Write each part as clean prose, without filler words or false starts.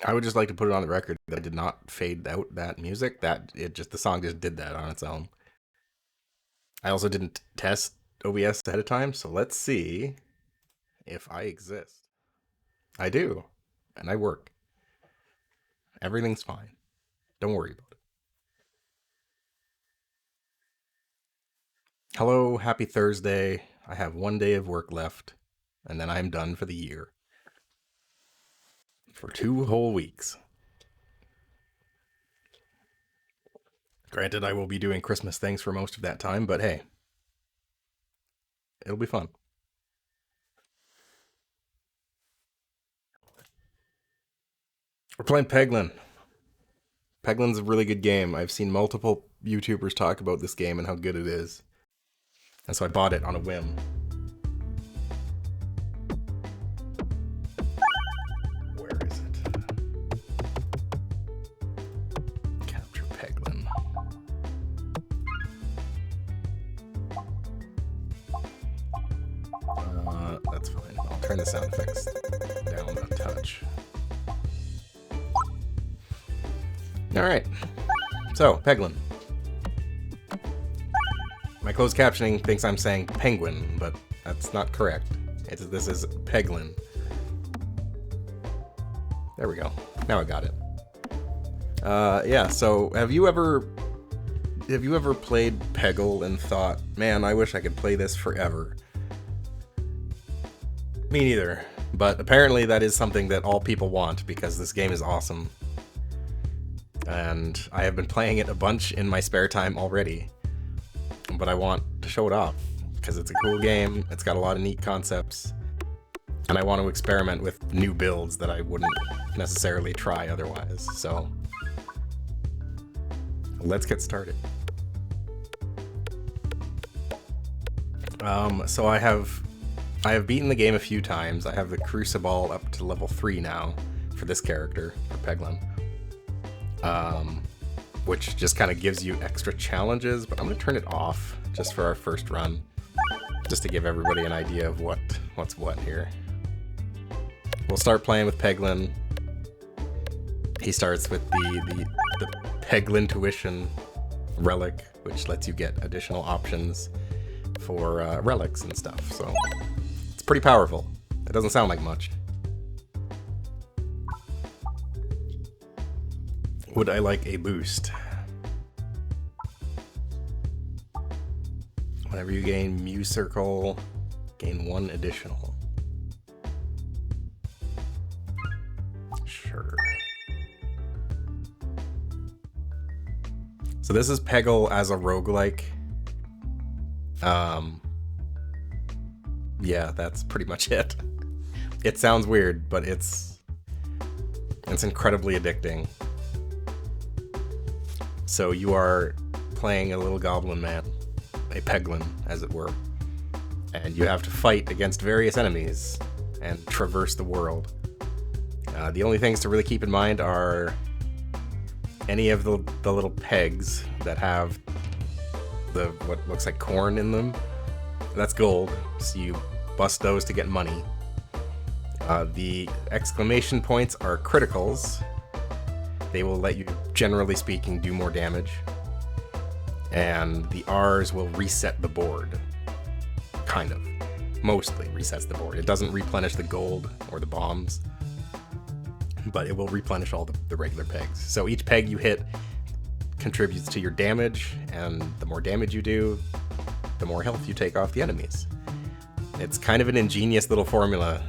I would just like to put it on the record that I did not fade out that music. The song just did that on its own. I also didn't test OBS ahead of time, so let's see if I exist. I do, and I work. Everything's fine. Don't worry about it. Hello, happy Thursday. I have one day of work left, and then I'm done for the year. For 2 whole weeks. Granted, I will be doing Christmas things for most of that time, but hey, it'll be fun. We're playing Peglin. Peglin's a really good game. I've seen multiple YouTubers talk about this game and how good it is. And so I bought it on a whim. Where is it? Capture Peglin. That's fine. I'll turn the sound effects down a touch. Alright. So, Peglin. My closed captioning thinks I'm saying penguin, but that's not correct. This is Peglin. There we go. Now I got it. Yeah, so have you ever played Peggle and thought, man, I wish I could play this forever? Me neither. But apparently that is something that all people want because this game is awesome. And I have been playing it a bunch in my spare time already. But I want to show it off because it's a cool game, it's got a lot of neat concepts, and I want to experiment with new builds that I wouldn't necessarily try otherwise. So let's get started. So I have beaten the game a few times. I have the Crucible up to level 3 now for this character, for Peglin. Which just kind of gives you extra challenges, but I'm going to turn it off just for our first run, just to give everybody an idea of what's what here. We'll start playing with Peglin. He starts with the Peglin Tuition relic, which lets you get additional options for relics and stuff, so it's pretty powerful. It doesn't sound like much. Would I like a boost? Whenever you gain Mew Circle, gain 1 additional. Sure. So this is Peggle as a roguelike. Yeah, that's pretty much it. It sounds weird, but it's incredibly addicting. So you are playing a little goblin man, a Peglin, as it were, and you have to fight against various enemies and traverse the world. The only things to really keep in mind are any of the little pegs that have what looks like corn in them. That's gold, so you bust those to get money. The exclamation points are criticals. They will let you, generally speaking, do more damage. And the R's will reset the board. Kind of. Mostly resets the board. It doesn't replenish the gold or the bombs, but it will replenish all the regular pegs. So each peg you hit contributes to your damage, and the more damage you do, the more health you take off the enemies. It's kind of an ingenious little formula.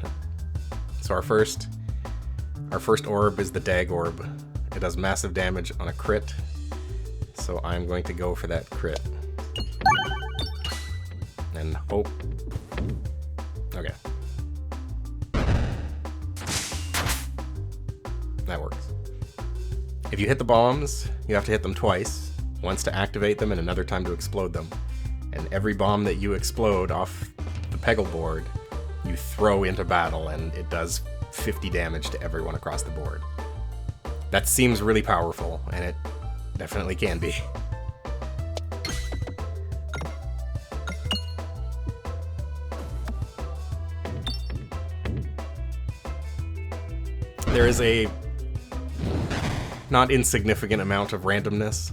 So our first orb is the Dag Orb. It does massive damage on a crit, so I'm going to go for that crit. And hope. Okay. That works. If you hit the bombs, you have to hit them twice. Once to activate them and another time to explode them. And every bomb that you explode off the Peggle board, you throw into battle, and it does 50 damage to everyone across the board. That seems really powerful, and it definitely can be. There is a not insignificant amount of randomness,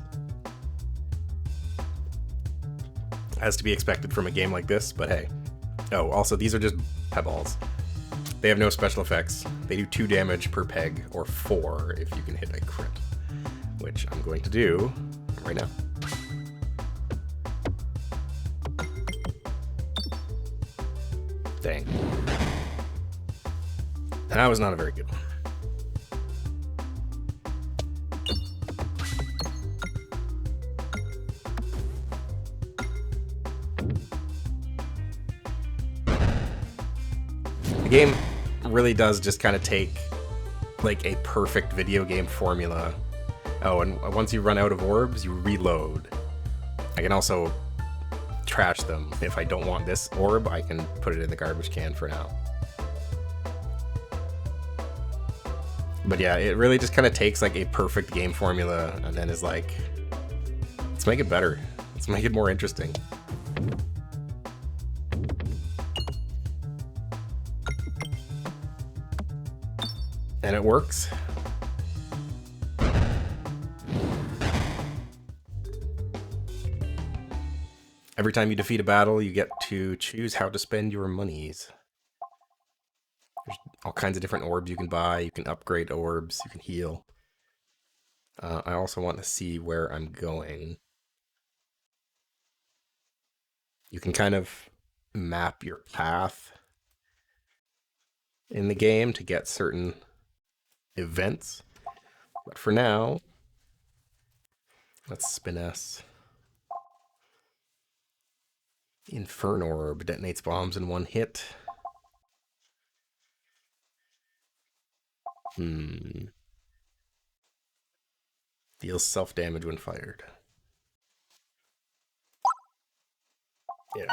as to be expected from a game like this, but hey. Oh, also, these are just pebballs. They have no special effects. They do 2 damage per peg, or 4 if you can hit a crit, which I'm going to do right now. Dang. That was not a very good one. The game really does just kind of take like a perfect video game formula. Oh, and once you run out of orbs, you reload. I can also trash them. If I don't want this orb, I can put it in the garbage can for now. But yeah, it really just kind of takes like a perfect game formula and then is like, let's make it better. Let's make it more interesting. And it works. Every time you defeat a battle, you get to choose how to spend your monies. There's all kinds of different orbs you can buy. You can upgrade orbs. You can heal. I also want to see where I'm going. You can kind of map your path in the game to get certain events. But for now, let's spin S. Inferno Orb detonates bombs in 1 hit. Deals self-damage when fired. Yeah.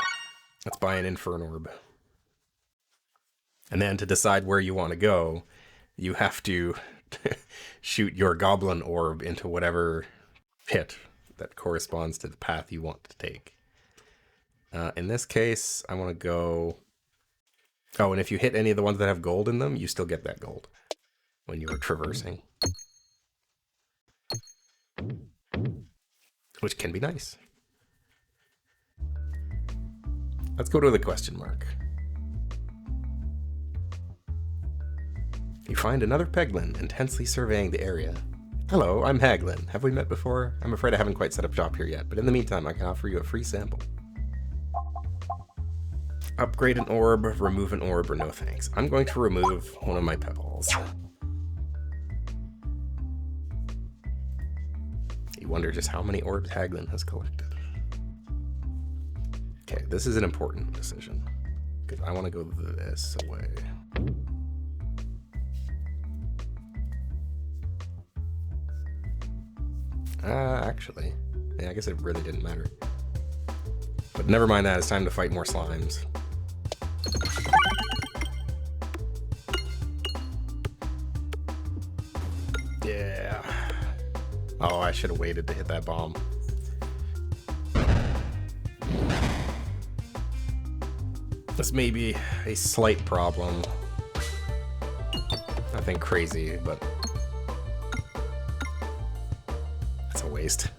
Let's buy an Inferno Orb. And then to decide where you want to go, you have to shoot your Goblin Orb into whatever pit that corresponds to the path you want to take. In this case, I want to go... Oh, and if you hit any of the ones that have gold in them, you still get that gold when you are traversing. Which can be nice. Let's go to the question mark. You find another Peglin intensely surveying the area. Hello, I'm Peglin. Have we met before? I'm afraid I haven't quite set up shop here yet, but in the meantime, I can offer you a free sample. Upgrade an orb, remove an orb, or no thanks. I'm going to remove one of my pebbles. You wonder just how many orbs Peglin has collected. Okay, this is an important decision, because I want to go this way. Actually, yeah, I guess it really didn't matter. But never mind that, it's time to fight more slimes. Yeah. Oh, I should have waited to hit that bomb. This may be a slight problem. Nothing crazy, but that's a waste.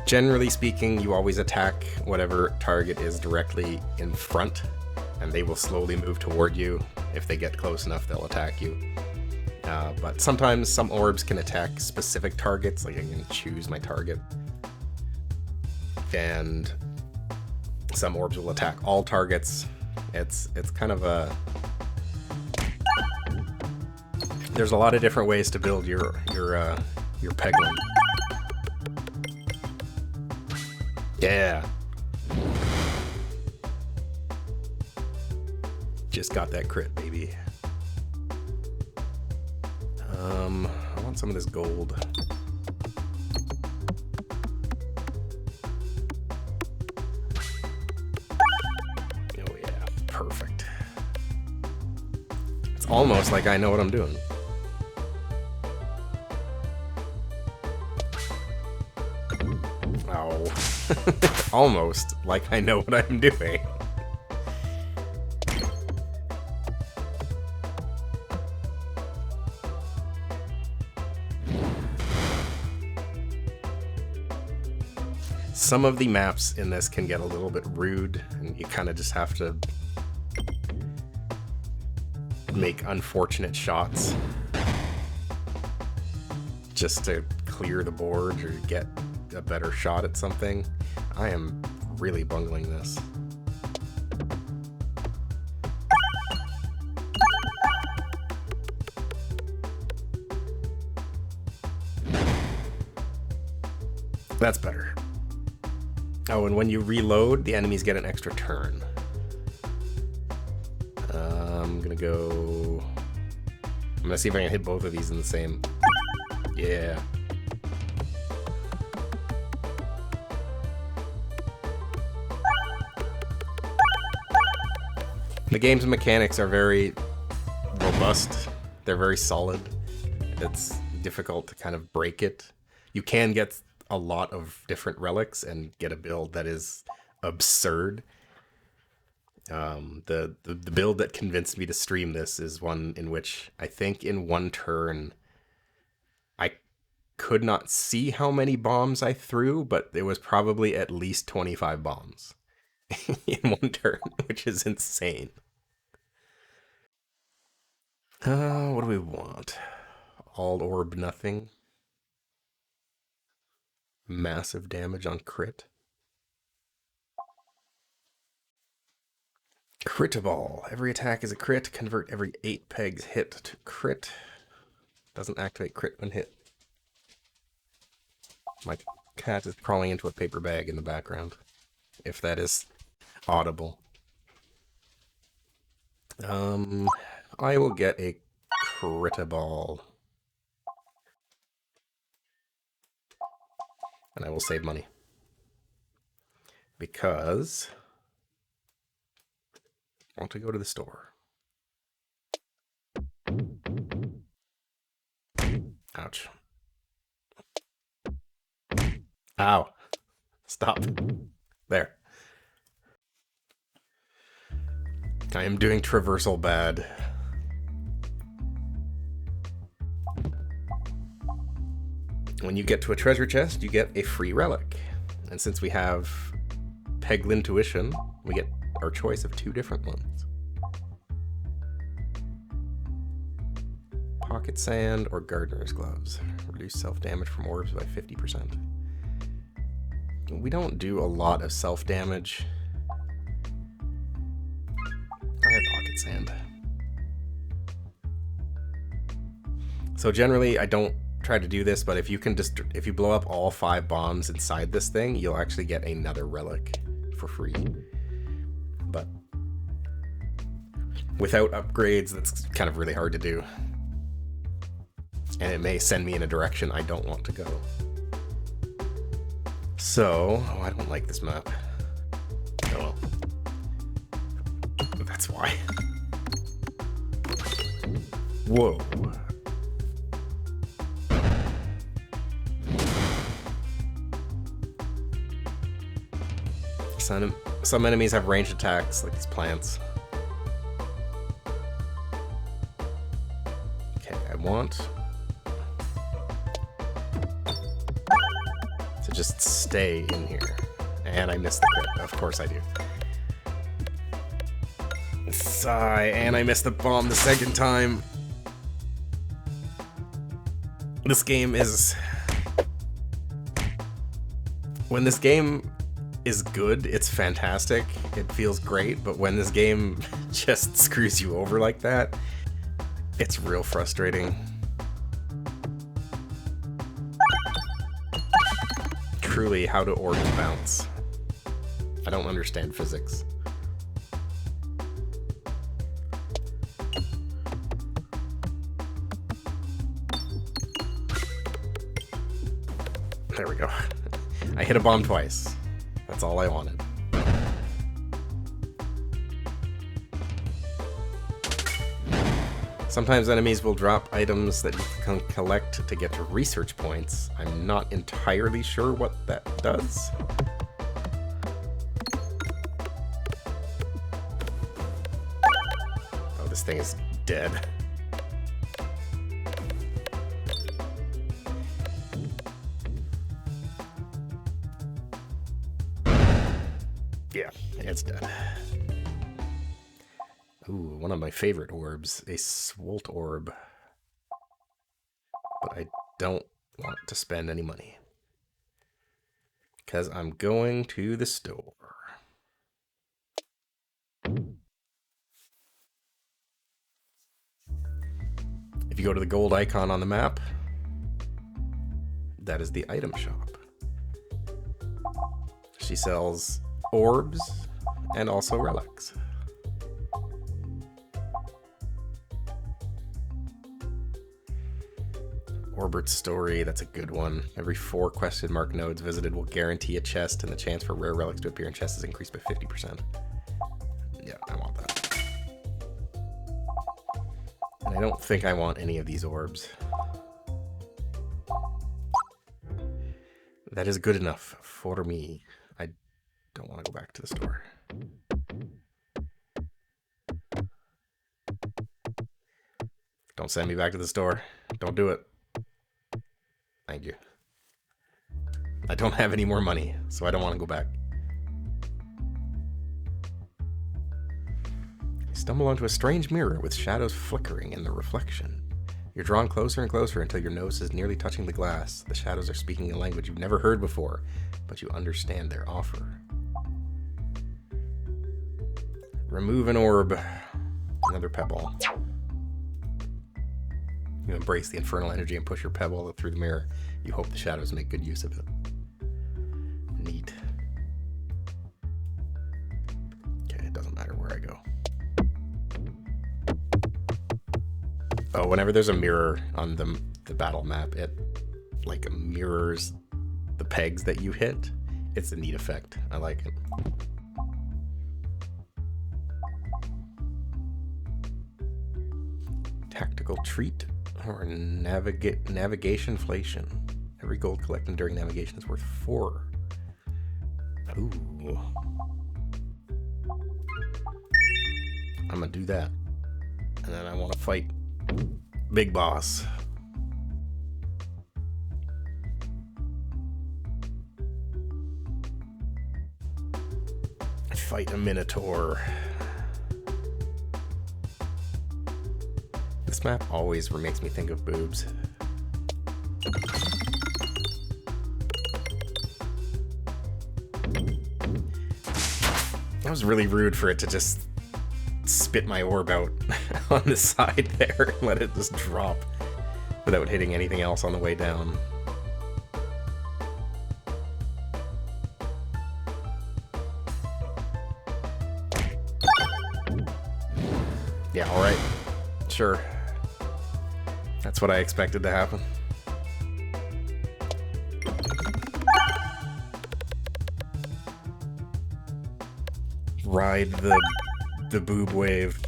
Generally speaking, you always attack whatever target is directly in front, and they will slowly move toward you. If they get close enough, they'll attack you. But sometimes some orbs can attack specific targets, like I can choose my target. And some orbs will attack all targets. It's kind of a... There's a lot of different ways to build your Peglin. Yeah. Just got that crit, baby. I want some of this gold. Oh yeah, perfect. It's almost like I know what I'm doing. Oh. Almost like I know what I'm doing. Some of the maps in this can get a little bit rude, and you kind of just have to make unfortunate shots just to clear the board or get a better shot at something. I am really bungling this. That's better. Oh, and when you reload, the enemies get an extra turn. I'm gonna see if I can hit both of these in the same. Yeah. The game's mechanics are very robust. They're very solid. It's difficult to kind of break it. You can get a lot of different relics and get a build that is absurd. The build that convinced me to stream this is one in which I think in one turn I could not see how many bombs I threw, but there was probably at least 25 bombs in one turn, which is insane. What do we want? All orb nothing. Massive damage on crit. Critable. Every attack is a crit. Convert every 8 pegs hit to crit. Doesn't activate crit when hit. My cat is crawling into a paper bag in the background, if that is audible. I will get a critable. And I will save money. Because I want to go to the store. Ouch. Ow. Stop. There. I am doing traversal bad. When you get to a treasure chest, you get a free relic. And since we have Peglin tuition, we get our choice of 2 different ones. Pocket sand or gardener's gloves. Reduce self-damage from orbs by 50%. We don't do a lot of self-damage. I have pocket sand. So generally, I don't try to do this, but if you blow up all 5 bombs inside this thing, you'll actually get another relic for free. But without upgrades, that's kind of really hard to do. And it may send me in a direction I don't want to go. So, I don't like this map. Oh well. That's why. Whoa. Some enemies have ranged attacks, like these plants. Okay, I want to just stay in here. And I missed the crit. Of course I do. Sigh, and I missed the bomb the second time. This game is... When this game is good, it's fantastic. It feels great, but when this game just screws you over like that, it's real frustrating. Truly, how do orbs bounce? I don't understand physics. There we go. I hit a bomb twice. That's all I wanted. Sometimes enemies will drop items that you can collect to get to research points. I'm not entirely sure what that does. Oh, this thing is dead. it's dead. Ooh, one of my favorite orbs, a Swolt orb. But I don't want to spend any money. Because I'm going to the store. If you go to the gold icon on the map, that is the item shop. She sells orbs and also relics. Orbert's story, that's a good one. Every 4 question mark nodes visited will guarantee a chest, and the chance for rare relics to appear in chests is increased by 50%. Yeah, I want that. And I don't think I want any of these orbs. That is good enough for me. I don't want to go back to the store. Don't send me back to the store. Don't do it. Thank you. I don't have any more money, so I don't want to go back. You stumble onto a strange mirror with shadows flickering in the reflection. You're drawn closer and closer until your nose is nearly touching the glass. The shadows are speaking a language you've never heard before, but you understand their offer. Remove an orb. Another pebble. You embrace the infernal energy and push your pebble through the mirror. You hope the shadows make good use of it. Neat. Okay, it doesn't matter where I go. Oh, whenever there's a mirror on the battle map, it like mirrors the pegs that you hit. It's a neat effect. I like it. Tactical treat or navigation-flation. Every gold collected during navigation is worth 4. Ooh. I'm gonna do that. And then I want to fight Big Boss. Fight a Minotaur. This map always makes me think of boobs. That was really rude for it to just spit my orb out on the side there and let it just drop without hitting anything else on the way down. Yeah, alright. Sure. That's what I expected to happen. Ride the boob wave.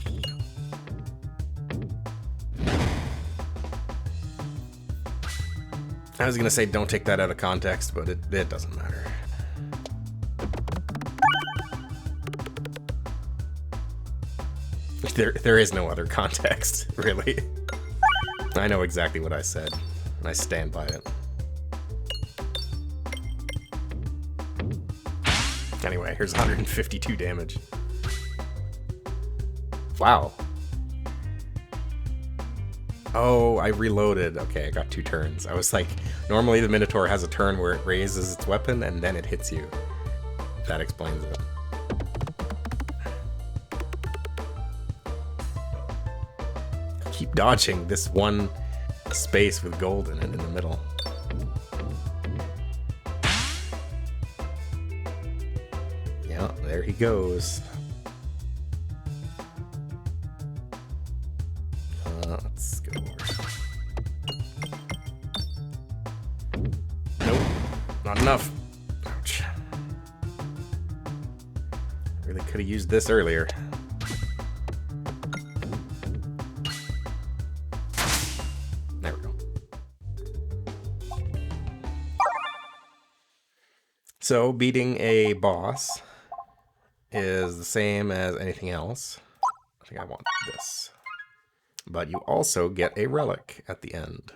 I was gonna say don't take that out of context, but it doesn't matter. There is no other context, really. I know exactly what I said, and I stand by it. Anyway, here's 152 damage. Wow. Oh, I reloaded. Okay, I got 2 turns. I was like, normally the Minotaur has a turn where it raises its weapon and then it hits you. That explains it. I keep dodging this one space with gold in it in the middle. Yeah, there he goes. Let's go. Nope, not enough. Ouch. Really could have used this earlier. There we go. So, beating a boss is the same as anything else. I think I want this. But you also get a relic at the end.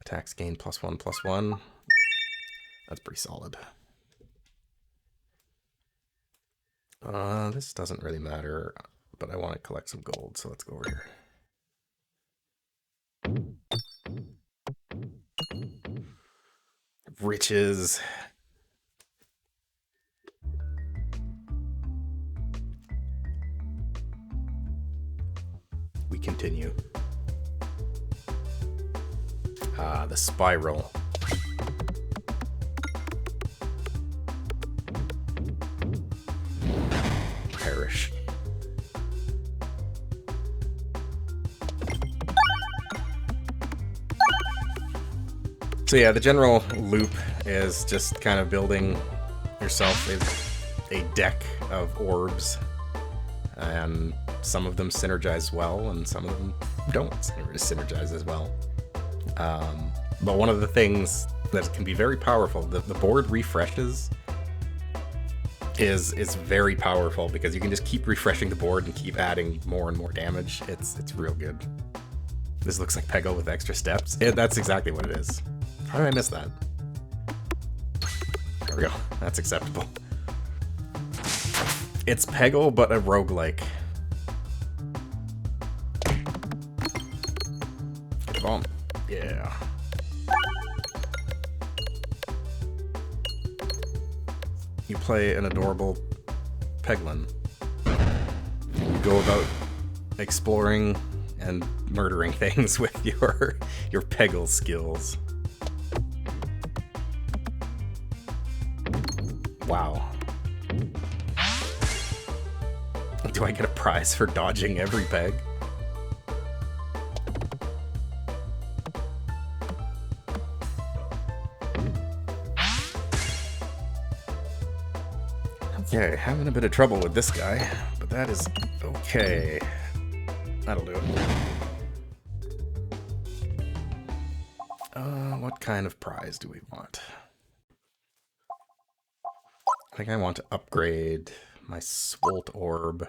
Attacks gain +1/+1. That's pretty solid. This doesn't really matter, but I want to collect some gold, so let's go over here. Riches. We continue. The spiral. Perish. So yeah, the general loop is just kind of building yourself a deck of orbs, and some of them synergize well, and some of them don't synergize as well. But one of the things that can be very powerful, the board refreshes is very powerful, because you can just keep refreshing the board and keep adding more and more damage. It's real good. This looks like Peggle with extra steps. That's exactly what it is. How did I miss that? There we go. That's acceptable. It's Peggle, but a roguelike. Get a bomb. Yeah. You play an adorable Peglin. You go about exploring and murdering things with your Peggle skills. Wow. Do I get a prize for dodging every peg? Okay, having a bit of trouble with this guy, but that is okay. That'll do it. What kind of prize do we want? I think I want to upgrade my Swolt Orb.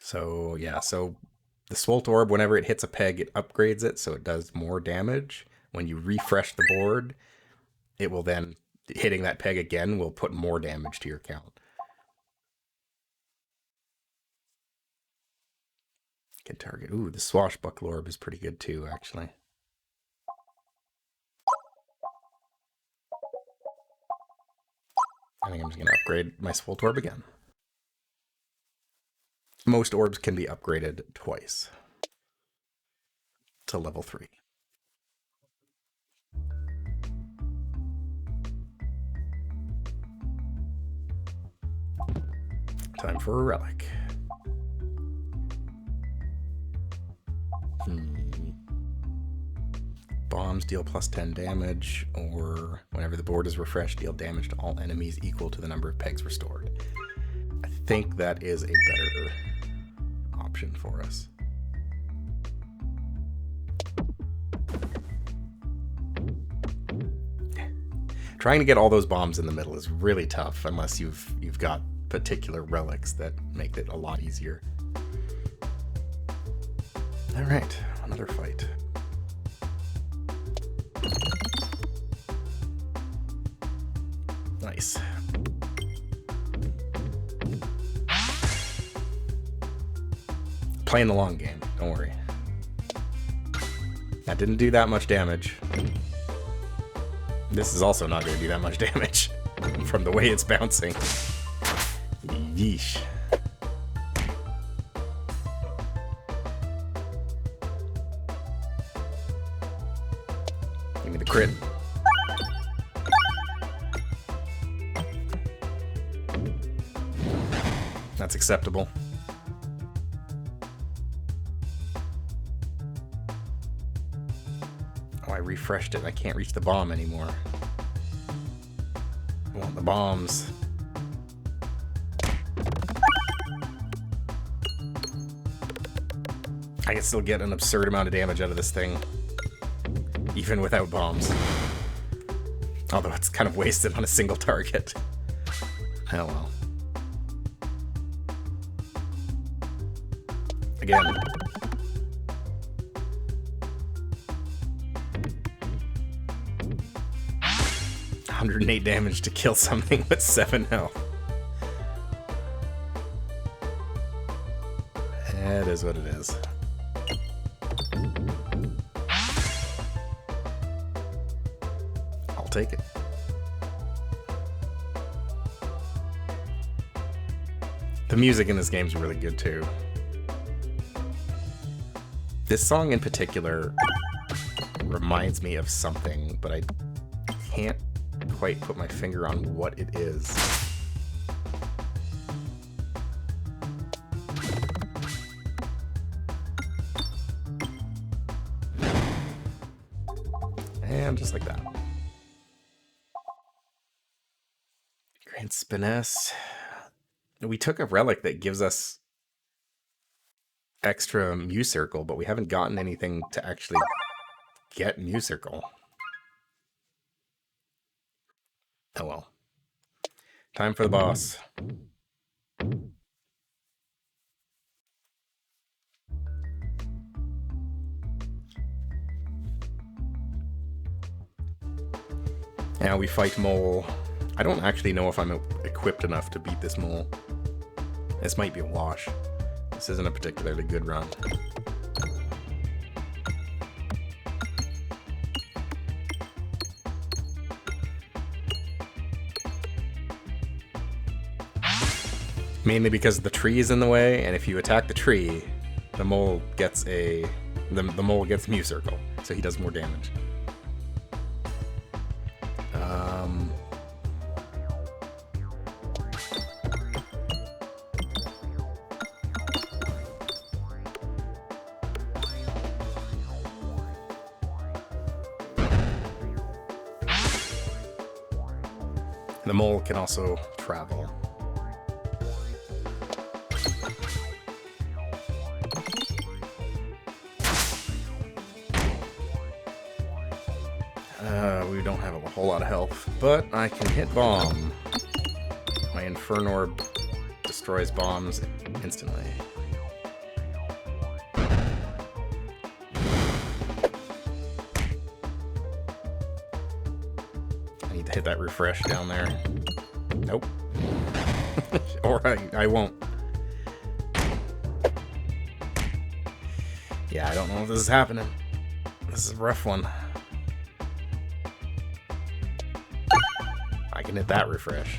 So, yeah, so the Swolt Orb, whenever it hits a peg, it upgrades it, so it does more damage. When you refresh the board, it will then, hitting that peg again, will put more damage to your count. Can target. Ooh, the Swashbuckle Orb is pretty good too, actually. I think I'm just going to upgrade my Swolt Orb again. Most orbs can be upgraded twice to level 3. Time for a relic. Bombs deal +10 damage, or whenever the board is refreshed, deal damage to all enemies equal to the number of pegs restored. I think that is a better option for us. Trying to get all those bombs in the middle is really tough unless you've got particular relics that make it a lot easier. All right, another fight. Nice. Playing the long game, don't worry. That didn't do that much damage. This is also not going to do that much damage from the way it's bouncing. Yeesh. Give me the crit. That's acceptable. Oh, I refreshed it. I can't reach the bomb anymore. I want the bombs. I can still get an absurd amount of damage out of this thing, even without bombs. Although it's kind of wasted on a single target. Oh well. Again. 108 damage to kill something with 7 health. It is what it is. I'll take it. The music in this game is really good too. This song in particular reminds me of something, but I can't quite put my finger on what it is. And just like that. Grand Spiness. We took a relic that gives us extra Mu Circle, but we haven't gotten anything to actually get Mu Circle. Oh well. Time for the boss. Now we fight Mole. I don't actually know if I'm equipped enough to beat this Mole. This might be a wash. This isn't a particularly good run. Mainly because the tree is in the way, and if you attack the tree, the mole gets the mole gets Mu Circle, so he does more damage. The mole can also travel. We don't have a whole lot of health, but I can hit bomb. My Inferno Orb destroys bombs instantly. I need to hit that refresh down there. Nope. Or I won't. Yeah, I don't know if this is happening. This is a rough one. I can hit that refresh.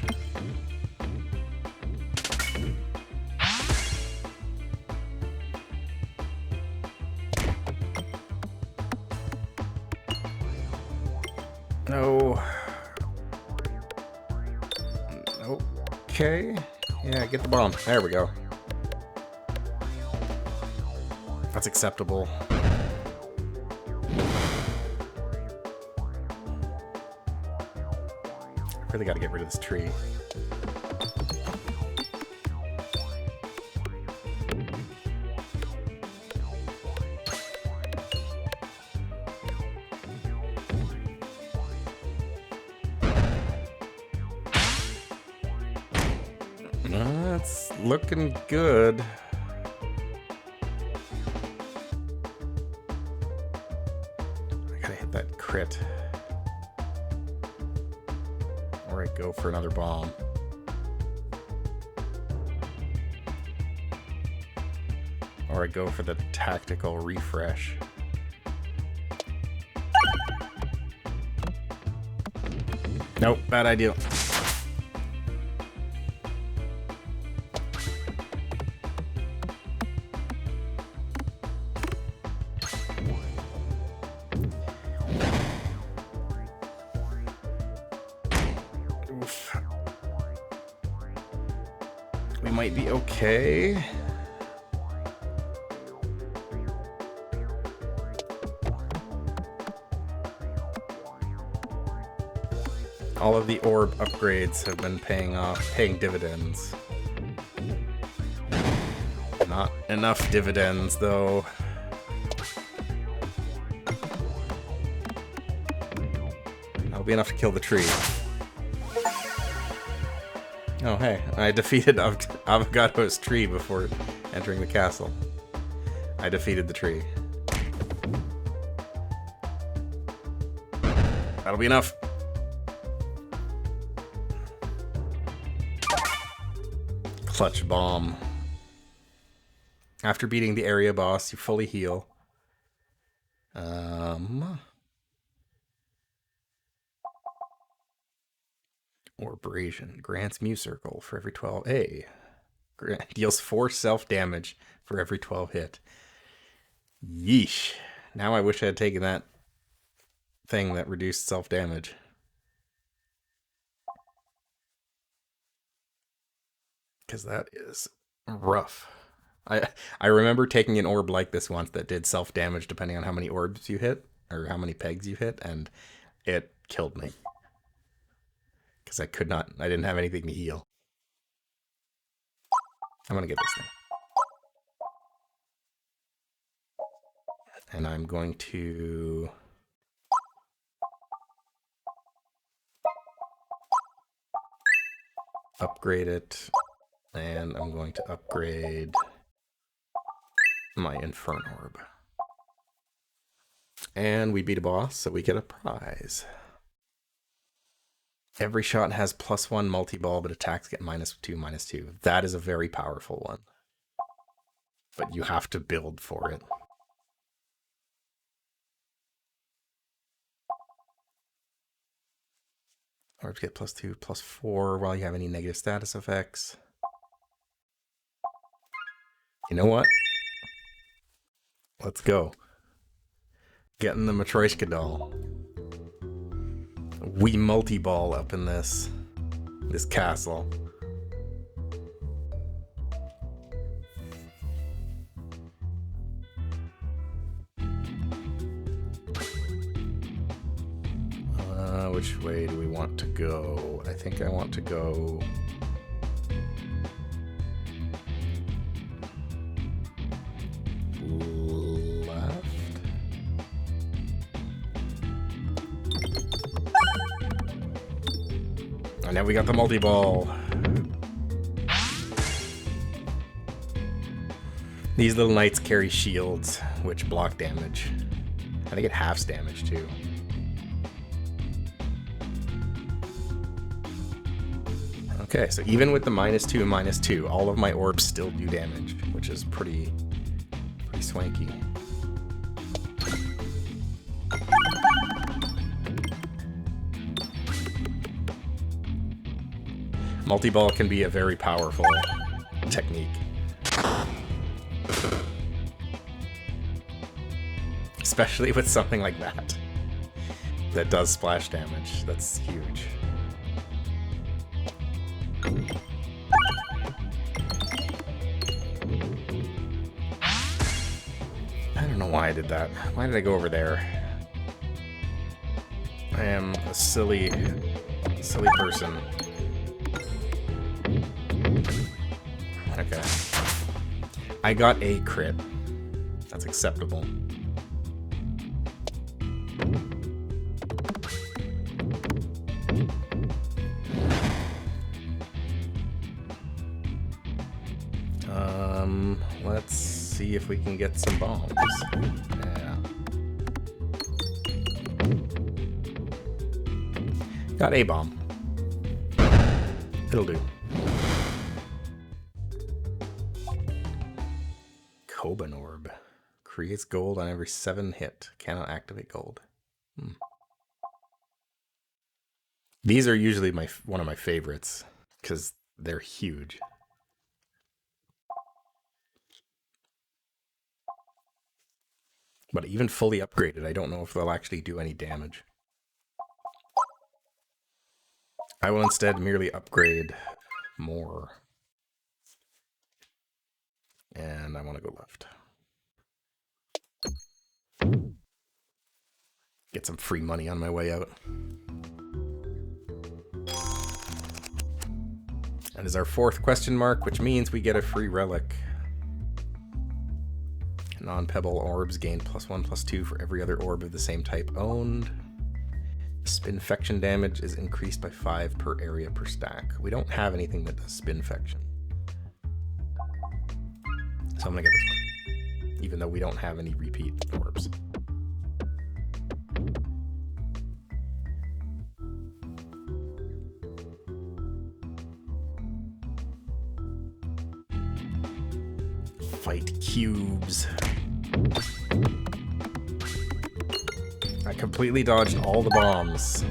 No. Okay. Yeah, get the bomb. There we go. That's acceptable. Really got to get rid of this tree. That's looking good. I gotta hit that crit. Or I go for another bomb. Or I go for the tactical refresh. Nope, bad idea. Oof. We might be okay. All of the orb upgrades have been paying dividends. Not enough dividends, though. That'll be enough to kill the tree. Oh, hey, I defeated Avocado's tree before entering the castle. I defeated the tree. That'll be enough. Clutch bomb. After beating the area boss, you fully heal. Or abrasion. Grants Mew Circle for every 12. Hey. Deals 4 self-damage for every 12 hit. Yeesh. Now I wish I had taken that thing that reduced self-damage. Because that is rough. I remember taking an orb like this once that did self-damage depending on how many orbs you hit, or how many pegs you hit, and it killed me. Because I didn't have anything to heal. I'm going to get this thing. And I'm going to upgrade it. And I'm going to upgrade my Inferno Orb. And we beat a boss, so we get a prize. Every shot has +1 multi-ball, but attacks get -2/-2. That is a very powerful one. But you have to build for it. Orbs get +2/+4 while you have any negative status effects. You know what? Let's go. Getting the Matryoshka doll. We multi-ball up in this castle. Which way do we want to go? I think I want to go left. And now we got the multi-ball. These little knights carry shields, which block damage. I think it halves damage too. Okay, so even with the -2/-2, all of my orbs still do damage, which is pretty swanky. Multi-ball can be a very powerful technique. Especially with something like that does splash damage. That's huge. I don't know why I did that. Why did I go over there? I am a silly person. Okay. I got a crit. That's acceptable. Let's see if we can get some bombs. Yeah. Got a bomb. It'll do. Koban Orb. Creates gold on every 7 hit. Cannot activate gold. These are usually one of my favorites because they're huge. But even fully upgraded, I don't know if they'll actually do any damage. I will instead merely upgrade more. And I want to go left. Get some free money on my way out. That is our 4th question mark, which means we get a free relic. Non-pebble orbs gain +1/+2 for every other orb of the same type owned. Spinfection damage is increased by 5 per area per stack. We don't have anything that does spinfection. So I'm gonna get this one, even though we don't have any repeat orbs. Fight cubes. I completely dodged all the bombs.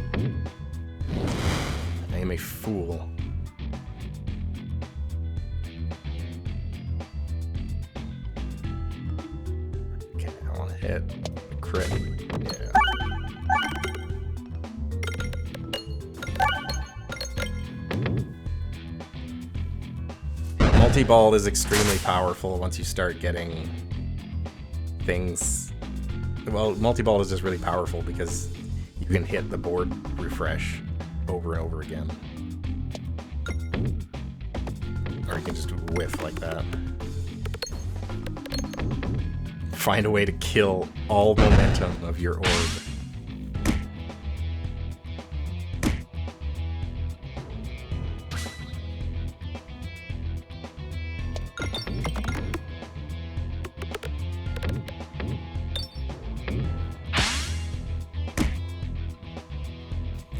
I am a fool. Okay, I want to hit a crit. Yeah. Multi-ball is extremely powerful once you start getting things. Well, multi-ball is just really powerful because you can hit the board refresh over and over again. Or you can just whiff like that. Find a way to kill all momentum of your orb.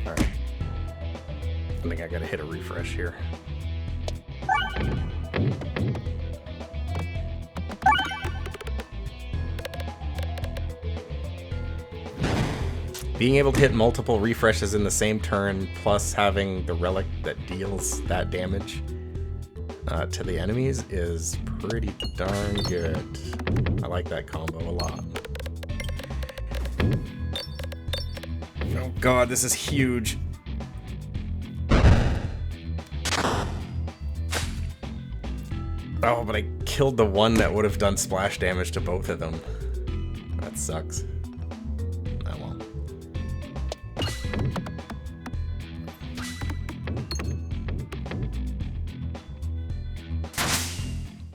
Alright. I think I gotta hit a refresh here. Being able to hit multiple refreshes in the same turn, plus having the relic that deals that damage to the enemies is pretty darn good. I like that combo a lot. Oh god, this is huge. Oh, but I killed the one that would have done splash damage to both of them. That sucks. Oh well.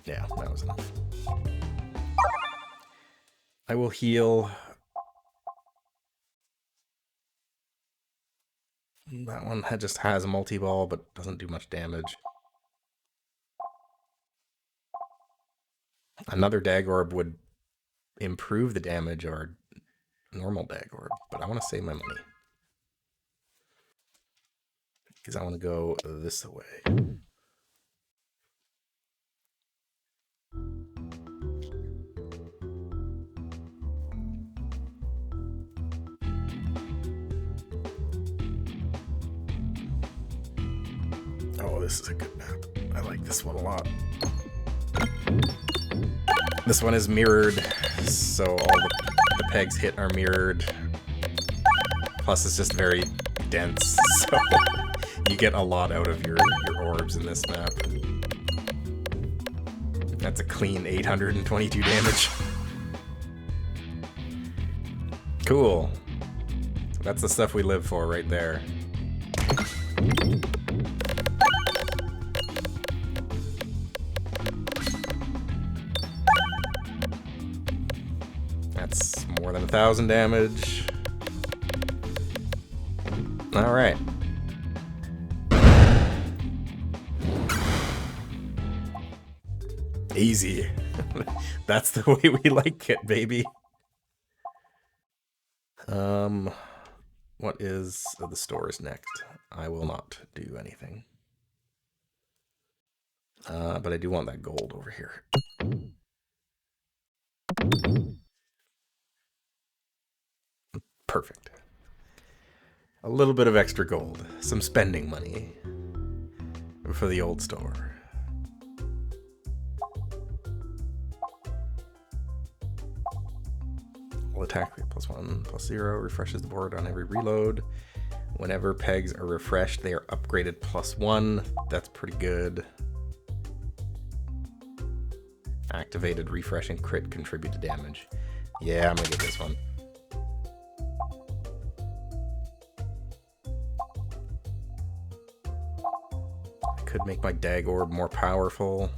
Yeah, that was enough. I will heal. That one just has a multi-ball, but doesn't do much damage. Another dag orb would improve the damage of our normal dag orb, but I want to save my money. Because I want to go this way. Oh, this is a good map. I like this one a lot. This one is mirrored, so all the pegs hit are mirrored. Plus it's just very dense, so you get a lot out of your orbs in this map. That's a clean 822 damage. Cool. That's the stuff we live for right there. That's more than 1,000 damage. All right. Easy. That's the way we like it, baby. What is the stores next? I will not do anything. But I do want that gold over here. Perfect. A little bit of extra gold. Some spending money for the old store. All attack +1, +0 refreshes the board on every reload. Whenever pegs are refreshed, they are upgraded +1. That's pretty good. Activated refresh and crit contribute to damage. Yeah, I'm gonna get this one. I could make my dag orb more powerful.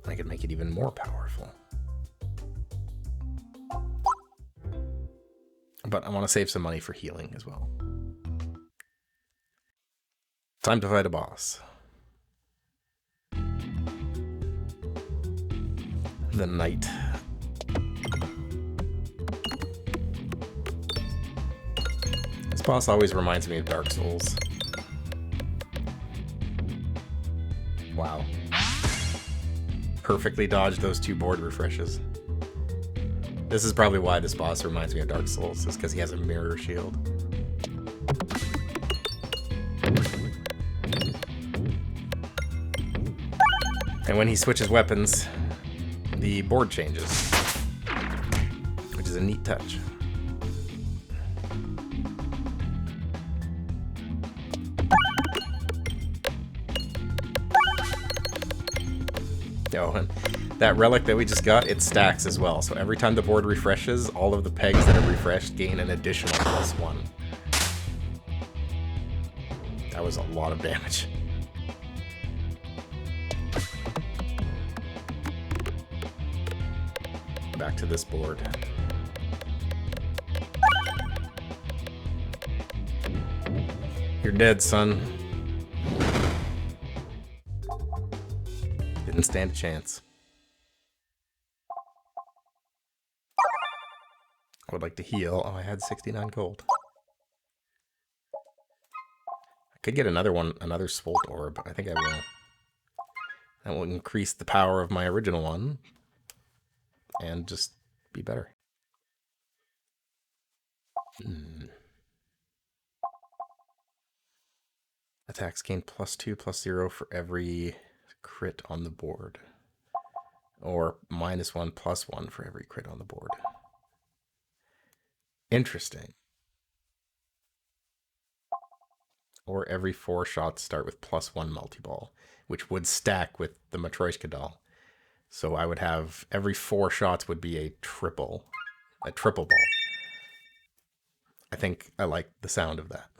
I could make it even more powerful. But I want to save some money for healing as well. Time to fight a boss. The Knight boss always reminds me of Dark Souls. Wow. Perfectly dodged those 2 board refreshes. This is probably why this boss reminds me of Dark Souls, is because he has a mirror shield. And when he switches weapons, the board changes, which is a neat touch. Oh, and that relic that we just got, it stacks as well. So every time the board refreshes, all of the pegs that are refreshed gain an additional +1. That was a lot of damage. Back to this board. You're dead, son. Didn't stand a chance. I would like to heal. Oh, I had 69 gold. I could get another one, another Swolt Orb. I think I will. That will increase the power of my original one. And just be better. Attacks gain +2, +0 for every crit on the board. Or -1, +1 for every crit on the board. Interesting. Or every 4 shots start with +1 multi-ball, which would stack with the Matryoshka doll. So I would have every 4 shots would be a triple ball. I think I like the sound of that.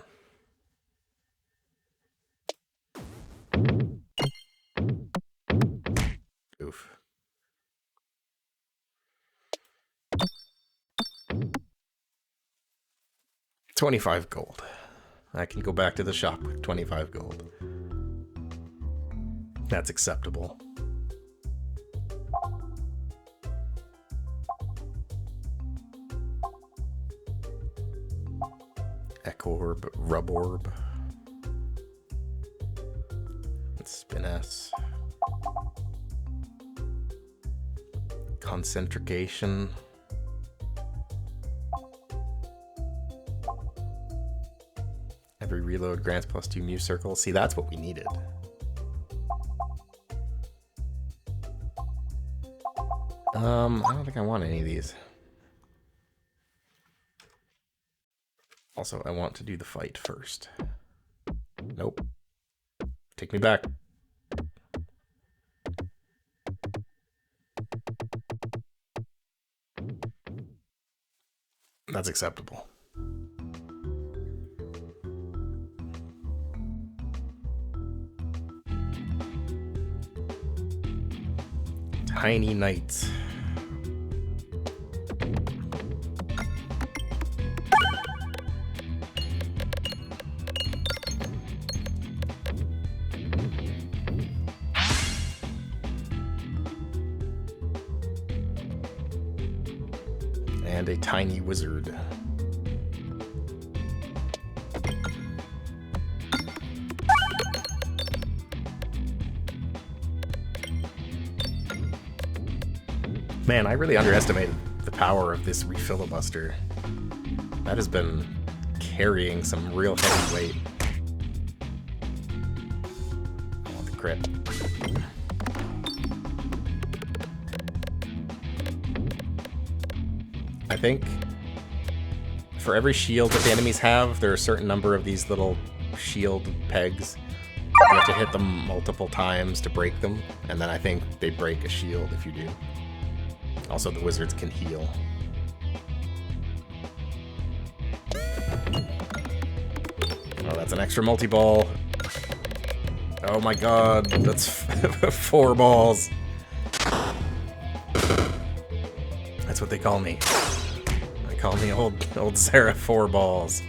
Oof. $25 gold. I can go back to the shop with 25 gold. That's acceptable. Echo Orb, Rub Orb. Spin S. Concentrication. Every reload grants +2 Muse Circles. See, that's what we needed. I don't think I want any of these. Also, I want to do the fight first. Nope. Take me back. That's acceptable. Tiny Knights. And a tiny wizard. Man, I really underestimated the power of this refilibuster. That has been carrying some real heavy weight. I want the crit. I think for every shield that the enemies have, there are a certain number of these little shield pegs. You have to hit them multiple times to break them, and then I think they break a shield if you do. Also, the wizards can heal. Oh, that's an extra multi-ball. Oh my god, that's 4 balls. That's what they call me. They call me old Sarah 4 balls.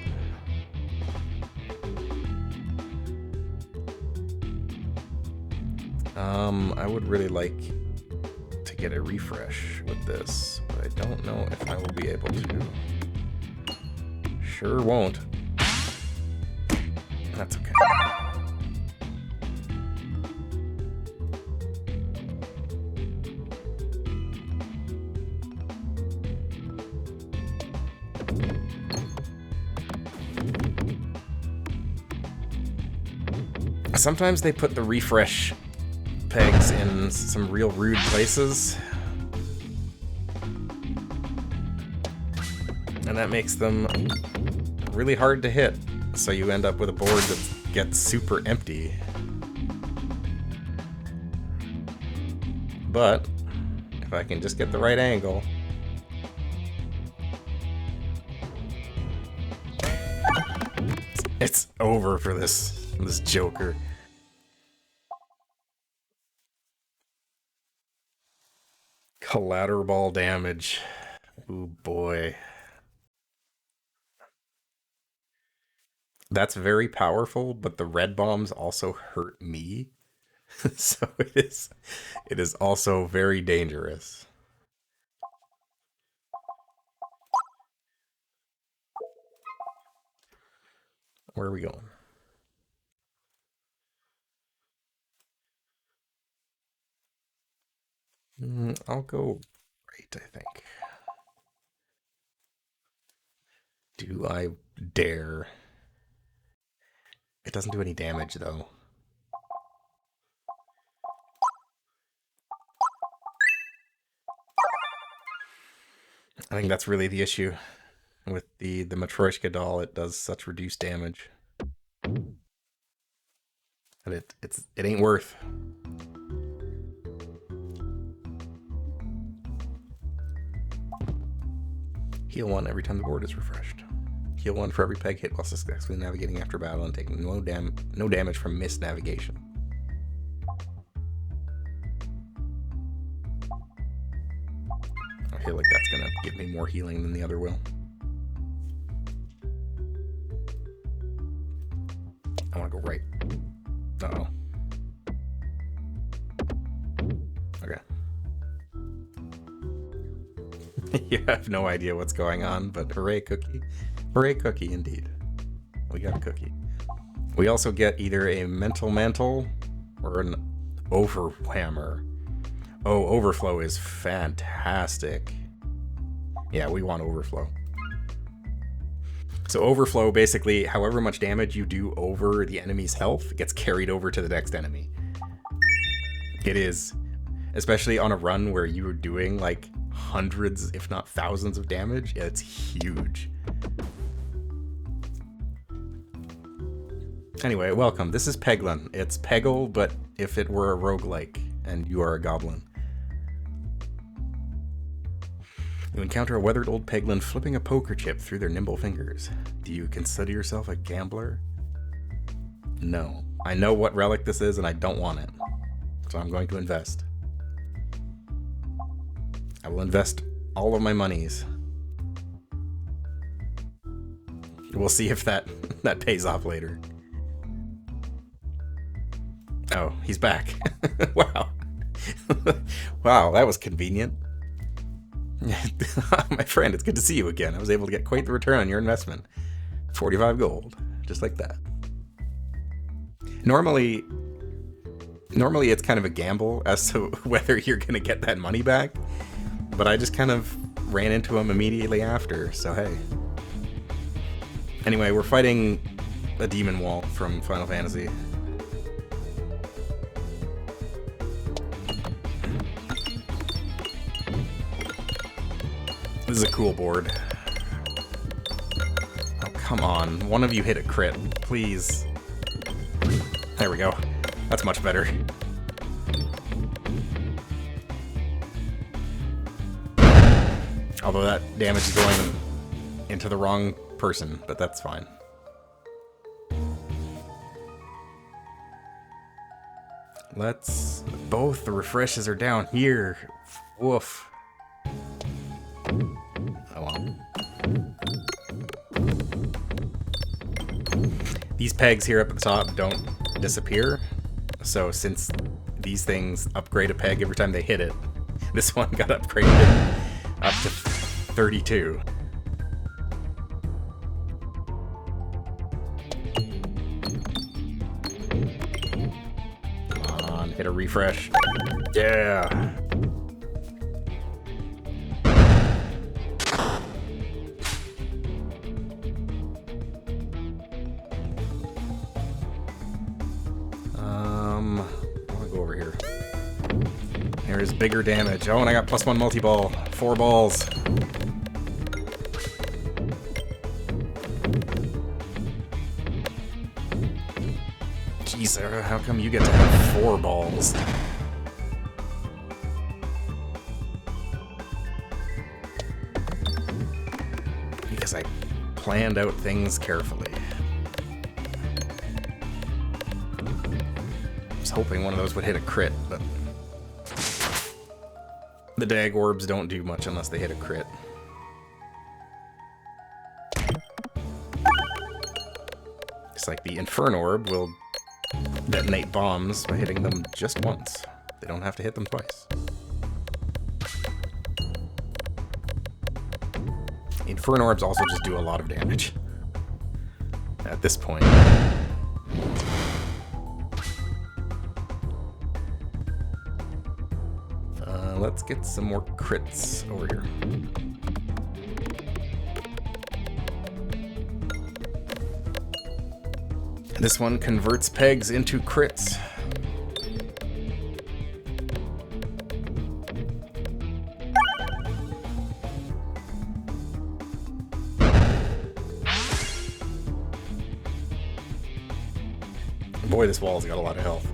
I would really like to get a refresh with this, but I don't know if I will be able to. Sure won't. That's okay. Sometimes they put the refresh pegs in some real rude places. And that makes them really hard to hit. So you end up with a board that gets super empty. But if I can just get the right angle. It's over for this joker. Collateral damage. Ooh boy. That's very powerful, but the red bombs also hurt me. So it is also very dangerous. Where are we going? I'll go right, I think. Do I dare? It doesn't do any damage, though. I think that's really the issue with the Matryoshka doll. It does such reduced damage. And it ain't worth. Heal 1 every time the board is refreshed. Heal 1 for every peg hit while successfully navigating after battle and taking no damage from missed navigation. I feel like that's gonna give me more healing than the other will. I wanna go right. Uh-oh. Okay. You have no idea what's going on, but hooray cookie. Hooray cookie indeed. We got a cookie. We also get either a mental mantle or an overwhammer. Oh, overflow is fantastic. Yeah, we want overflow. So overflow, basically, however much damage you do over the enemy's health gets carried over to the next enemy. It is, especially on a run where you are doing like hundreds, if not thousands of damage, it's huge. Anyway, welcome. This is Peglin. It's Peggle, but if it were a roguelike and you are a goblin. You encounter a weathered old Peglin flipping a poker chip through their nimble fingers. Do you consider yourself a gambler? No. I know what relic this is and I don't want it. So I'm going to invest. I will invest all of my monies. We'll see if that pays off later. Oh, he's back. Wow. Wow, that was convenient. My friend, it's good to see you again. I was able to get quite the return on your investment. 45 gold, just like that. Normally it's kind of a gamble as to whether you're going to get that money back, but I just kind of ran into him immediately after, so hey. Anyway, we're fighting a demon wall from Final Fantasy. This is a cool board. Oh, come on. One of you hit a crit, please. There we go. That's much better. Although that damage is going into the wrong person, but that's fine. Let's... Both the refreshes are down here. Woof. Oh well. These pegs here up at the top don't disappear, so since these things upgrade a peg every time they hit it, this one got upgraded up to 32. Hit a refresh. Yeah. I want to go over here. There's bigger damage. Oh, and I got +1 multi-ball. 4 balls. Jeez, how come you get to have 4 balls? Because I planned out things carefully. I was hoping one of those would hit a crit, but the dag orbs don't do much unless they hit a crit. It's like the Inferno Orb will detonate bombs by hitting them just once. They don't have to hit them twice. Inferno Orbs also just do a lot of damage at this point. Let's get some more crits over here. This one converts pegs into crits. Boy, this wall's got a lot of health.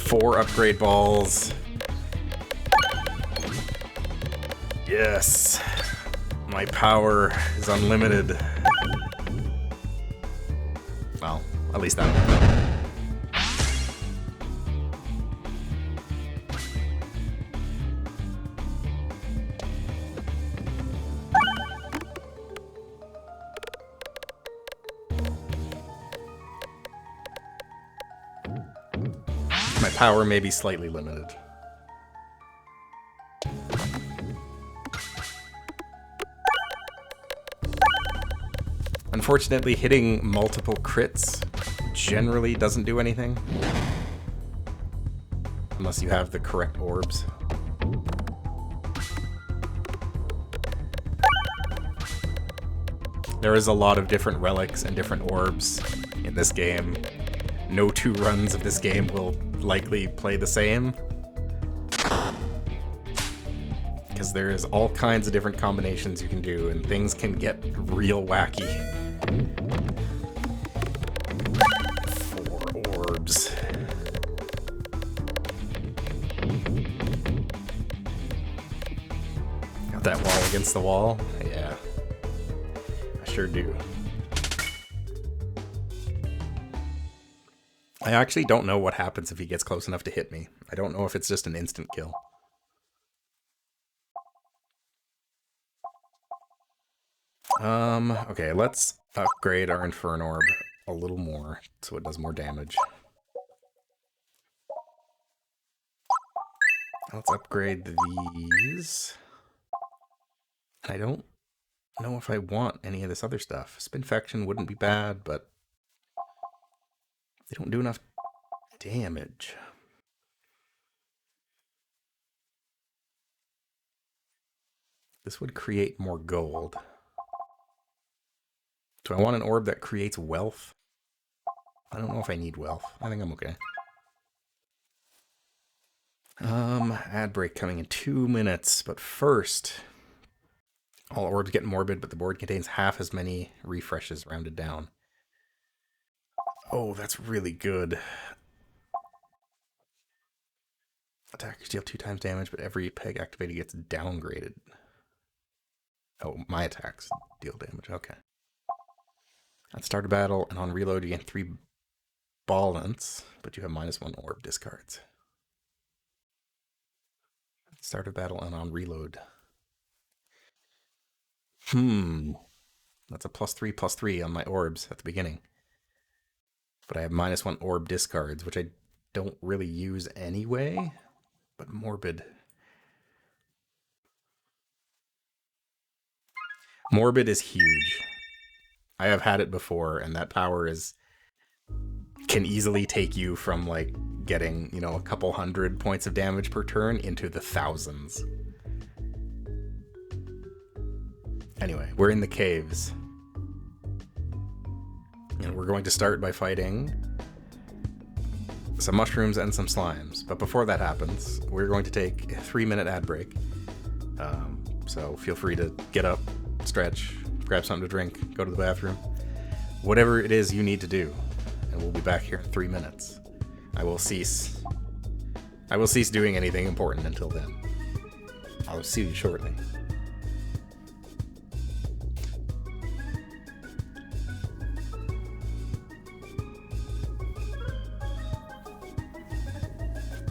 4 upgrade balls. Yes. My power is unlimited. Well, at least that one. My power may be slightly limited. Unfortunately, hitting multiple crits generally doesn't do anything. Unless you have the correct orbs. There is a lot of different relics and different orbs in this game. No 2 runs of this game will likely play the same. Because there is all kinds of different combinations you can do, and things can get real wacky. 4 orbs. Got that wall against the wall? Yeah. I sure do. I actually don't know what happens if he gets close enough to hit me. I don't know if it's just an instant kill. Okay, let's upgrade our Inferno Orb a little more so it does more damage. Let's upgrade these. I don't know if I want any of this other stuff. Spinfection wouldn't be bad, but they don't do enough damage. This would create more gold. Do I want an orb that creates wealth? I don't know if I need wealth. I think I'm okay. Ad break coming in 2 minutes, but first, all orbs get morbid, but the board contains half as many refreshes rounded down. Oh, that's really good. Attackers deal 2 times damage, but every peg activated gets downgraded. Oh, my attacks deal damage. Okay. At start of battle and on reload, you gain 3 ball lengths, but you have -1 orb discards. At start of battle and on reload. That's a +3/+3 on my orbs at the beginning. But I have -1 orb discards, which I don't really use anyway. But morbid. Morbid is huge. I have had it before, and that power is can easily take you from like getting, you know, a couple hundred points of damage per turn into the thousands. Anyway, we're in the caves. And we're going to start by fighting some mushrooms and some slimes. But before that happens, we're going to take a 3-minute ad break. So feel free to get up, stretch, grab something to drink, go to the bathroom. Whatever it is you need to do. And we'll be back here in 3 minutes. I will cease doing anything important until then. I'll see you shortly.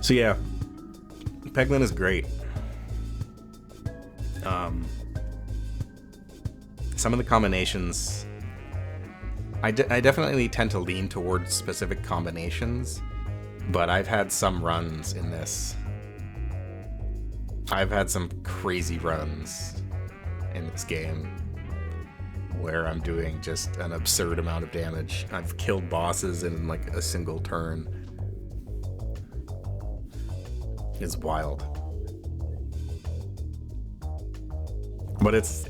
So yeah, Peglin is great. Some of the combinations, I definitely tend to lean towards specific combinations, but I've had some runs in this. I've had some crazy runs in this game where I'm doing just an absurd amount of damage. I've killed bosses in like a single turn. It's wild. But it's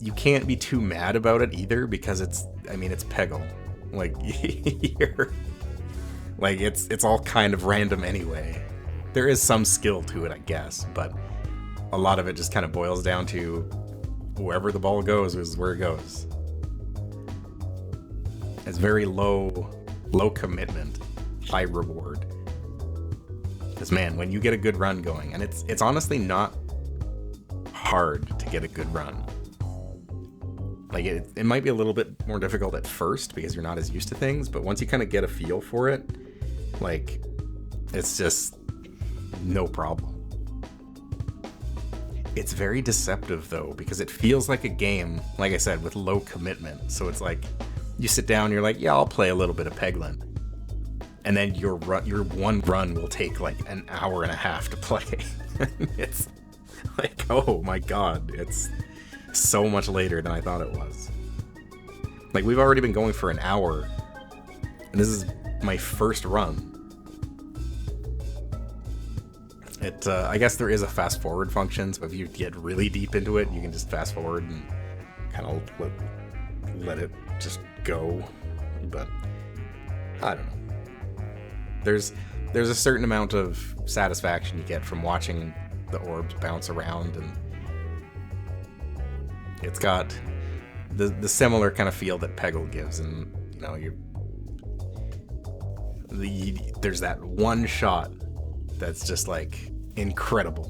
you can't be too mad about it either, because it's Peggle. Like it's all kind of random anyway. There is some skill to it, I guess, but a lot of it just kind of boils down to wherever the ball goes is where it goes. It's very low commitment, high reward. Because man, when you get a good run going, and it's honestly not hard to get a good run. Like it might be a little bit more difficult at first because you're not as used to things, but once you kind of get a feel for it, like it's just no problem. It's very deceptive though, because it feels like a game, like I said, with low commitment. So it's like you sit down, you're like, yeah, I'll play a little bit of Peglin. And then your one run will take like an hour and a half to play. It's like, oh my god, it's so much later than I thought it was. Like, we've already been going for an hour, and this is my first run. I guess there is a fast forward function, so if you get really deep into it, you can just fast forward and kind of let it just go. But I don't know. There's a certain amount of satisfaction you get from watching the orbs bounce around, and it's got the similar kind of feel that Peggle gives, and you know, there's that one shot that's just like incredible.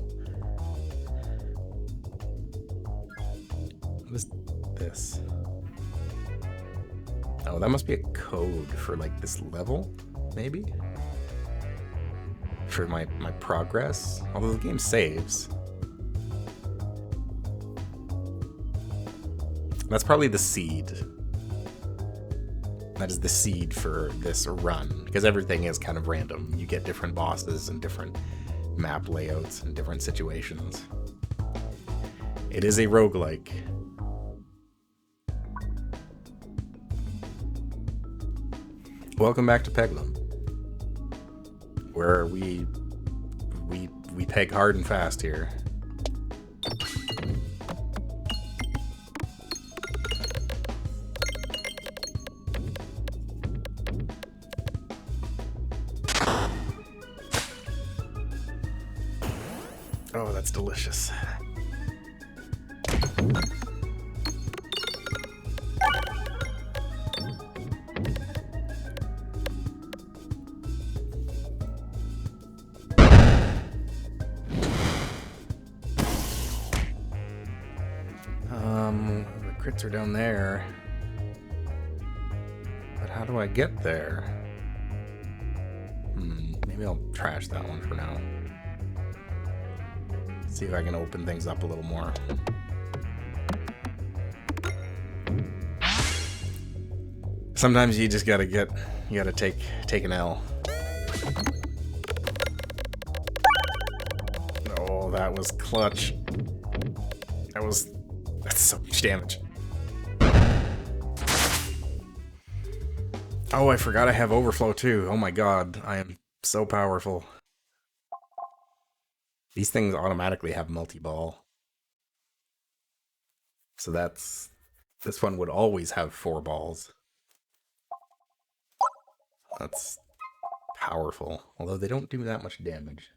What is this? Oh, that must be a code for like this level, maybe? For my progress, although the game saves. That's probably the seed. That is the seed for this run, because everything is kind of random. You get different bosses and different map layouts and different situations. It is a roguelike. Welcome back to Peglin, where we peg hard and fast here. Oh, that's delicious. The crits are down there. But how do I get there? Maybe I'll trash that one for now. See if I can open things up a little more. Sometimes you just gotta take an L. Oh, that was clutch. That's so much damage. Oh, I forgot I have overflow too. Oh my god, I am so powerful. These things automatically have multi-ball. So that's... This one would always have 4 balls. That's powerful. Although they don't do that much damage.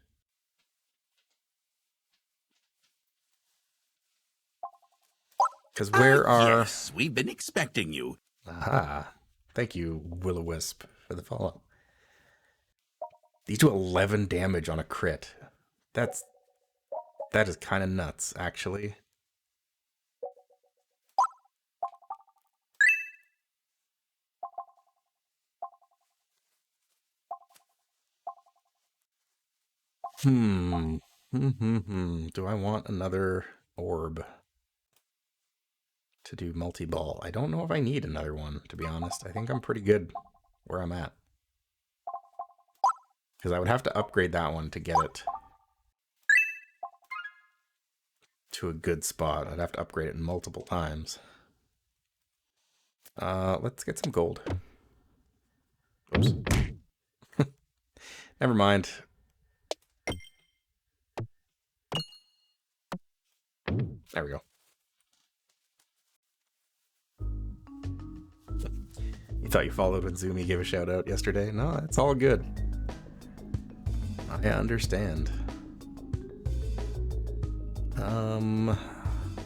Because where are... Yes, we've been expecting you. Aha. Thank you, Will-O-Wisp, for the follow. These do 11 damage on a crit. That is kind of nuts, actually. Do I want another orb to do multi-ball? I don't know if I need another one, to be honest. I think I'm pretty good where I'm at. Because I would have to upgrade that one to get it to a good spot. I'd have to upgrade it multiple times. Let's get some gold. Oops. Never mind. There we go. You thought you followed when Zumi gave a shout out yesterday? No, it's all good. I understand.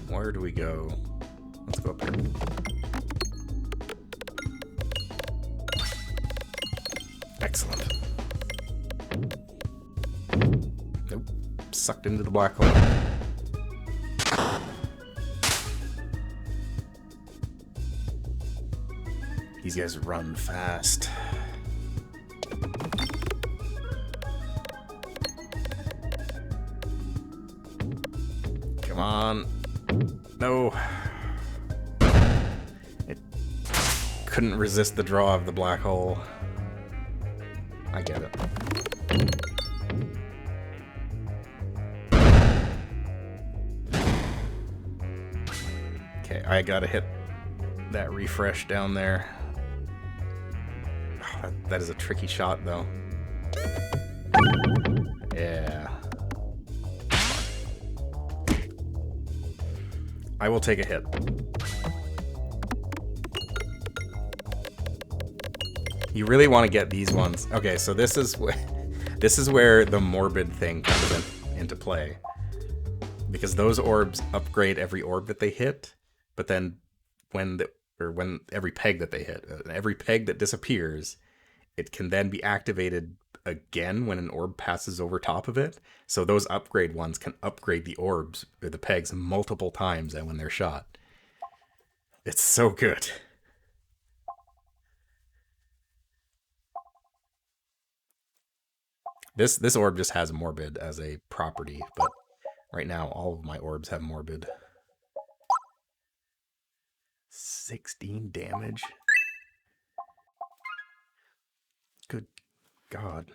Where do we go? Let's go up here. Excellent. Nope. Sucked into the black hole. These guys run fast. Come on. No. It couldn't resist the draw of the black hole. I get it. Okay, I gotta hit that refresh down there. Oh, that is a tricky shot, though. Yeah. I will take a hit. You really want to get these ones. Okay, so this is where the morbid thing comes into play. Because those orbs upgrade every orb that they hit, but then when every peg that they hit, every peg that disappears, it can then be activated again when an orb passes over top of it. So those upgrade ones can upgrade the orbs or the pegs multiple times and when they're shot. It's so good. This orb just has morbid as a property, but right now all of my orbs have morbid. 16 damage. Good God.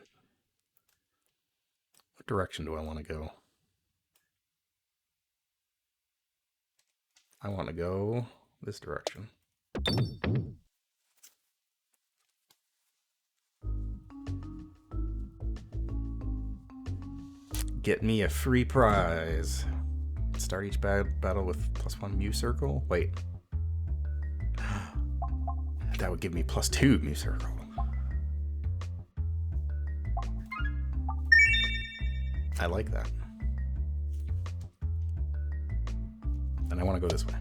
What direction do I want to go? I want to go this direction. Get me a free prize. Start each battle with +1 Mu Circle. Wait. That would give me +2 Mu Circle. I like that. And I want to go this way.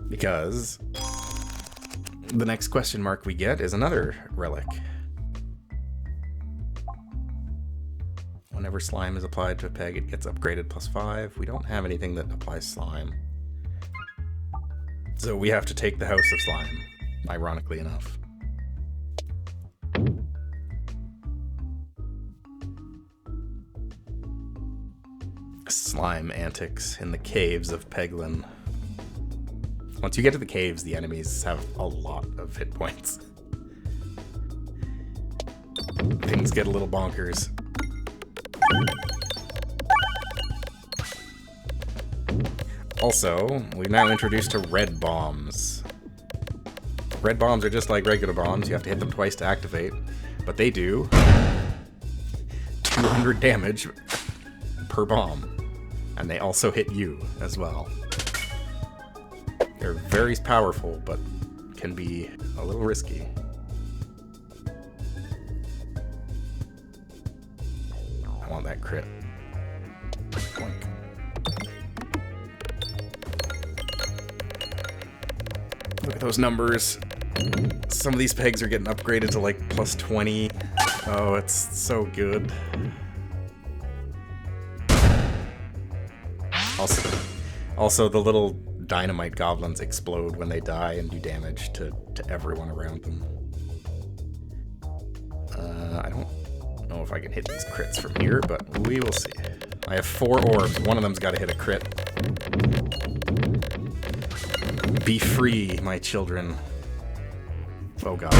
Because the next question mark we get is another relic. Whenever slime is applied to a peg, it gets upgraded +5. We don't have anything that applies slime. So we have to take the House of Slime, ironically enough. Slime antics in the caves of Peglin. Once you get to the caves, the enemies have a lot of hit points. Things get a little bonkers. Also, we've now introduced to red bombs. Red bombs are just like regular bombs. You have to hit them twice to activate. But they do 200 damage per bomb. And they also hit you as well. They're very powerful, but can be a little risky. I want that crit. Boink. Look at those numbers. Some of these pegs are getting upgraded to like plus 20. Oh, it's so good. Also, the little dynamite goblins explode when they die and do damage to everyone around them. I don't know if I can hit these crits from here, but we will see. I have 4 orbs. One of them's got to hit a crit. Be free, my children. Oh god.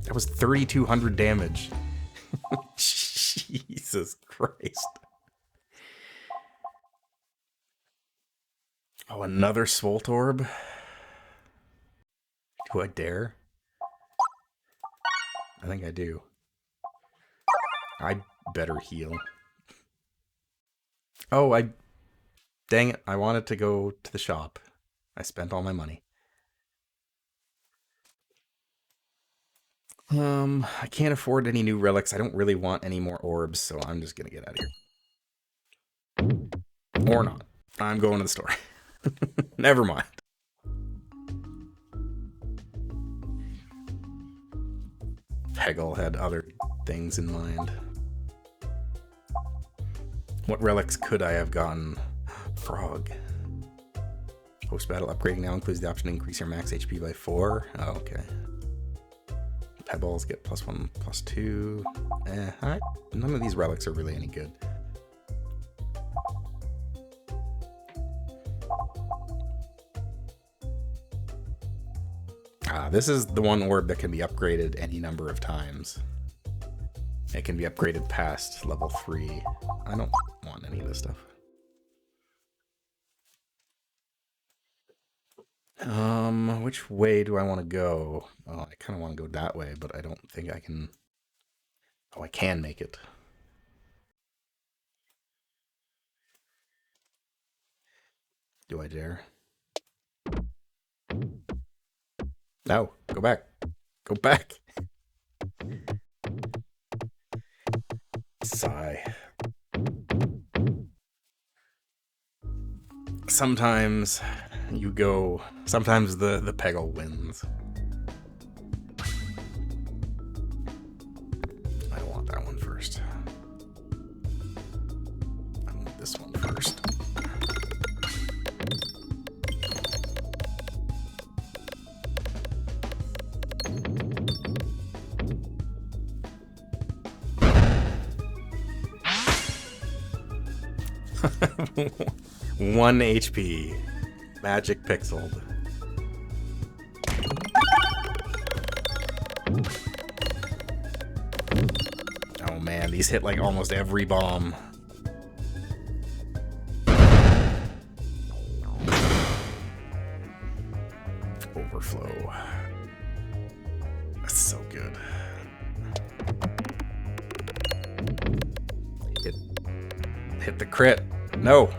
That was 3,200 damage. Jesus Christ. Oh, another Swolt Orb? Do I dare? I think I do. I better heal. Oh, dang it. I wanted to go to the shop. I spent all my money. I can't afford any new relics. I don't really want any more orbs, so I'm just gonna get out of here. Or not. I'm going to the store. Never mind. Peggle had other things in mind. What relics could I have gotten? Frog. Post-battle upgrading now includes the option to increase your max HP by 4. Oh, okay. Pebbles get +1, +2. None of these relics are really any good. This is the one orb that can be upgraded any number of times. It can be upgraded past level 3. I don't want any of this stuff. Which way do I want to go? Oh, I kind of want to go that way, but I don't think I can... Oh, I can make it. Do I dare? No, go back. Go back. Sigh. Sometimes you go... Sometimes the Peggle wins. I don't want that one first. I want this one first. One HP. Magic pixeled. Oh man, these hit like almost every bomb. Overflow. That's so good. Hit the crit. No.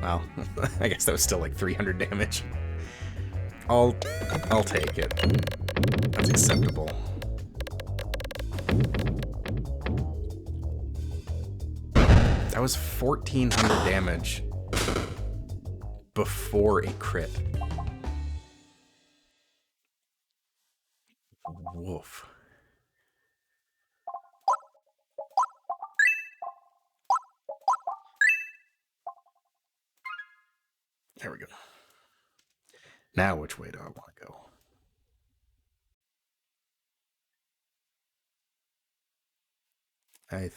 Well, I guess that was still like 300 damage. I'll take it. That's acceptable. That was 1,400 damage before a crit. Woof. There we go. Now which way do I want to go? I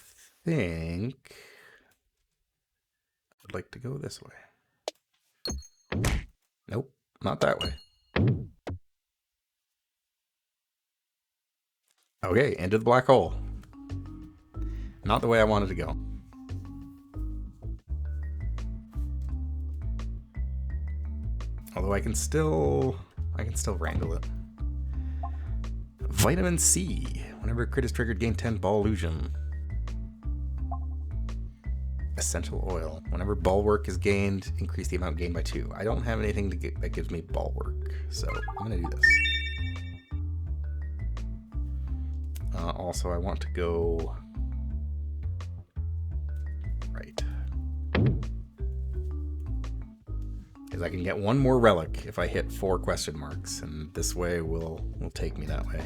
think I'd like to go this way. Nope, not that way. Okay, into the black hole. Not the way I wanted to go. Although I can still wrangle it. Vitamin C. Whenever a crit is triggered, gain 10 ball illusion. Essential oil. Whenever bulwark is gained, increase the amount gained by 2. I don't have anything that gives me bulwark, so I'm gonna do this. Also, I want to go right. Because I can get one more relic if I hit 4 question marks, and this way will take me that way.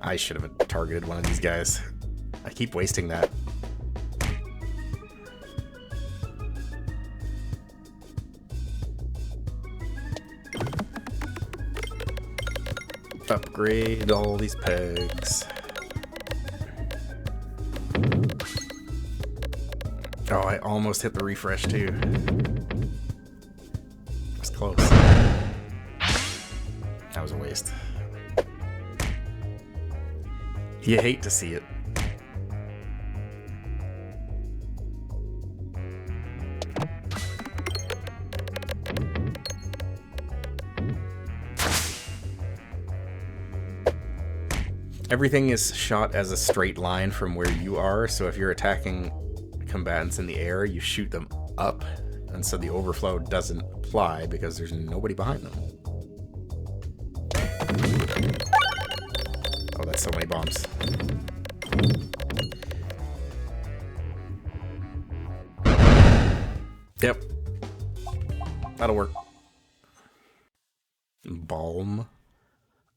I should have targeted one of these guys. I keep wasting that. Upgrade all these pegs. Oh, I almost hit the refresh too. It was close. That was a waste. You hate to see it. Everything is shot as a straight line from where you are, so if you're attacking combatants in the air, you shoot them up, and so the overflow doesn't apply because there's nobody behind them. Oh, that's so many bombs. Yep. That'll work. Balm.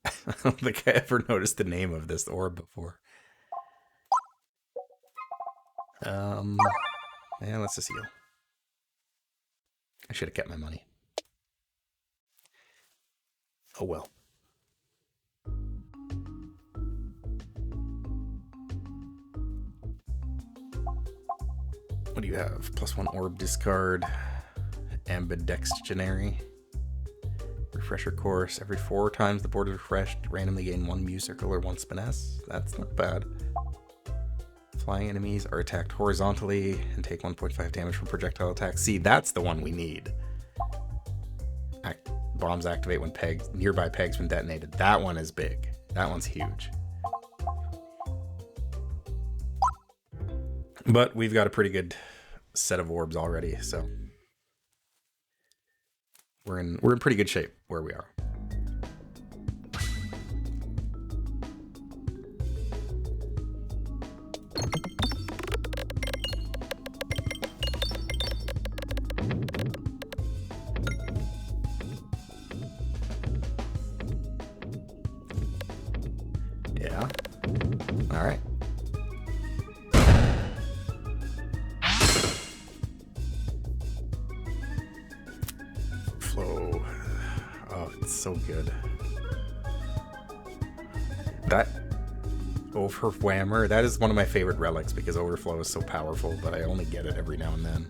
I don't think I ever noticed the name of this orb before. Yeah, let's just heal. I should have kept my money. Oh well. What do you have? +1 orb discard. Ambidextrionary. Refresher course. Every 4 times the board is refreshed, randomly gain 1 Muse Circle or 1 Spiness. That's not bad. Flying enemies are attacked horizontally and take 1.5 damage from projectile attacks. See, that's the one we need. Bombs activate when nearby pegs been detonated. That one is big. That one's huge. But we've got a pretty good set of orbs already, so we're in pretty good shape where we are. Yeah. All right. Flow. Oh, it's so good. That Overwhammer, that is one of my favorite relics because Overflow is so powerful, but I only get it every now and then.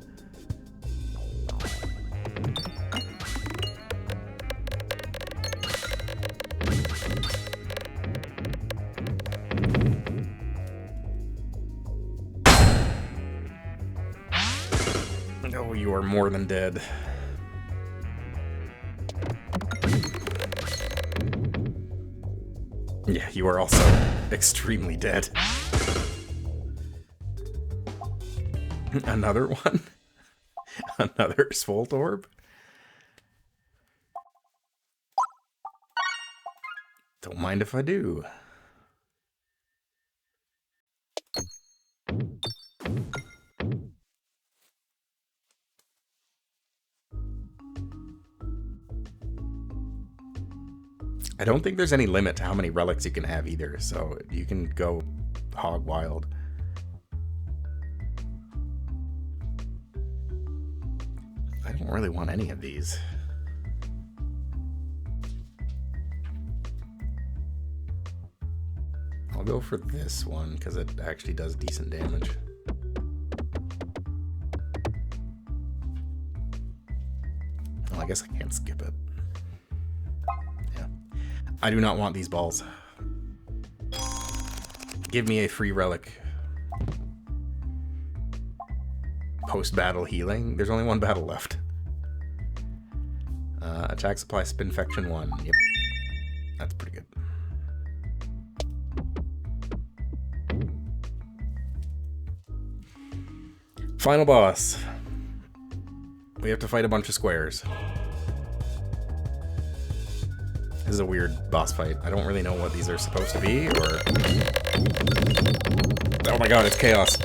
Oh, you are more than dead. Yeah, you are also extremely dead. Another one? Another Svolt Orb? Don't mind if I do. I don't think there's any limit to how many relics you can have either, so you can go hog wild. I don't really want any of these. I'll go for this one because it actually does decent damage. Oh, I guess I can't skip it. Yeah. I do not want these balls. Give me a free relic. Post-battle healing. There's only one battle left. Attack supply spinfection 1. Yep. That's pretty good. Final boss. We have to fight a bunch of squares. This is a weird boss fight. I don't really know what these are supposed to be, or... Oh my god, it's chaos.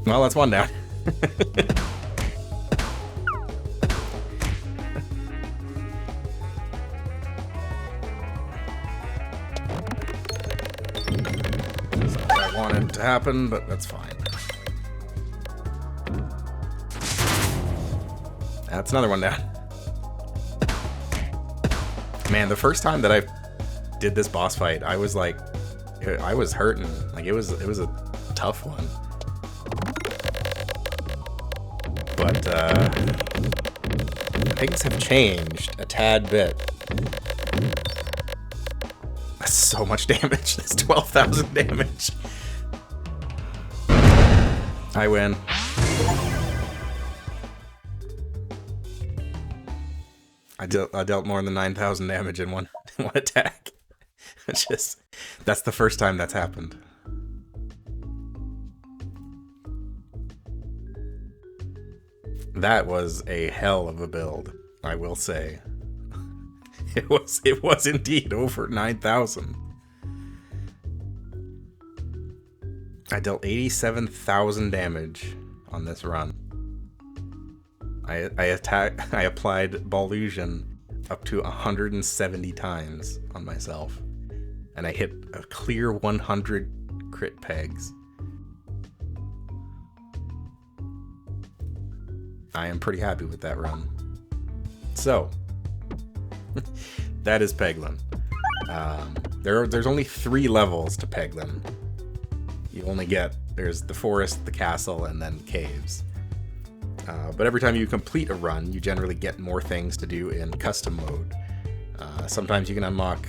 Well, that's one down. That's not what I wanted to happen, but that's fine. That's another one down. Man, the first time that I did this boss fight, I was like, I was hurting. Like it was a tough one. But things have changed a tad bit. That's so much damage. That's 12,000 damage. I win. I dealt more than 9,000 damage in one attack. It's just, that's the first time that's happened. That was a hell of a build, I will say. It was indeed over 9,000. I dealt 87,000 damage on this run. I applied Ballusion up to 170 times on myself, and I hit a clear 100 crit pegs. I am pretty happy with that run. So, that is Peglin. There's only 3 levels to Peglin. You only get, there's the forest, the castle, and then caves. But every time you complete a run, you generally get more things to do in custom mode. Sometimes you can unlock...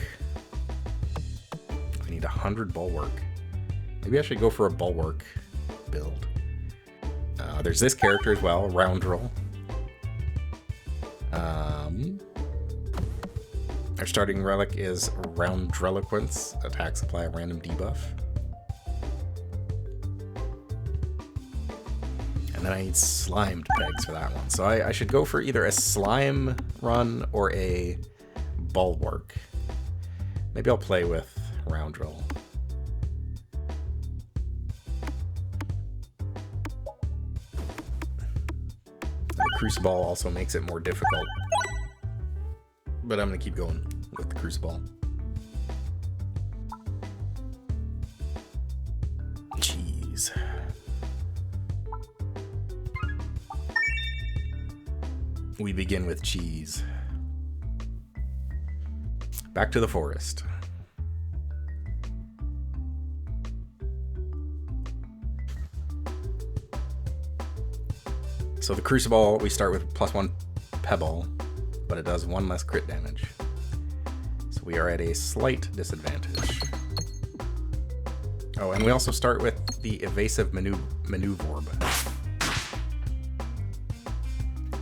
I need 100 bulwark. Maybe I should go for a bulwark build. There's this character as well, Roundrel. Our starting relic is Roundreloquence. Attack supply a random debuff. And then I need slimed pegs for that one. So I should go for either a slime run or a bulwark. Maybe I'll play with Roundrel. The Crucible also makes it more difficult. But I'm going to keep going with the Crucible. Jeez. We begin with cheese. Back to the forest. So the Crucible, we start with +1 Pebble, but it does 1 less crit damage. So we are at a slight disadvantage. Oh, and we also start with the Evasive Maneuverb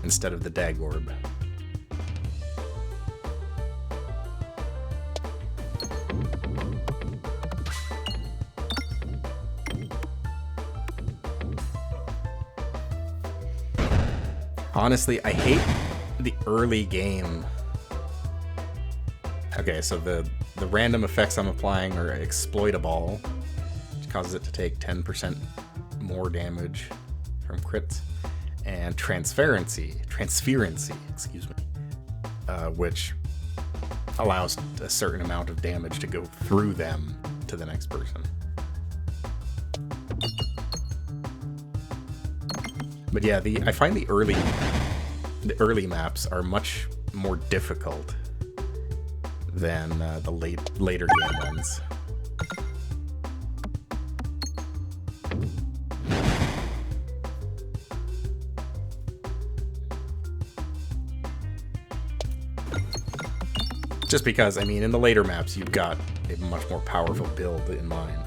instead of the Dagorb. Honestly, I hate the early game. Okay, so the random effects I'm applying are exploitable, which causes it to take 10% more damage from crits, and transferency, excuse me, which allows a certain amount of damage to go through them to the next person. But yeah, I find the early maps are much more difficult than the later game ones. Just because, I mean, in the later maps, you've got a much more powerful build in mind.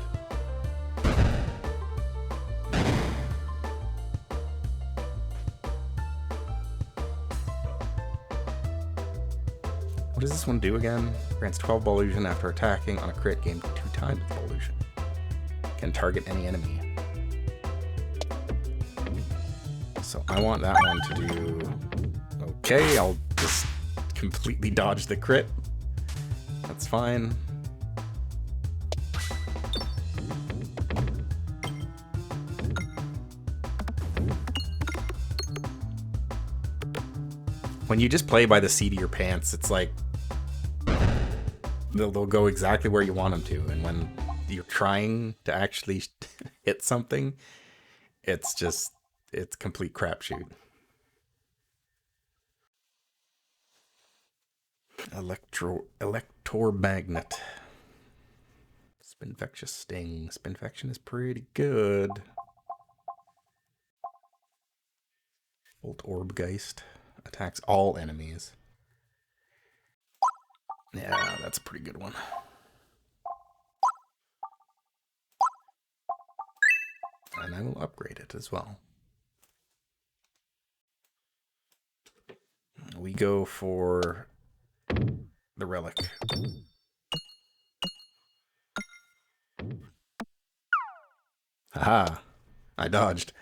What does this one do again? Grants 12 ball illusion after attacking on a crit, gain 2 times the ball illusion. Can target any enemy. So I want that one to do... Okay, I'll just completely dodge the crit. That's fine. When you just play by the seat of your pants, it's like they'll go exactly where you want them to, and when you're trying to actually hit something, it's complete crapshoot. Electromagnet. Spinfectious Sting. Spinfection is pretty good. Volt Orbgeist. Attacks all enemies. Yeah, that's a pretty good one. And I will upgrade it as well. We go for the relic. Haha, I dodged.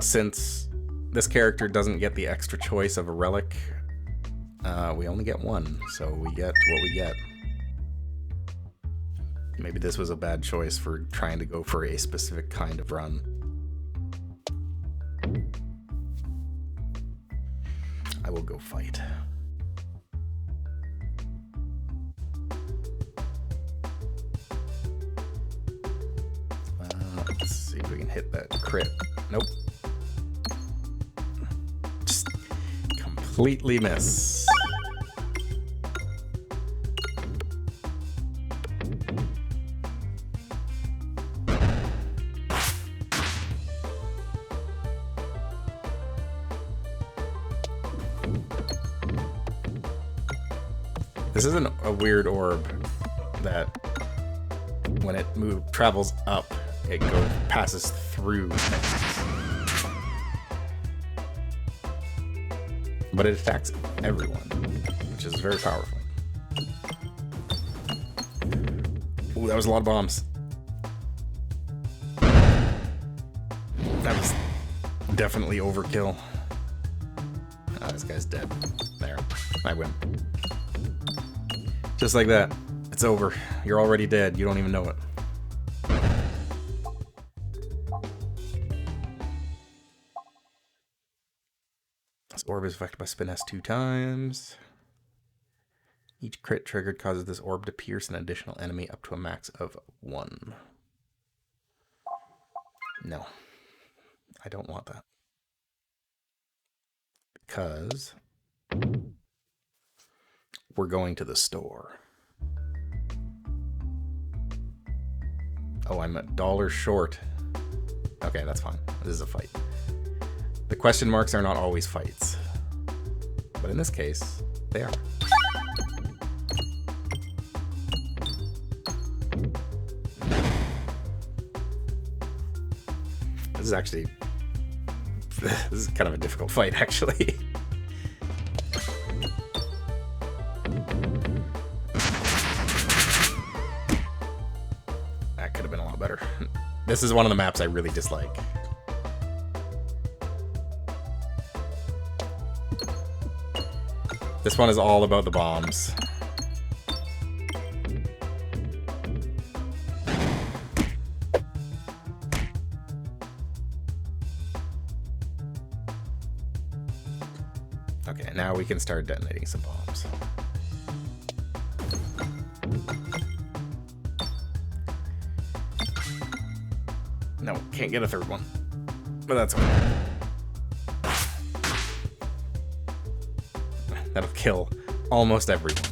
Since this character doesn't get the extra choice of a relic, we only get one, so we get what we get. Maybe this was a bad choice for trying to go for a specific kind of run. I will go fight. Let's see if we can hit that crit. Nope. Just completely miss. This is a weird orb that when it travels up, it passes through things. But it attacks everyone, which is very powerful. Ooh, that was a lot of bombs. That was definitely overkill. Oh, this guy's dead. There. I win. Just like that. It's over. You're already dead. You don't even know it. This orb is affected by spin S 2 times. Each crit triggered causes this orb to pierce an additional enemy up to a max of 1. No. I don't want that. Because we're going to the store. Oh, I'm $1 short. Okay, that's fine. This is a fight. The question marks are not always fights. But in this case, they are. This is actually... This is kind of a difficult fight, actually. That could have been a lot better. This is one of the maps I really dislike. This one is all about the bombs. Okay, now we can start detonating some bombs. No, can't get a third one. But that's okay. That'll kill almost everyone.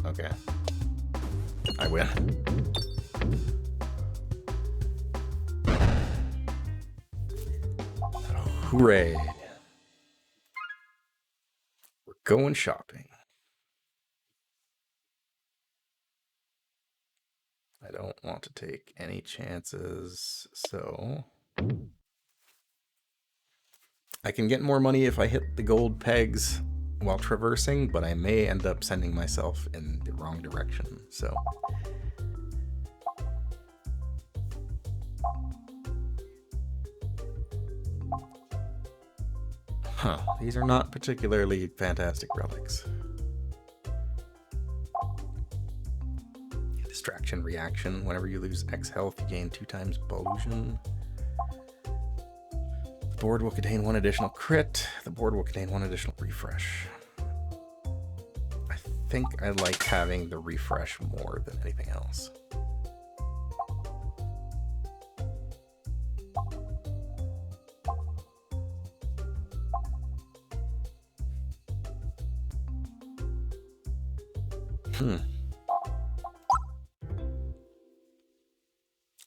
Okay. Hooray. We're going shopping. I don't want to take any chances, so I can get more money if I hit the gold pegs while traversing, but I may end up sending myself in the wrong direction, so. Huh, these are not particularly fantastic relics. Distraction reaction. Whenever you lose X health, you gain 2 times Ballusion. The board will contain 1 additional crit. The board will contain 1 additional refresh. I think I like having the refresh more than anything else.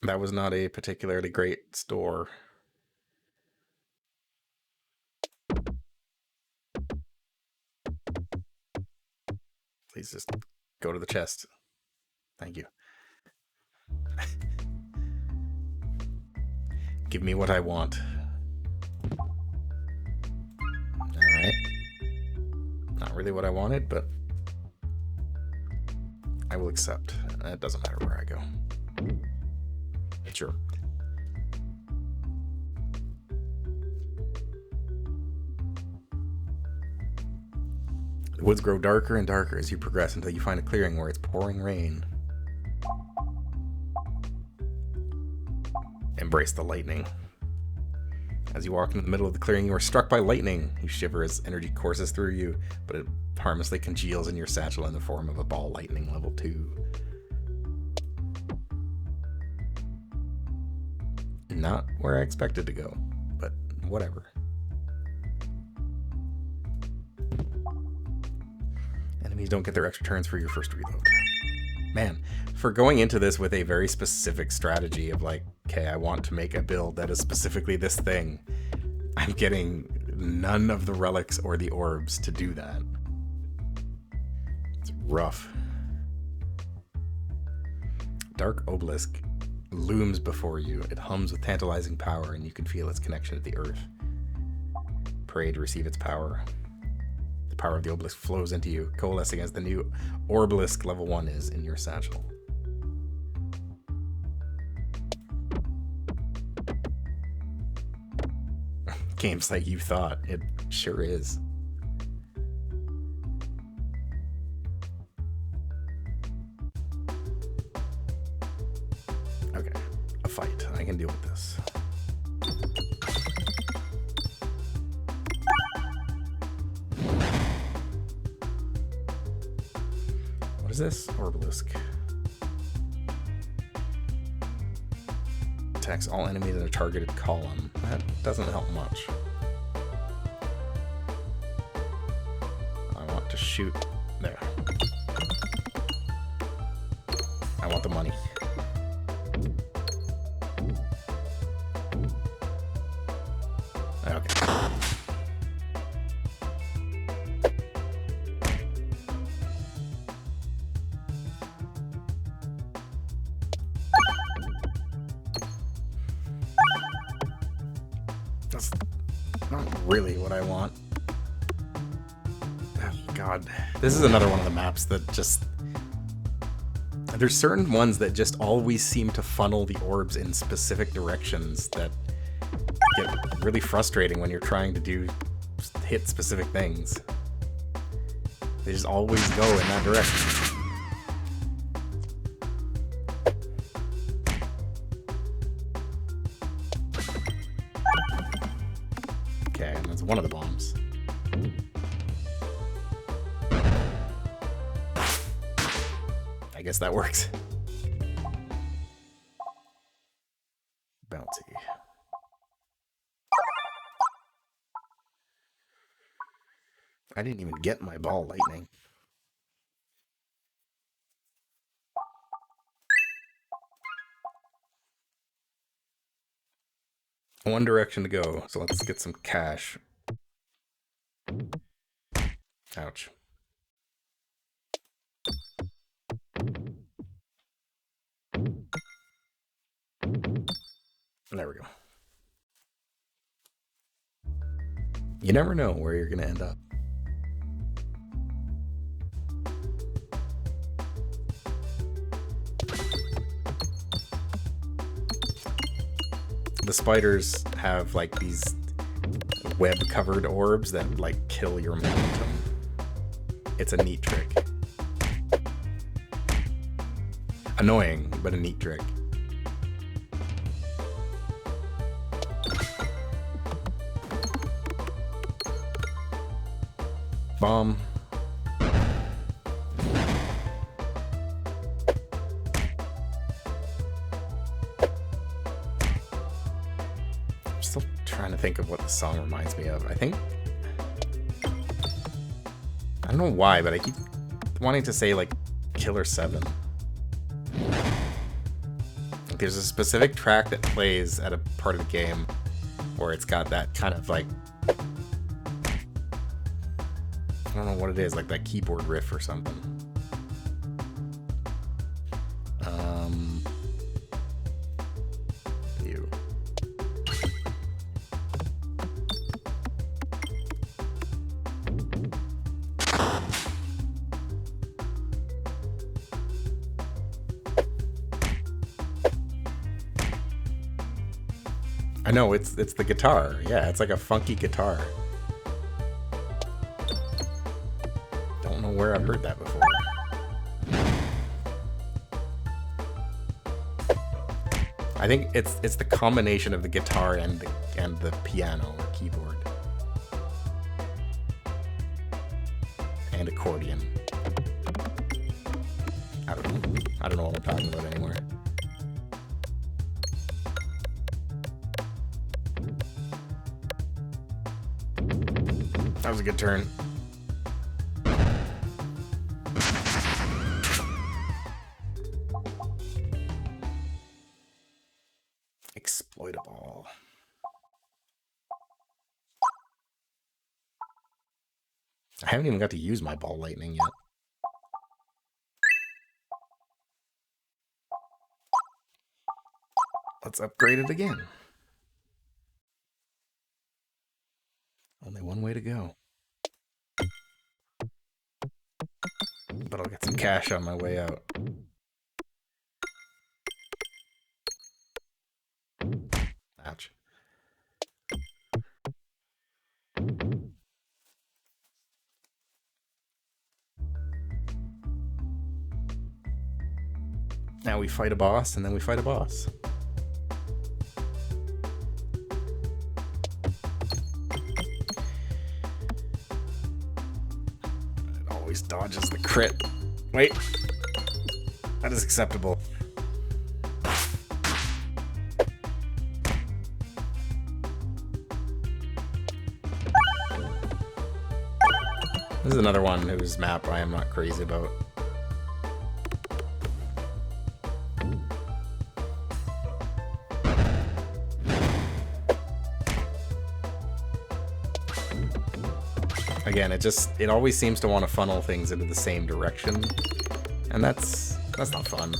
That was not a particularly great store. Please just go to the chest. Thank you. Give me what I want. Alright. Not really what I wanted, but I will accept. It doesn't matter where I go. Sure. The woods grow darker and darker as you progress until you find a clearing where it's pouring rain. Embrace the lightning. As you walk into the middle of the clearing, you are struck by lightning. You shiver as energy courses through you, but it harmlessly congeals in your satchel in the form of a ball lightning level 2. Not where I expected to go, but whatever. Enemies don't get their extra turns for your first reload. Man, for going into this with a very specific strategy of like, okay, I want to make a build that is specifically this thing, I'm getting none of the relics or the orbs to do that. It's rough. Dark obelisk looms before you. It hums with tantalizing power, and you can feel its connection to the earth. Pray to receive its power. The power of the obelisk flows into you, coalescing as the new Orbelisk level 1 is in your satchel. Game's like you thought. It sure is. Okay, a fight. I can deal with this. What is this? Orbelisk. Attacks all enemies in a targeted column. That doesn't help much. I want to shoot. There. I want the money. Okay. That's not really what I want. Oh, God. This is another one of the maps that just... There's certain ones that just always seem to funnel the orbs in specific directions that get really frustrating when you're trying to hit specific things. They just always go in that direction. Okay, and that's one of the bombs. I guess that works. Bouncy. I didn't even get my ball lightning. One direction to go, so let's get some cash. Ouch. There we go. You never know where you're gonna end up. The spiders have like these web-covered orbs that like kill your momentum. It's a neat trick. Annoying, but a neat trick. Bomb. I'm still trying to think of what the song reminds me of. I don't know why, but I keep wanting to say like Killer 7. Like, there's a specific track that plays at a part of the game where it's got that kind of like, I don't know what it is, like that keyboard riff or something. Ew. I know, it's the guitar. Yeah, it's like a funky guitar. Don't know where I've heard that before. I think it's the combination of the guitar and the piano or keyboard. And accordion. I don't know what I'm talking about anymore. That was a good turn. Exploitable. I haven't even got to use my ball lightning yet. Let's upgrade it again. Only one way to go. But I'll get some cash on my way out. Ouch. Now we fight a boss, and then we fight a boss. It always dodges the crit. Wait. That is acceptable. This is another one whose map I am not crazy about. Again, it always seems to want to funnel things into the same direction, and that's not fun.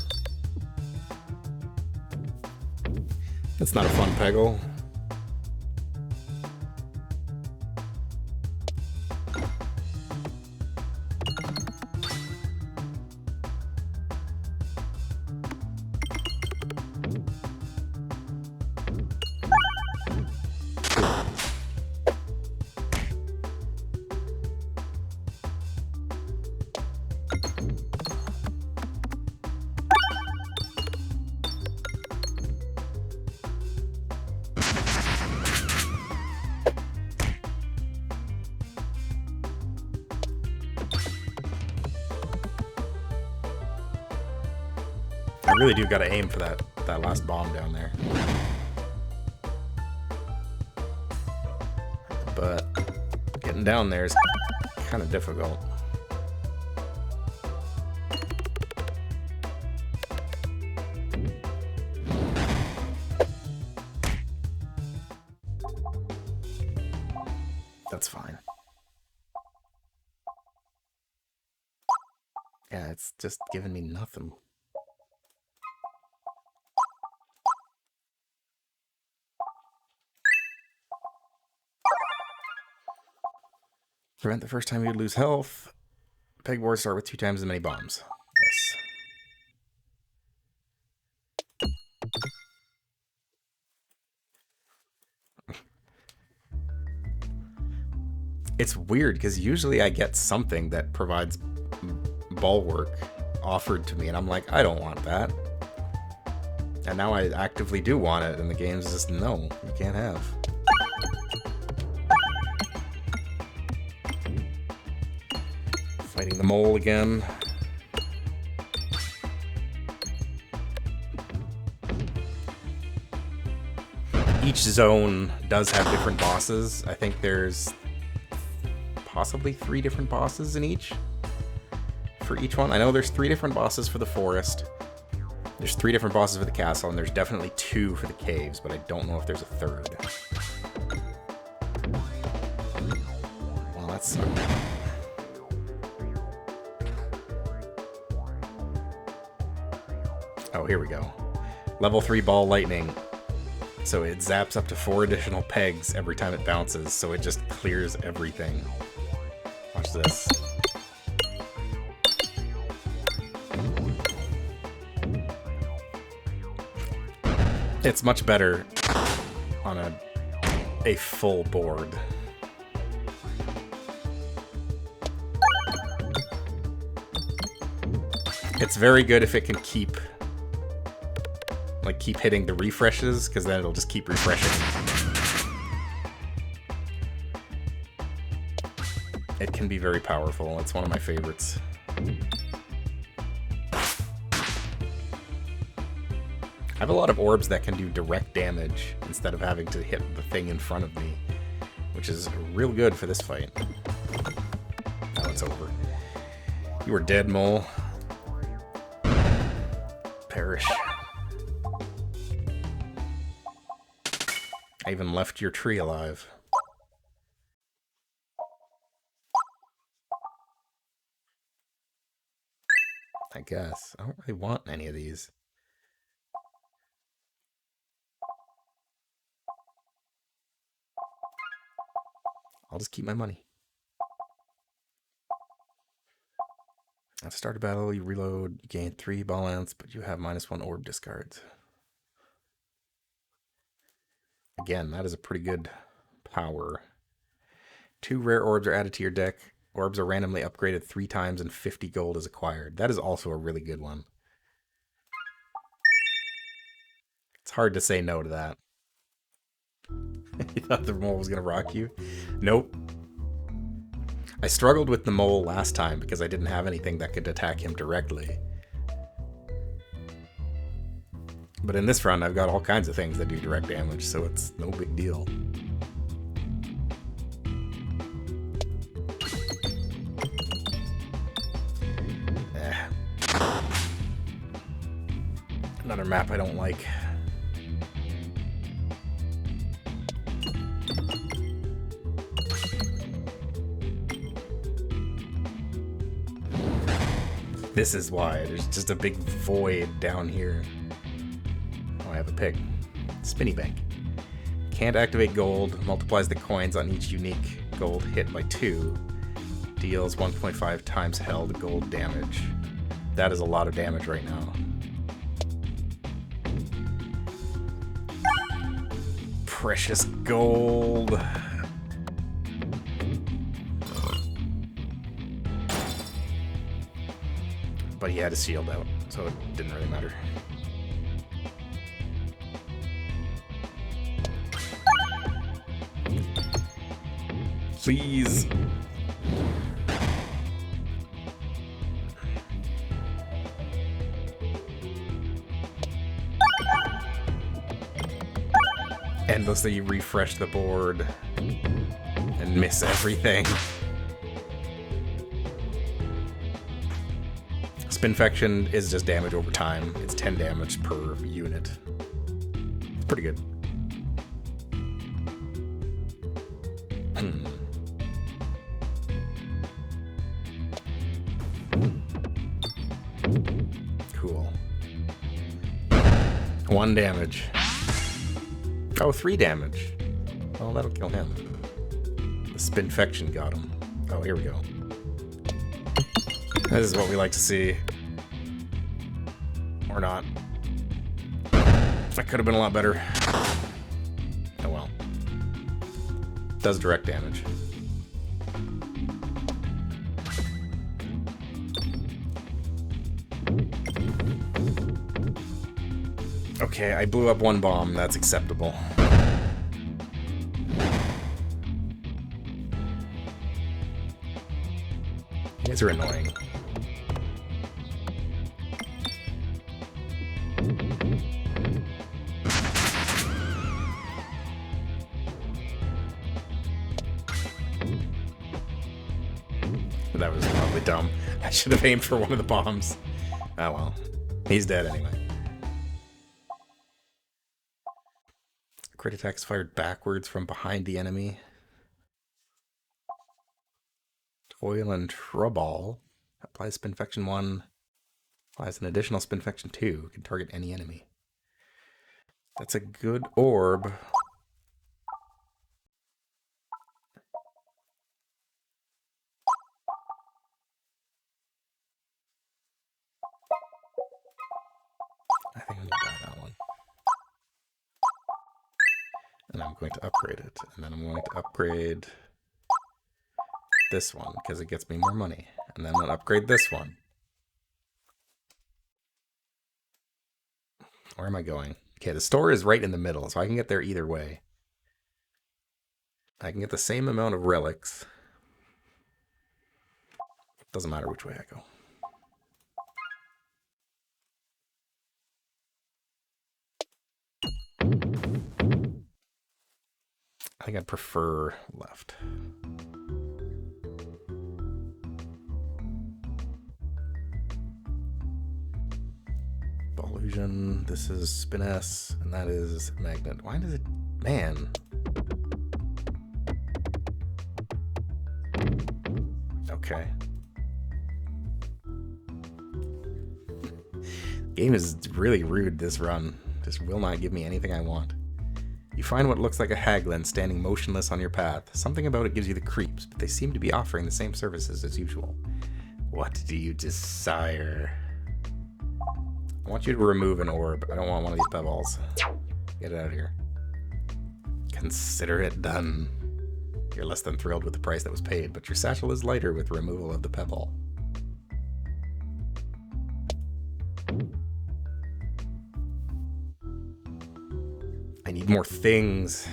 That's not a fun Peggle. I really do gotta aim for that last bomb down there. But getting down there is kind of difficult. That's fine. Yeah, it's just giving me nothing. Prevent the first time you'd lose health. Pegboards start with 2 times as many bombs. Yes. It's weird, because usually I get something that provides bulwark offered to me, and I'm like, I don't want that. And now I actively do want it, and the game's just, no, you can't have. Fighting the mole again. Each zone does have different bosses. I think there's possibly 3 different bosses in each. For each one. I know there's 3 different bosses for the forest. There's 3 different bosses for the castle, and there's definitely 2 for the caves, but I don't know if there's a 3rd. Well, that sucked. Oh, here we go. Level 3 ball lightning. So it zaps up to 4 additional pegs every time it bounces, so it just clears everything. Watch this. It's much better on a full board. It's very good if it can keep hitting the refreshes, because then it'll just keep refreshing. It can be very powerful. It's one of my favorites. I have a lot of orbs that can do direct damage instead of having to hit the thing in front of me, which is real good for this fight. Now it's over. You are dead, mole. Perish. I even left your tree alive. I guess. I don't really want any of these. I'll just keep my money. At the start of battle, you reload, you gain 3 ball ounce, but you have -1 orb discards. Again, that is a pretty good power. 2 rare orbs are added to your deck. Orbs are randomly upgraded 3 times and 50 gold is acquired. That is also a really good one. It's hard to say no to that. You thought the mole was going to rock you? Nope. I struggled with the mole last time because I didn't have anything that could attack him directly. But in this run, I've got all kinds of things that do direct damage, so it's no big deal. Another map I don't like. This is why. There's just a big void down here. Oh, I have a pig. Spinny bank. Can't activate gold. Multiplies the coins on each unique gold hit by 2. Deals 1.5 times held gold damage. That is a lot of damage right now. Precious gold. But he had his shield out, so it didn't really matter. Please. Endlessly refresh the board and miss everything. Spinfection is just damage over time. It's 10 damage per unit. It's pretty good. 1 damage. Oh, 3 damage. Well, that'll kill him. The Spinfection got him. Oh, here we go. This is what we like to see. Or not. That could have been a lot better. Oh well. Does direct damage. Okay, I blew up 1 bomb. That's acceptable. You guys are annoying. That was probably dumb. I should have aimed for one of the bombs. Oh well. He's dead anyway. Crit attacks fired backwards from behind the enemy. Toil and Trouble. Applies Spinfection 1. Applies an additional Spinfection 2. Can target any enemy. That's a good orb. I think I'm going to buy that one. And I'm going to upgrade it. And then I'm going to upgrade this one, because it gets me more money. And then I'll upgrade this one. Where am I going? Okay, the store is right in the middle, so I can get there either way. I can get the same amount of relics. Doesn't matter which way I go. I think I'd prefer left. Illusion. This is Spin S, and that is Magnet. Why does it... Man. Okay. Game is really rude this run. Just will not give me anything I want. You find what looks like a haglin standing motionless on your path. Something about it gives you the creeps, but they seem to be offering the same services as usual. What do you desire? I want you to remove an orb. I don't want one of these pebbles. Get it out of here. Consider it done. You're less than thrilled with the price that was paid, but your satchel is lighter with removal of the pebble. I need more things.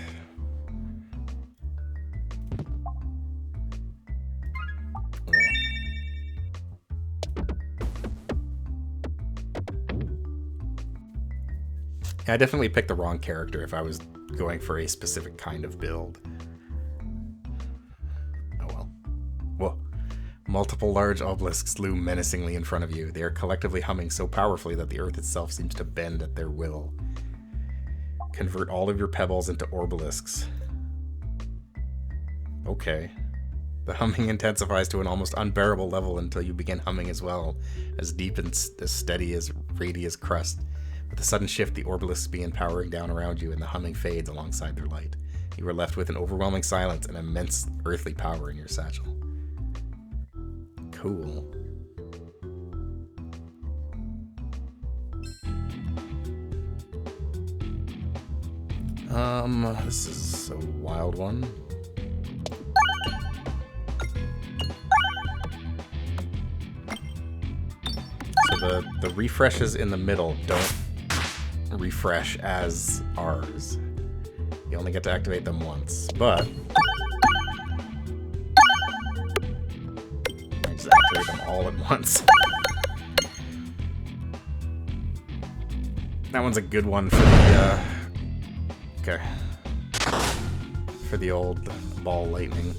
I definitely picked the wrong character if I was going for a specific kind of build. Oh well. Whoa. Multiple large obelisks loom menacingly in front of you. They are collectively humming so powerfully that the earth itself seems to bend at their will. Convert all of your pebbles into obelisks. Okay. The humming intensifies to an almost unbearable level until you begin humming as well, as deep and as steady as radius crust. With a sudden shift, the obelisks begin powering down around you, and the humming fades alongside their light. You are left with an overwhelming silence and immense earthly power in your satchel. Cool. This is a wild one. So the refreshes in the middle don't refresh as ours. You only get to activate them once, but I just activate them all at once. That one's a good one for the okay. For the old ball lightning.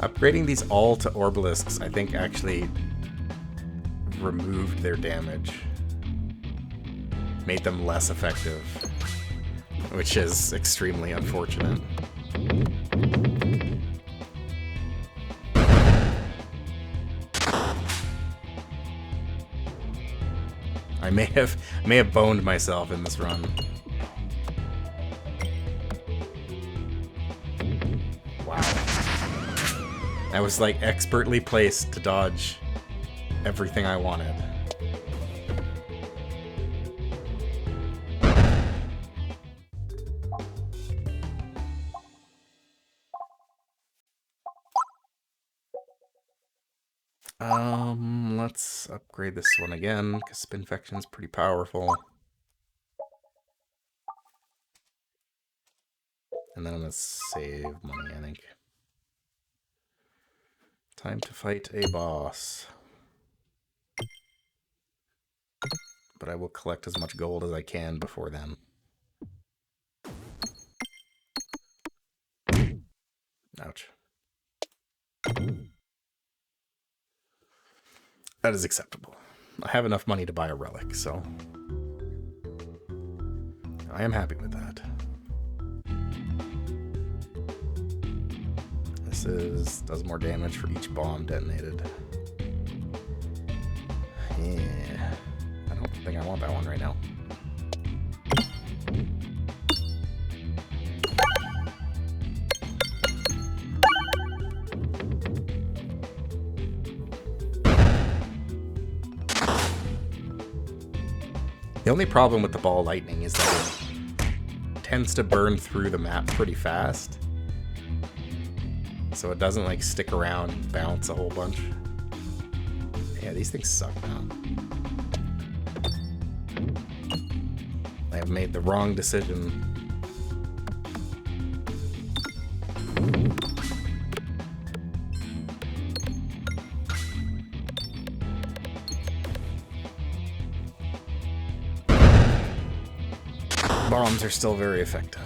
Upgrading these all to obelisks, I think, actually removed their damage. Made them less effective. Which is extremely unfortunate. I may have boned myself in this run. Wow. I was like expertly placed to dodge everything I wanted. Let's upgrade this one again, because Spinfection's pretty powerful. And then I'm gonna save money, I think. Time to fight a boss. But I will collect as much gold as I can before then. Ouch. That is acceptable. I have enough money to buy a relic, so I am happy with that. This does more damage for each bomb detonated. Yeah, I don't think I want that one right now. The only problem with the ball lightning is that it tends to burn through the map pretty fast. So it doesn't like stick around and bounce a whole bunch. Yeah, these things suck now. I have made the wrong decision. Bombs are still very effective.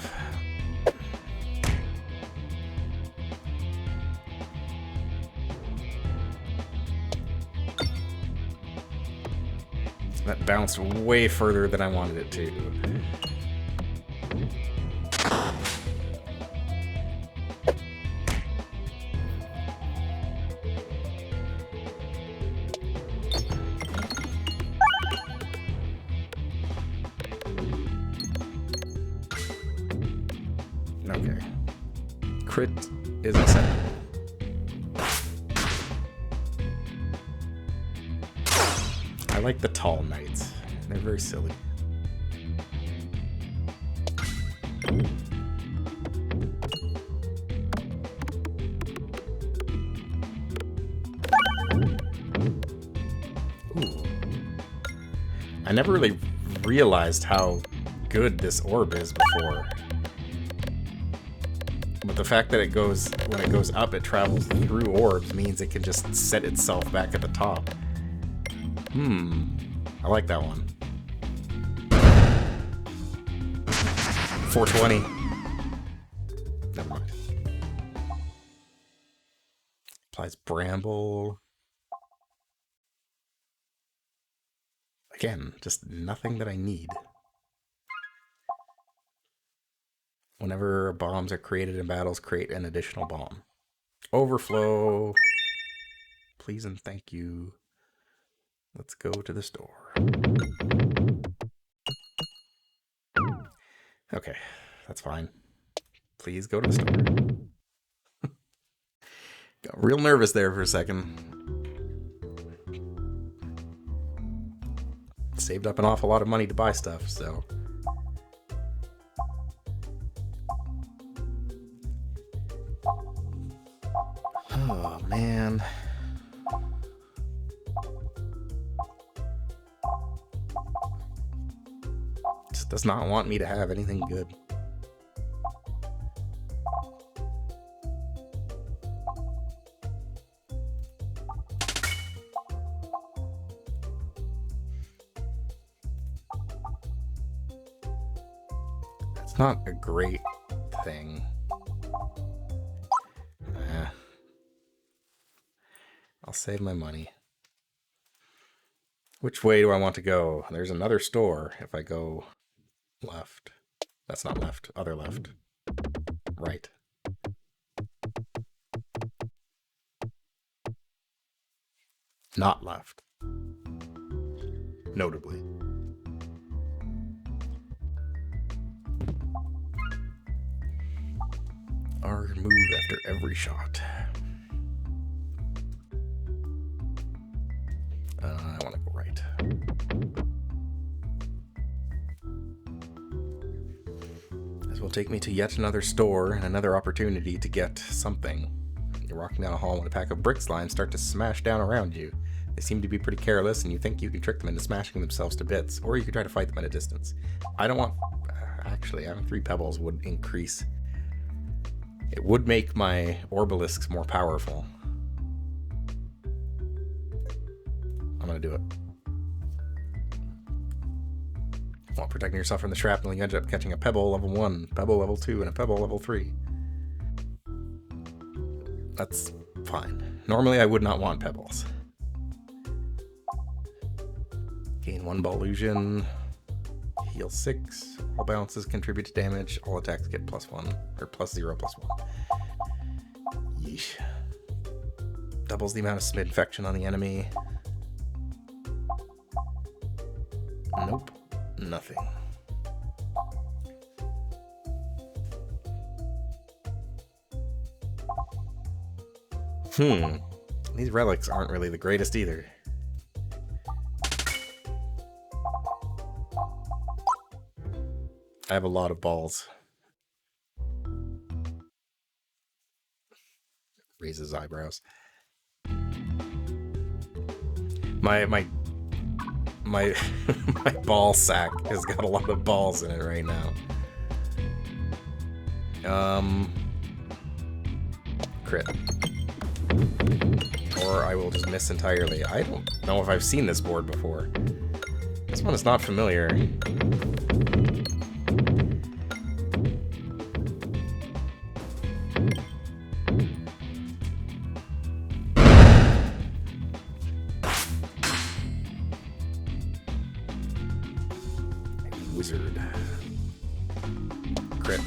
That bounced way further than I wanted it to. Okay. Crit is acceptable. I like the tall knights. They're very silly. Ooh. I never really realized how good this orb is before. But the fact that when it goes up, it travels through orbs means it can just set itself back at the top. I like that one. 420. Never mind. Applies bramble. Again, just nothing that I need. Whenever bombs are created in battles, create an additional bomb. Overflow. Please and thank you. Let's go to the store. Okay, that's fine. Please go to the store. Got real nervous there for a second. Saved up an awful lot of money to buy stuff, so... Oh, man. Just does not want me to have anything good. That's not a great thing. I'll save my money. Which way do I want to go? There's another store if I go left. That's not left. Other left. Right. Not left. Notably. Our move after every shot. I want to go right. This will take me to yet another store and another opportunity to get something. You're walking down a hall when a pack of brick slimes start to smash down around you. They seem to be pretty careless, and you think you can trick them into smashing themselves to bits, or you could try to fight them at a distance. I don't want... Actually, having 3 pebbles would increase... It would make my orbalisks more powerful. I'm gonna do it. While protecting yourself from the shrapnel, you end up catching a pebble level 1, pebble level 2, and a pebble level 3. That's fine. Normally I would not want pebbles. Gain 1 ball illusion. Heal 6. All bounces contribute to damage. All attacks get +1. Or +0/+1. Yeesh. Doubles the amount of smid infection on the enemy. Nope. Nothing. These relics aren't really the greatest either. I have a lot of balls. Raises eyebrows. My my ball sack has got a lot of balls in it right now. Crit. Or I will just miss entirely. I don't know if I've seen this board before. This one is not familiar. Wizard. Crit.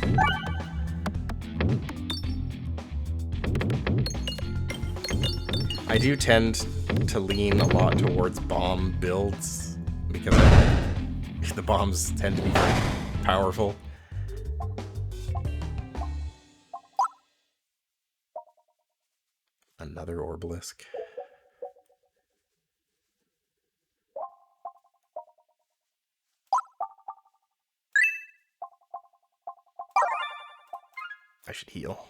I do tend to lean a lot towards bomb builds because the bombs tend to be very powerful. Another Orbalisk. I should heal.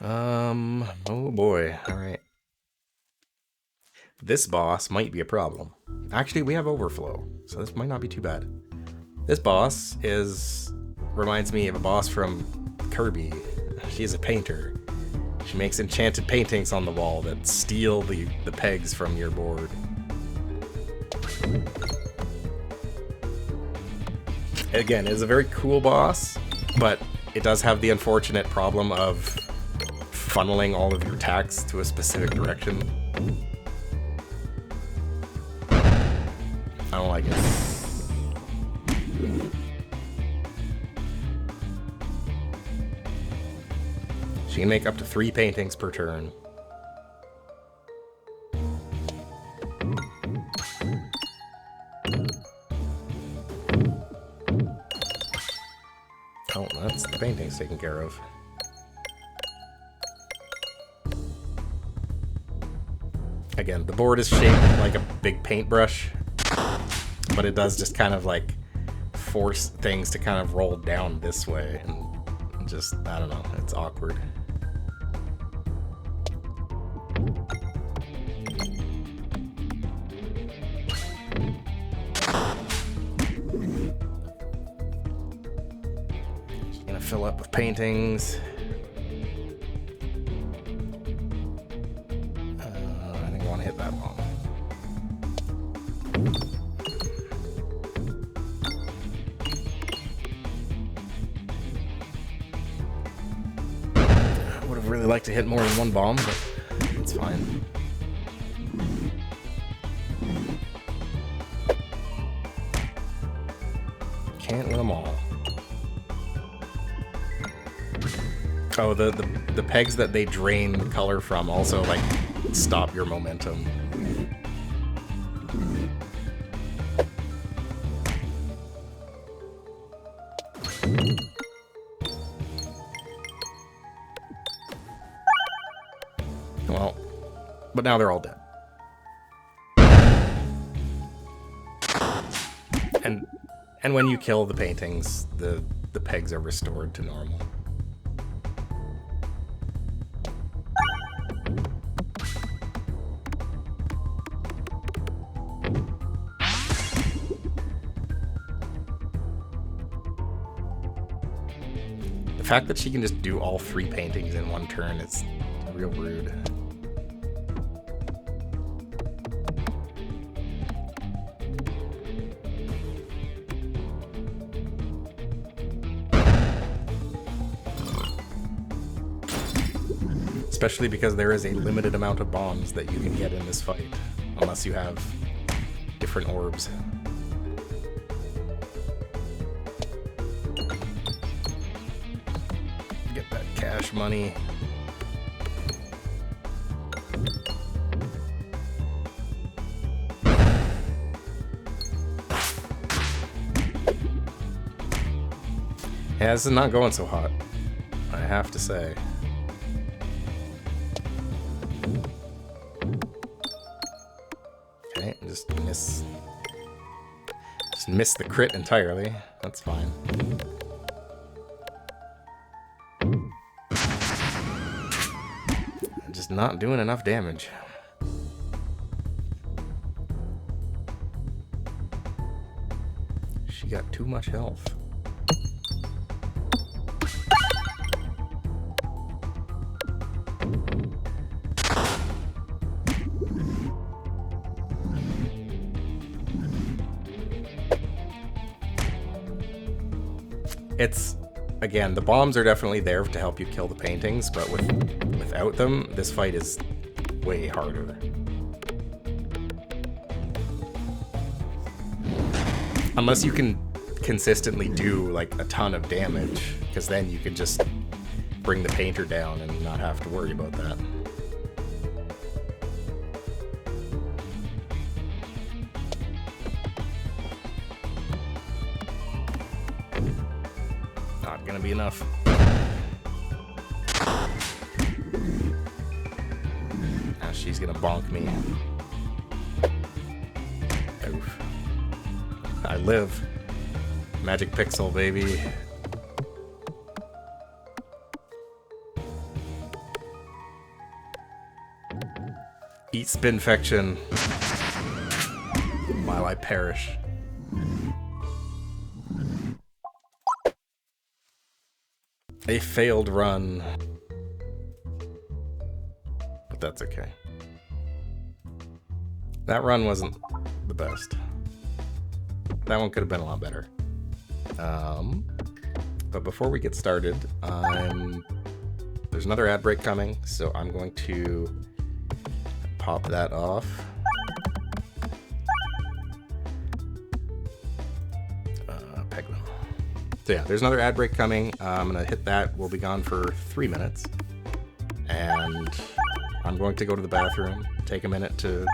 Oh boy, alright. This boss might be a problem. Actually, we have overflow, so this might not be too bad. This boss reminds me of a boss from Kirby. She's a painter. She makes enchanted paintings on the wall that steal the pegs from your board. Again, it's a very cool boss, but it does have the unfortunate problem of funneling all of your attacks to a specific direction. I don't like it. She can make up to 3 paintings per turn. Oh, that's the paintings taken care of. Again, the board is shaped like a big paintbrush, but it does just kind of like force things to kind of roll down this way, and just, I don't know, it's awkward. Just gonna fill up with paintings. Hit that bomb. I would have really liked to hit more than 1 bomb, but it's fine. Can't win them all. Oh, the pegs that they drain the color from also, like, stop your momentum. But now they're all dead. And when you kill the paintings, the pegs are restored to normal. The fact that she can just do all 3 paintings in one turn is real rude. Especially because there is a limited amount of bombs that you can get in this fight, unless you have different orbs. Get that cash money. Yeah, this is not going so hot, I have to say. Okay, just miss the crit entirely. That's fine. Just not doing enough damage. She got too much health. It's, again, the bombs are definitely there to help you kill the paintings, but without them, this fight is way harder. Unless you can consistently do, like, a ton of damage, because then you can just bring the painter down and not have to worry about that. Not gonna be enough. Now she's gonna bonk me. Oof. I live. Magic pixel, baby. Eat spinfection while I perish. A failed run. But that's okay. That run wasn't the best. That one could have been a lot better. But before we get started, there's another ad break coming, so I'm going to pop that off. Peglin. So yeah, there's another ad break coming. I'm gonna hit that. We'll be gone for 3 minutes. And I'm going to go to the bathroom. Take a minute to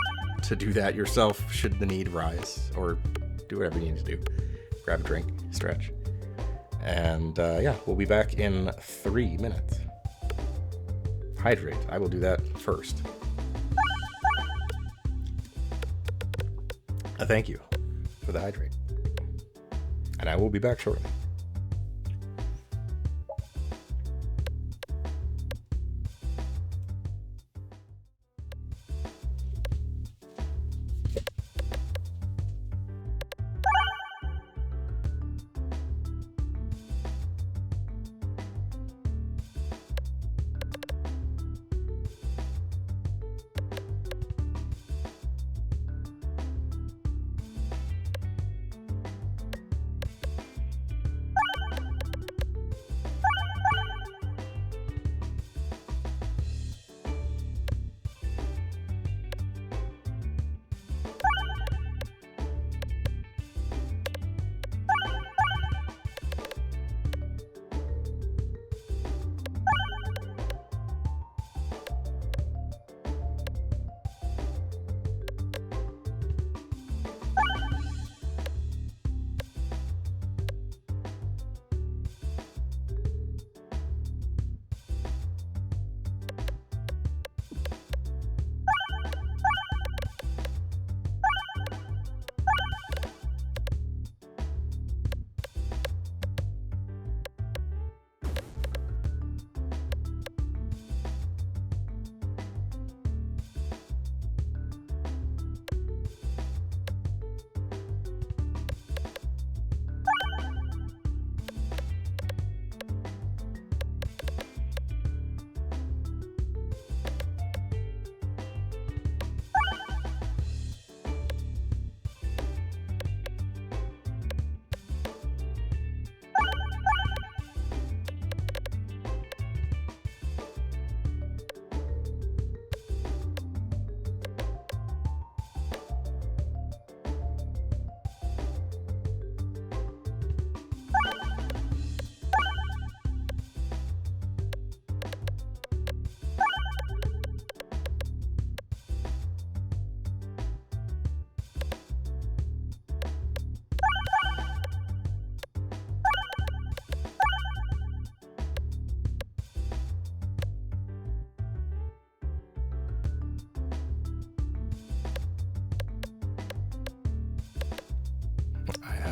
do that yourself should the need rise. Or do whatever you need to do. Grab a drink, stretch. And yeah, we'll be back in 3 minutes. Hydrate. I will do that first. Thank you for the hydrate. And I will be back shortly.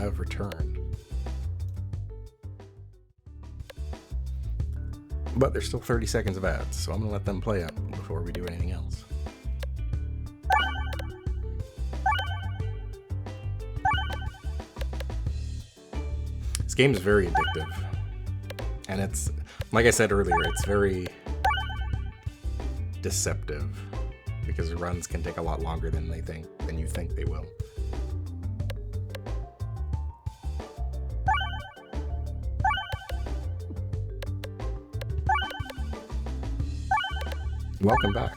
have returned. But there's still 30 seconds of ads, so I'm going to let them play out before we do anything else. This game is very addictive. And it's, like I said earlier, it's very deceptive. Because runs can take a lot longer than you think they will. Welcome back.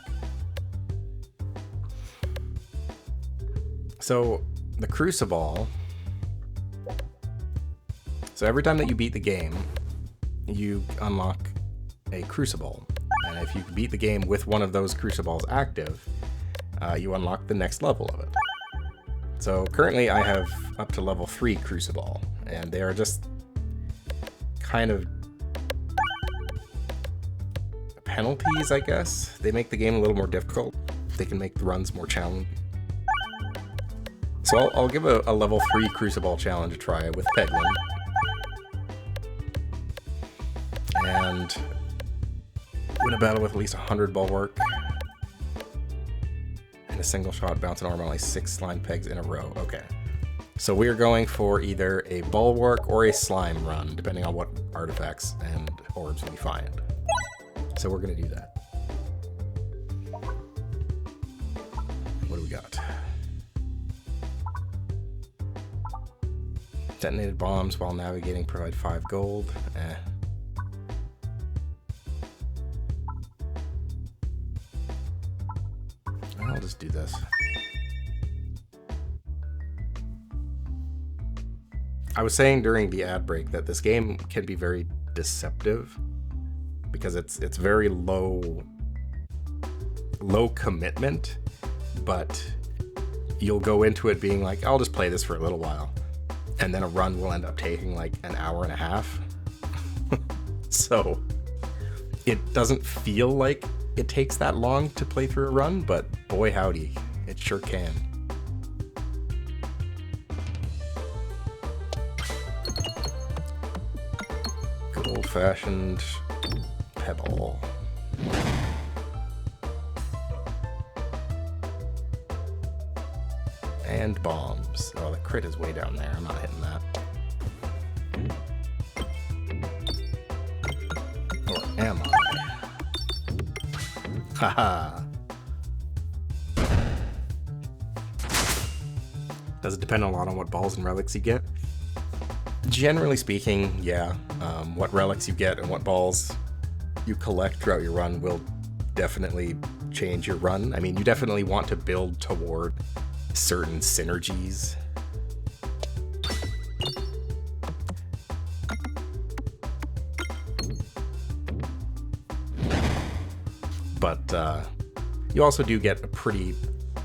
So, the Crucible. So every time that you beat the game, you unlock a Crucible. And if you beat the game with one of those Crucibles active, you unlock the next level of it. So currently I have up to level 3 Crucible, and they are just kind of penalties, I guess. They make the game a little more difficult. They can make the runs more challenging. So I'll give a level 3 Crucible challenge a try with Peglin. And win a battle with at least 100 bulwark. And a single shot bounce an arm on like 6 slime pegs in a row. Okay. So we are going for either a bulwark or a slime run, depending on what artifacts and orbs we find. So we're going to do that. What do we got? Detonated bombs while navigating provide 5 gold. I'll just do this. I was saying during the ad break that this game can be very deceptive because it's very low commitment, but you'll go into it being like, I'll just play this for a little while, and then a run will end up taking like an hour and a half. So it doesn't feel like it takes that long to play through a run, but boy howdy, it sure can. Good old-fashioned Pebble. And bombs. Oh, the crit is way down there. I'm not hitting that. Or am I? Haha. Does it depend a lot on what balls and relics you get? Generally speaking, yeah. What relics you get and what balls you collect throughout your run will definitely change your run. I mean, you definitely want to build toward certain synergies. But you also do get a pretty...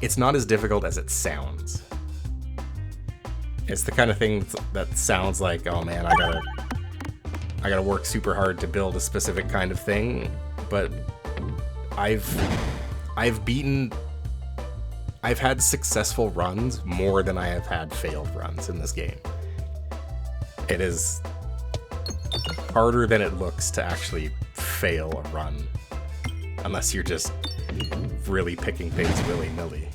It's not as difficult as it sounds. It's the kind of thing that sounds like, oh man, I gotta work super hard to build a specific kind of thing, but I've had successful runs more than I have had failed runs in this game. It is harder than it looks to actually fail a run, unless you're just really picking things willy-nilly.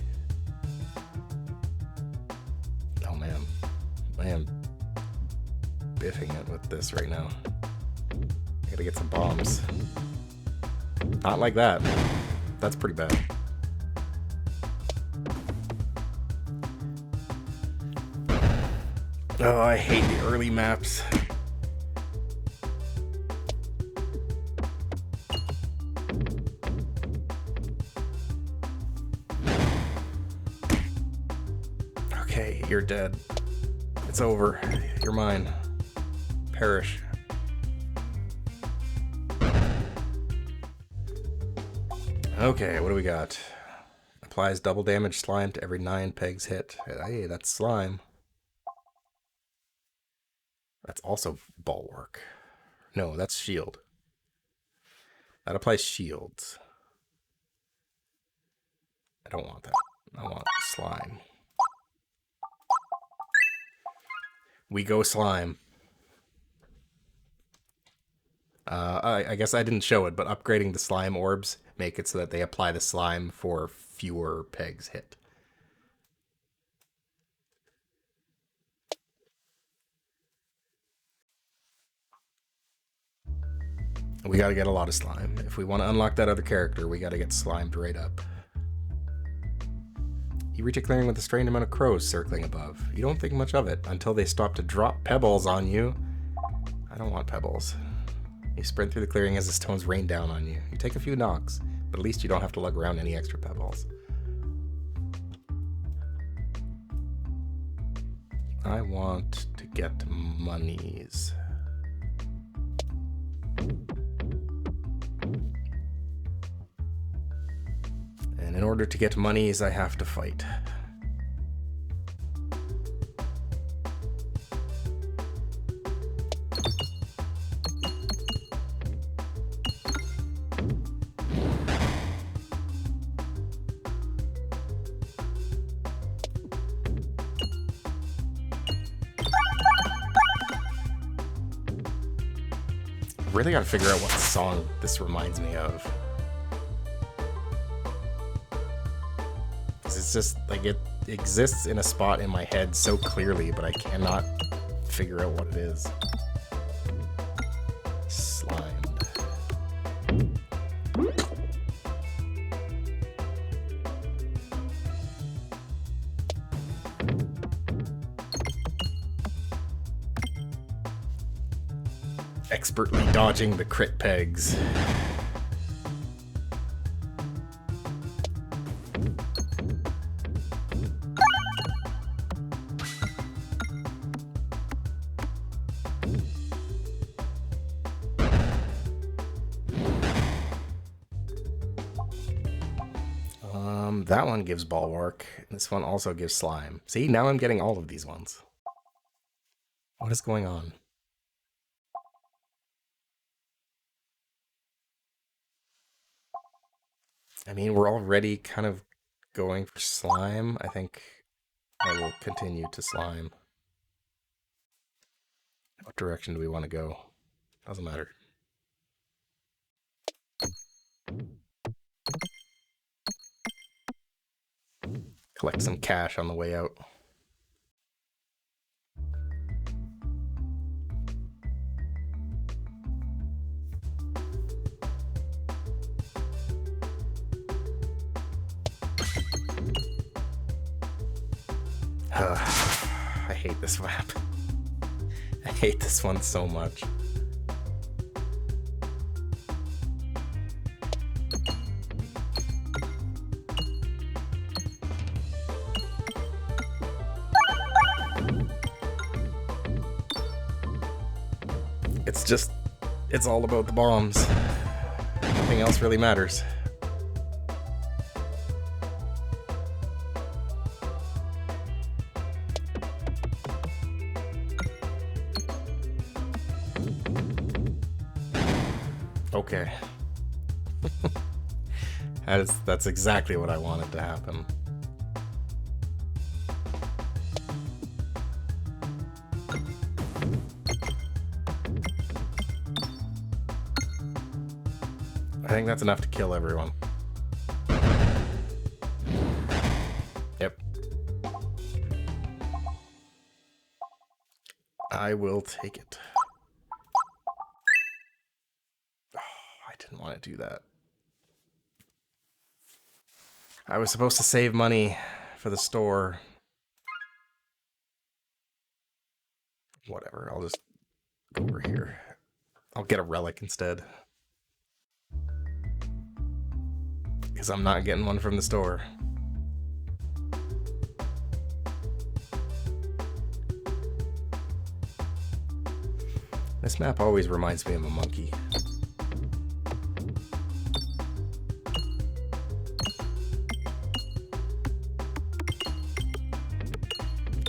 Oh man, I am biffing it with this right now. I gotta get some bombs. Not like that. That's pretty bad. Oh, I hate the early maps. Okay, you're dead. It's over. You're mine. Perish. Okay, what do we got? Applies double damage slime to every 9 pegs hit. Hey, that's slime. That's also bulwark. No, that's shield. That applies shields. I don't want that. I want slime. We go slime. I guess I didn't show it, but upgrading the slime orbs make it so that they apply the slime for fewer pegs hit. We gotta get a lot of slime. If we want to unlock that other character, we gotta get slimed right up. You reach a clearing with a strange amount of crows circling above. You don't think much of it until they stop to drop pebbles on you. I don't want pebbles. You sprint through the clearing as the stones rain down on you. You take a few knocks, but at least you don't have to lug around any extra pebbles. I want to get monies. And in order to get monies, I have to fight. Really gotta figure out what song this reminds me of. It's just like it exists in a spot in my head so clearly, but I cannot figure out what it is. Slimed. Expertly dodging the crit pegs. That one gives bulwark. This one also gives slime. See, now I'm getting all of these ones. What is going on? I mean, we're already kind of going for slime. I think I will continue to slime. What direction do we want to go? Doesn't matter. Collect some cash on the way out. I hate this map. I hate this one so much. It's all about the bombs. Nothing else really matters. Okay. That's exactly what I wanted to happen. I think that's enough to kill everyone. Yep. I will take it. Oh, I didn't want to do that. I was supposed to save money for the store. Whatever, I'll just go over here. I'll get a relic instead. Because I'm not getting one from the store. This map always reminds me of a monkey.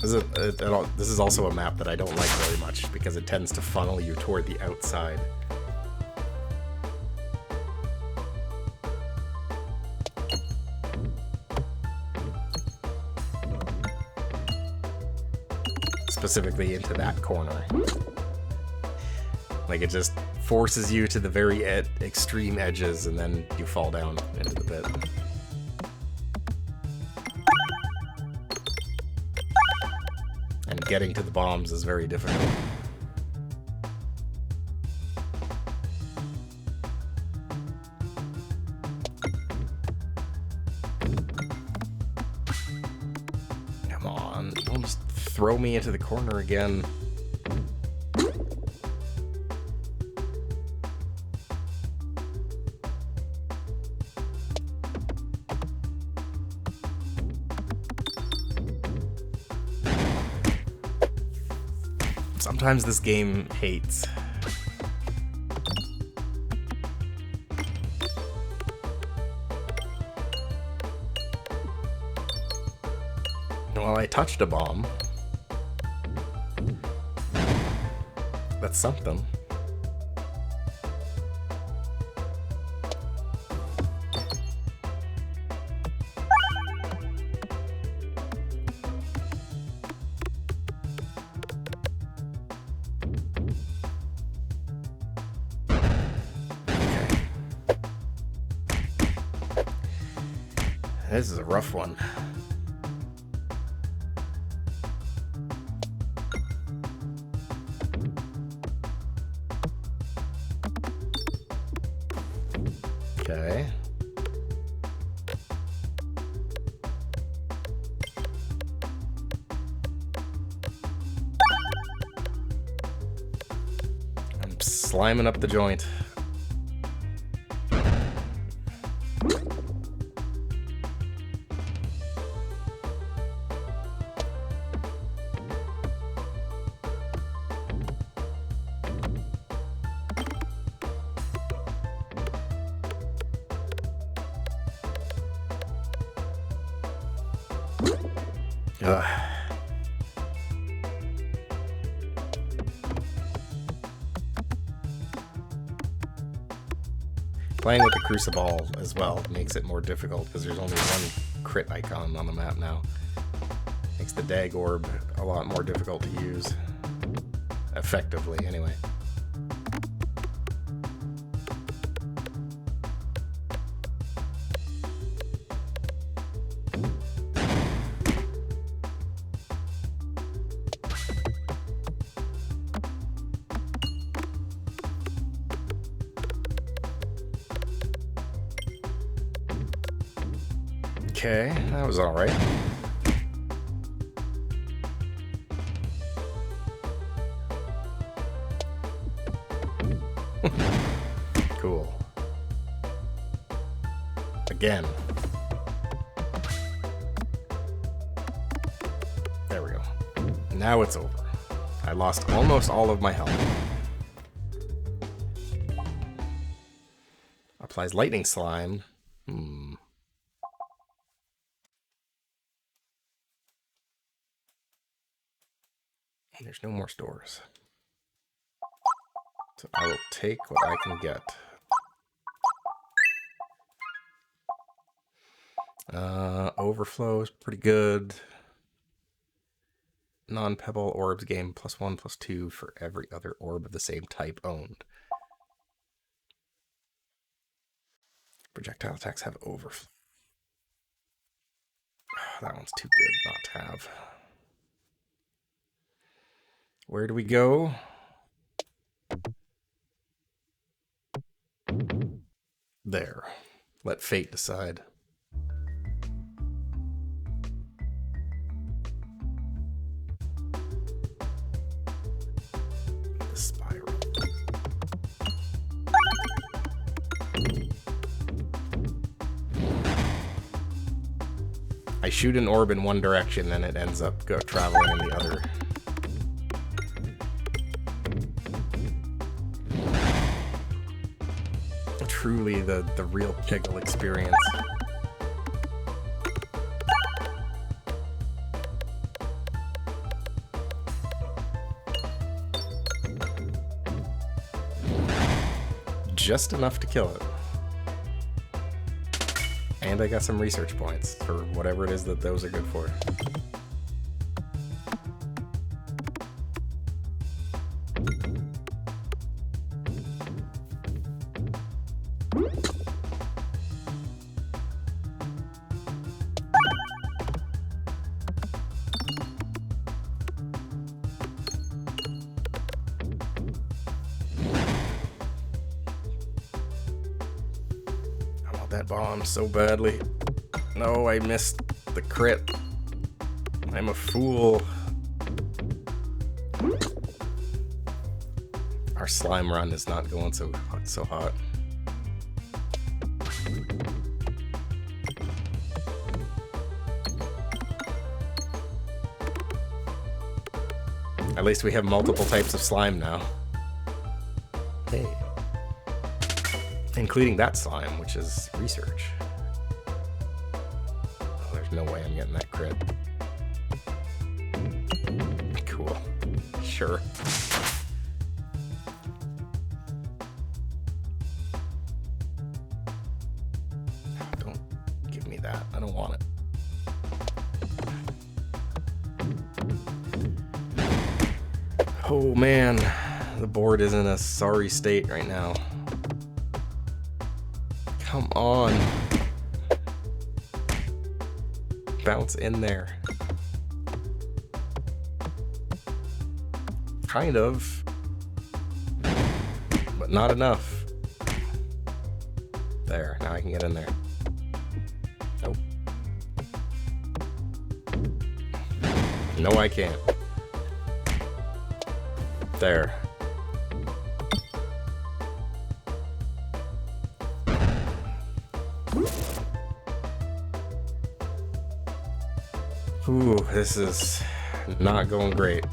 This is also a map that I don't like very much because it tends to funnel you toward the outside. specifically into that corner. Like, it just forces you to the very extreme edges, and then you fall down into the pit. And getting to the bombs is very difficult. Come on, don't just throw me into the corner again. Sometimes this game hates. Well, I touched a bomb. That's something. This is a rough one. Okay. I'm sliming up the joint. Ugh. Playing with the Crucible as well makes it more difficult because there's only one crit icon on the map now. Makes the Dag Orb a lot more difficult to use. Effectively, anyway. Okay, that was alright. Cool. Again. There we go. Now it's over. I lost almost all of my health. Applies lightning slime. There's no more stores. So I will take what I can get. Overflow is pretty good. Non-pebble orbs gain +1/+2 for every other orb of the same type owned. Projectile attacks have overflow. That one's too good not to have. Where do we go? There. Let fate decide. The spiral. I shoot an orb in one direction and it ends up traveling in the other. Truly the real Peggle experience. Just enough to kill it. And I got some research points for whatever it is that those are good for. that bomb so badly. No, I missed the crit. I'm a fool. Our slime run is not going so hot. At least we have multiple types of slime now. Hey. Including that slime, which is research. Oh, there's no way I'm getting that crit. Cool. Sure. Don't give me that. I don't want it. Oh man, the board is in a sorry state right now. Come on. Bounce in there. Kind of. But not enough. There, now I can get in there. Nope. No, I can't. There. Ooh, this is not going great.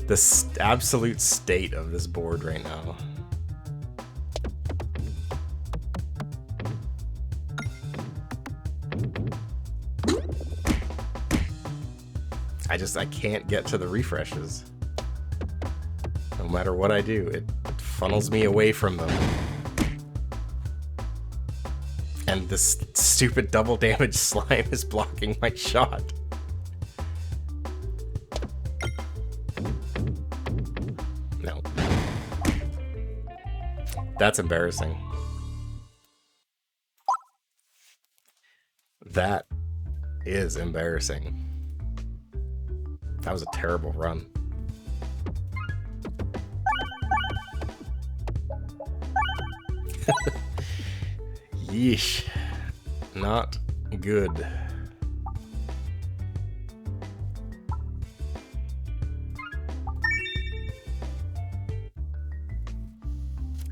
This absolute state of this board right now. I can't get to the refreshes. No matter what I do, it funnels me away from them. And this stupid double damage slime is blocking my shot. No. That's embarrassing. That is embarrassing. That was a terrible run. Yeesh. Not good.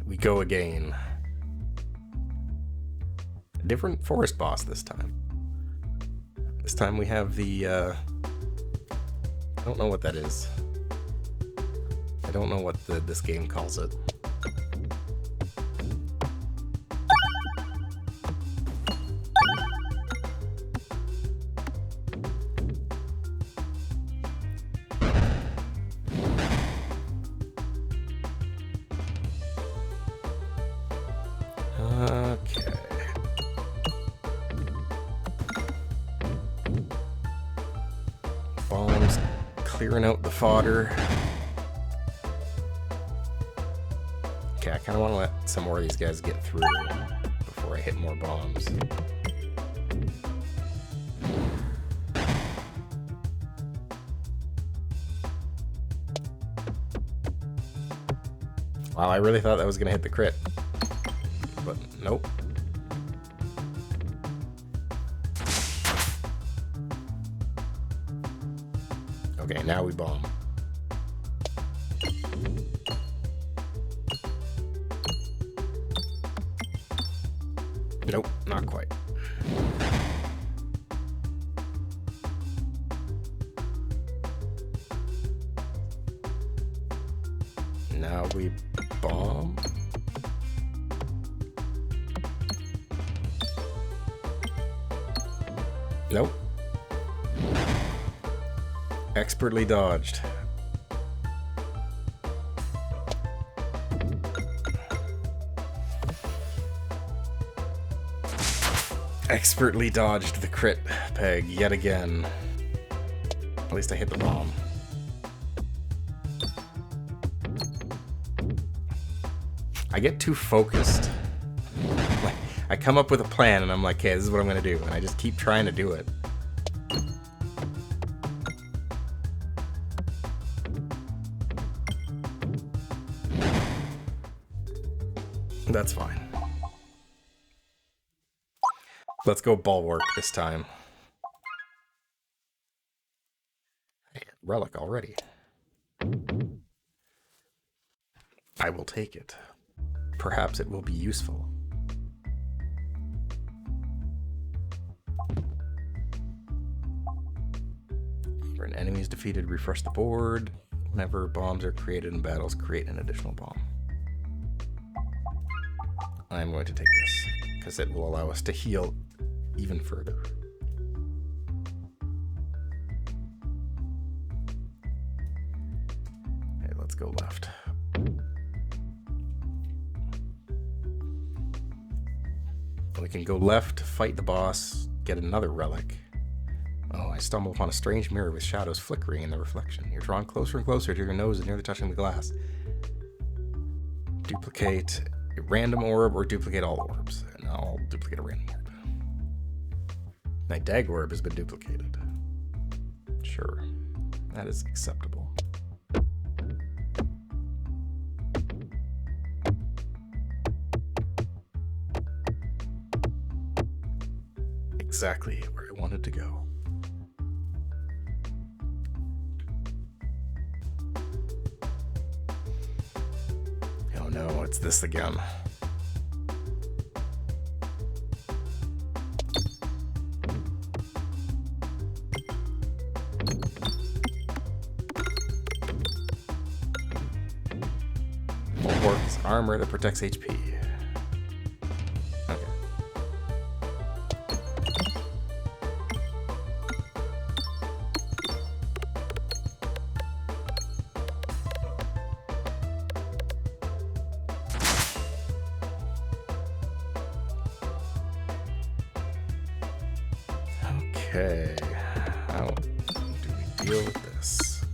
We go again. A different forest boss this time. This time we have the, I don't know what that is. I don't know what this game calls it. Okay. Bombs clearing out the fodder. Okay, I kind of want to let some more of these guys get through before I hit more bombs. Wow, I really thought that was going to hit the crit. But nope. Okay, now we bomb. Nope, not quite. Now we bomb. Nope. Expertly dodged. Expertly dodged the crit peg yet again. At least I hit the bomb. I get too focused. Like, I come up with a plan and I'm like, okay, this is what I'm gonna do, and I just keep trying to do it. That's fine. Let's go bulwark this time. Relic already. I will take it. Perhaps it will be useful. When an enemy is defeated, refresh the board. Whenever bombs are created in battles, create an additional bomb. I'm going to take this, because it will allow us to heal even further. Okay, let's go left. We can go left, fight the boss, get another relic. Oh, I stumble upon a strange mirror with shadows flickering in the reflection. You're drawn closer and closer to your nose and nearly touching the glass. Duplicate a random orb or duplicate all orbs. And I'll duplicate a random orb. My dag orb has been duplicated. Sure, that is acceptable. Exactly where I wanted to go. Oh no, it's this again. Bulwark's armor that protects HP. Okay. Okay, how do we deal with this?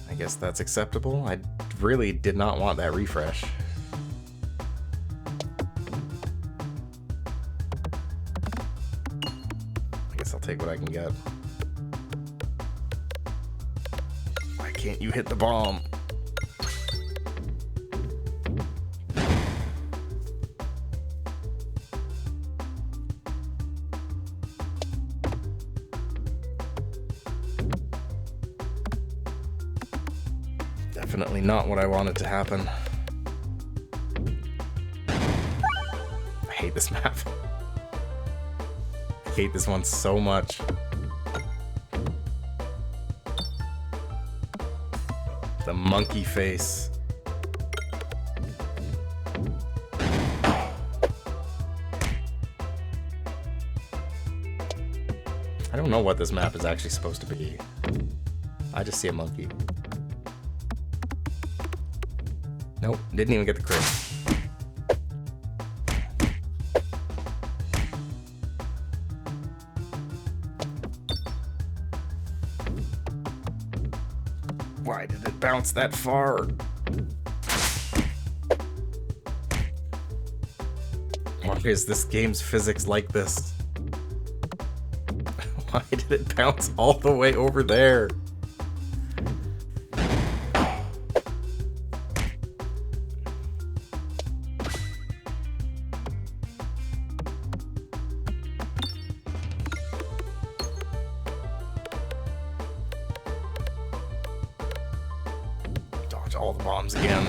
I guess that's acceptable. I really did not want that refresh. I guess I'll take what I can get. Why can't you hit the bomb? Definitely not what I wanted to happen. I hate this map. I hate this one so much. The monkey face. I don't know what this map is actually supposed to be. I just see a monkey. Nope, didn't even get the crit. Why did it bounce that far? Why is this game's physics like this? Why did it bounce all the way over there? Dodge all the bombs again.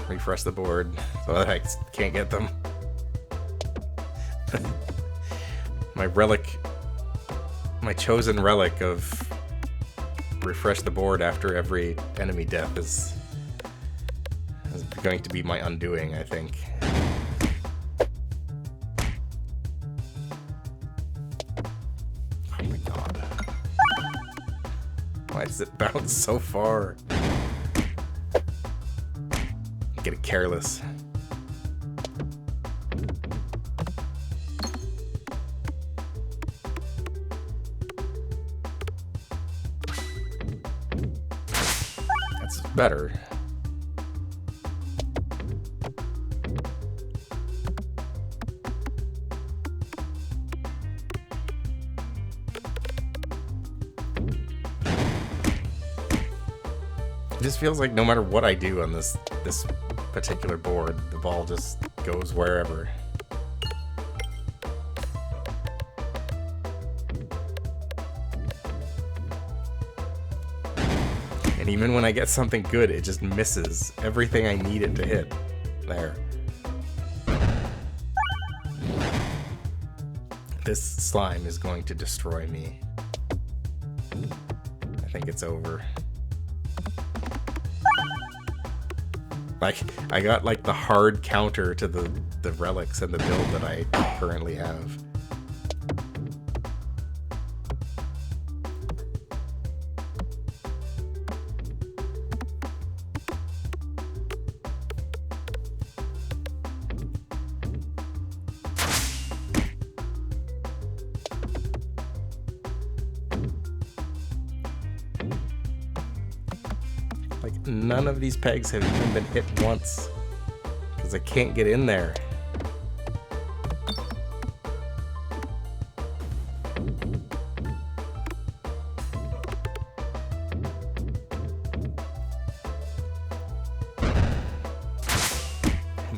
Refresh the board so that I can't get them. My relic, my chosen relic of refresh the board after every enemy death is going to be my undoing, I think. Oh my god. Why does it bounce so far? Get it careless. That's better. just feels like no matter what I do on this particular board, the ball just goes wherever. And even when I get something good, it just misses everything I need it to hit. There. This slime is going to destroy me. I think it's over. Like, I got like the hard counter to the relics and the build that I currently have. Like, none of these pegs have even been hit once, because I can't get in there.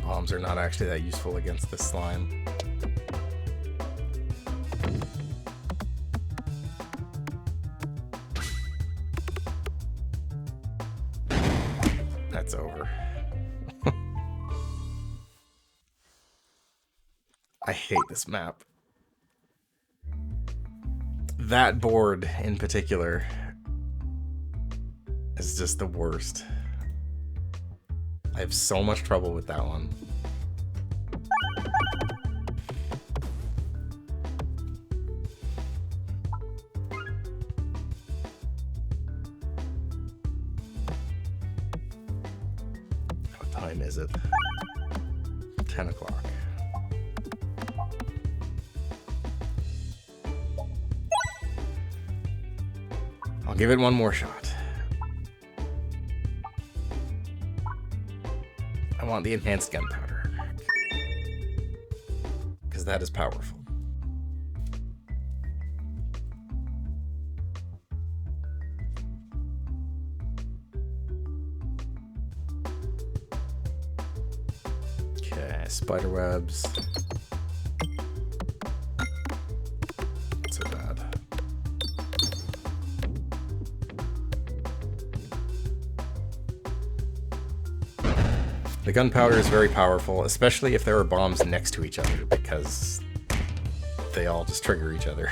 Bombs are not actually that useful against this slime. That's over. I hate this map. That board in particular is just the worst. I have so much trouble with that one. What time is it? 10 o'clock. I'll give it one more shot. I want the enhanced gunpowder, because that is powerful. Okay, spider webs. Not so bad. The gunpowder is very powerful, especially if there are bombs next to each other, because they all just trigger each other.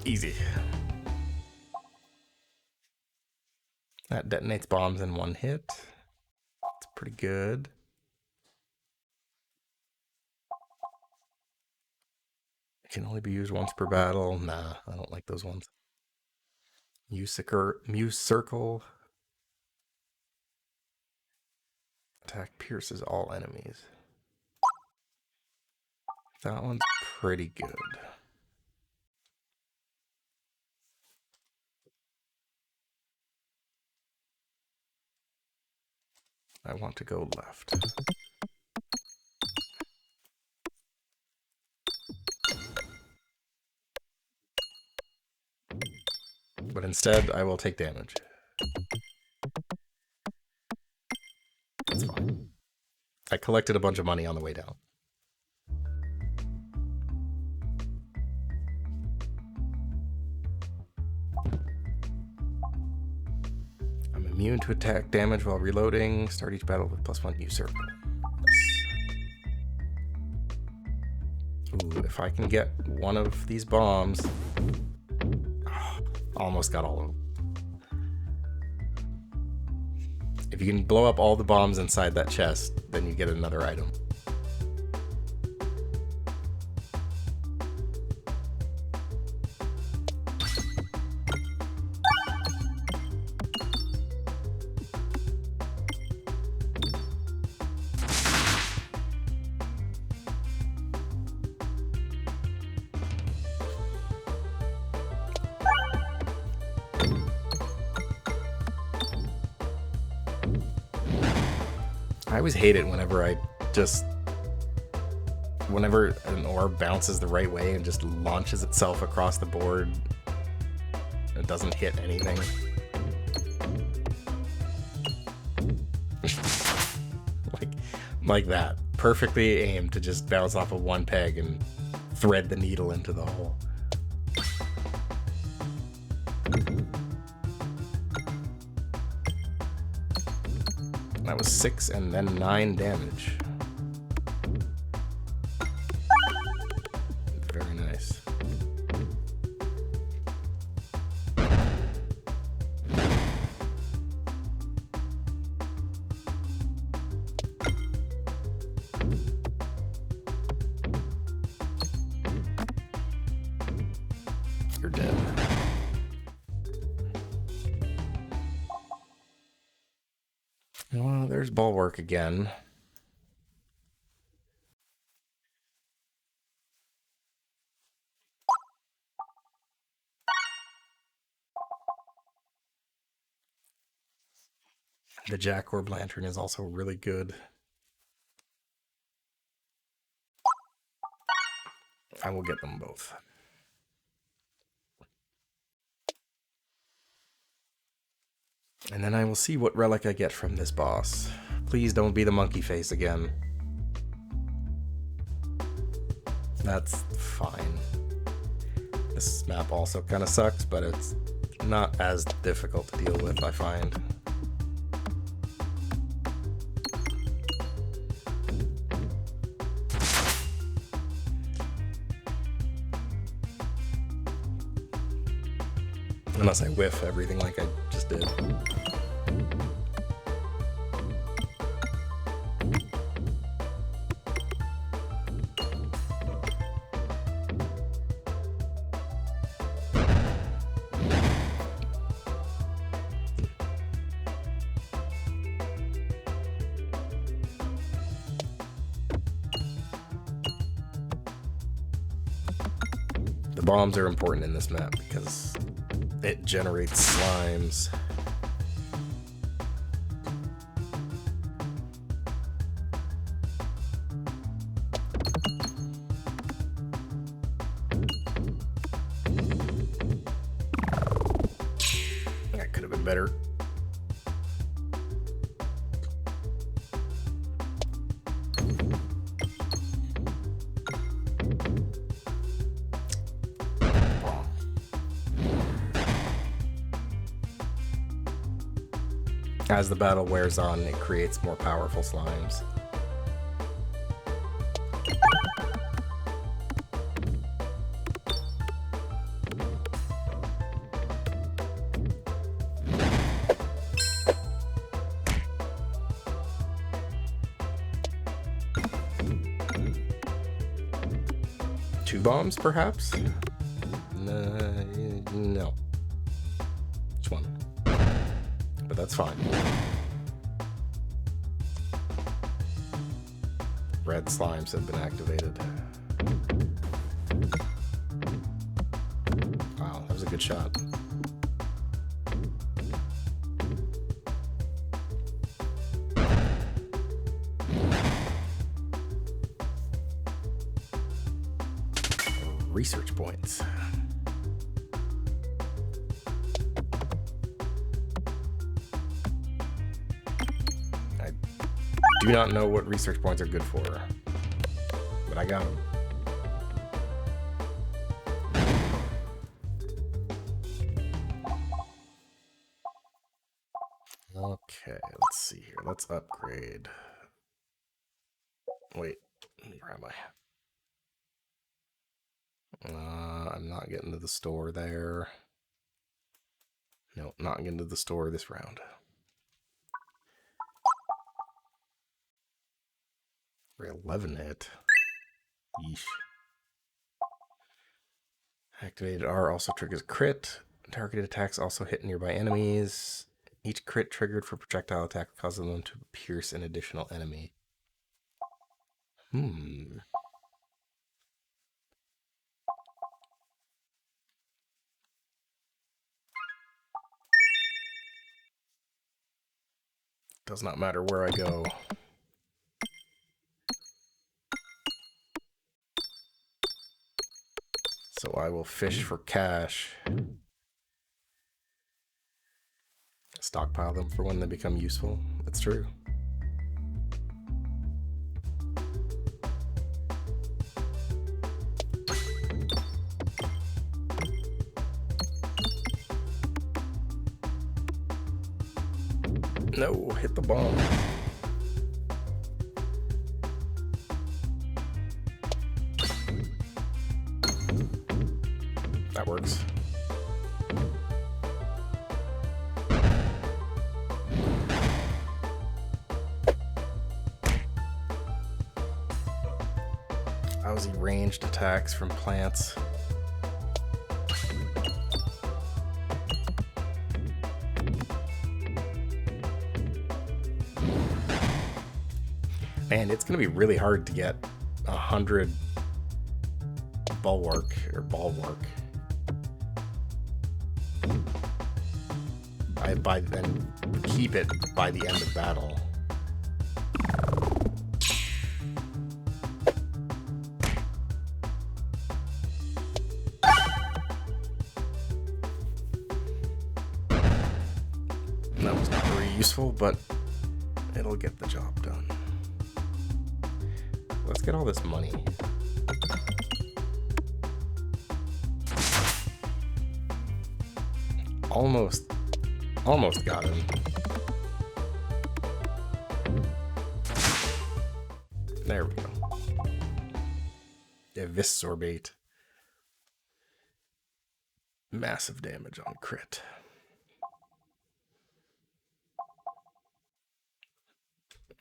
Easy. That detonates bombs in one hit. It's pretty good. It can only be used once per battle. Nah, I don't like those ones. Muse circle. Attack pierces all enemies. That one's pretty good. I want to go left. But instead, I will take damage. That's fine. I collected a bunch of money on the way down. I'm immune to attack damage while reloading. Start each battle with +1 use circle. Ooh, if I can get one of these bombs... Almost got all of them. If you can blow up all the bombs inside that chest, then you get another item. I always hate it whenever whenever an orb bounces the right way and just launches itself across the board. It doesn't hit anything. like that. Perfectly aimed to just bounce off of one peg and thread the needle into the hole. That was 6 and then 9 damage. Very nice. You're dead. Well, there's Bulwark again. The Jack Orb Lantern is also really good. I will get them both. And then I will see what relic I get from this boss. Please don't be the monkey face again. That's fine. This map also kind of sucks, but it's not as difficult to deal with, I find. Unless I whiff everything like I just did. The bombs are important in this map because it generates slimes. That could have been better. As the battle wears on, it creates more powerful slimes. Two bombs, perhaps? No. Which one? But that's fine. Red slimes have been activated. Wow, that was a good shot. Research points. I do not know what research points are good for, but I got them. Okay, let's see here. Let's upgrade. Wait, where am I? I'm not getting to the store there. No, not getting to the store this round. We're 11 hit. Yeesh. Activated R also triggers crit. Targeted attacks also hit nearby enemies. Each crit triggered for projectile attack causes them to pierce an additional enemy. Does not matter where I go. So I will fish for cash. Stockpile them for when they become useful. That's true. No, hit the bomb. That works. Lousy ranged attacks from plants. Man, it's gonna be really hard to get 100 bulwark or bulwark. By then keep it by the end of battle. That was not very useful, but it'll get the job done. Let's get all this money. Almost got him. There we go. Eviscerbate. Massive damage on crit.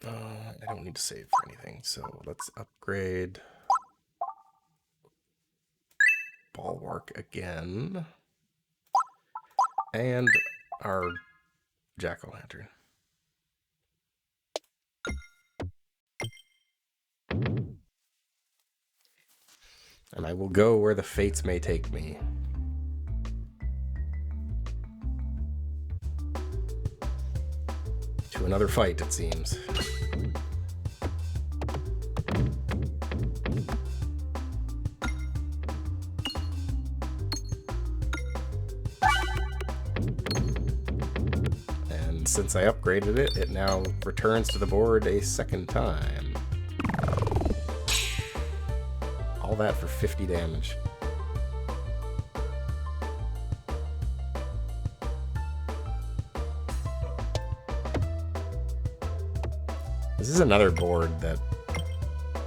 I don't need to save for anything, so let's upgrade Bulwark again. And our jack-o'-lantern. And I will go where the fates may take me. To another fight, it seems. And since I upgraded it, it now returns to the board a second time. All that for 50 damage. This is another board that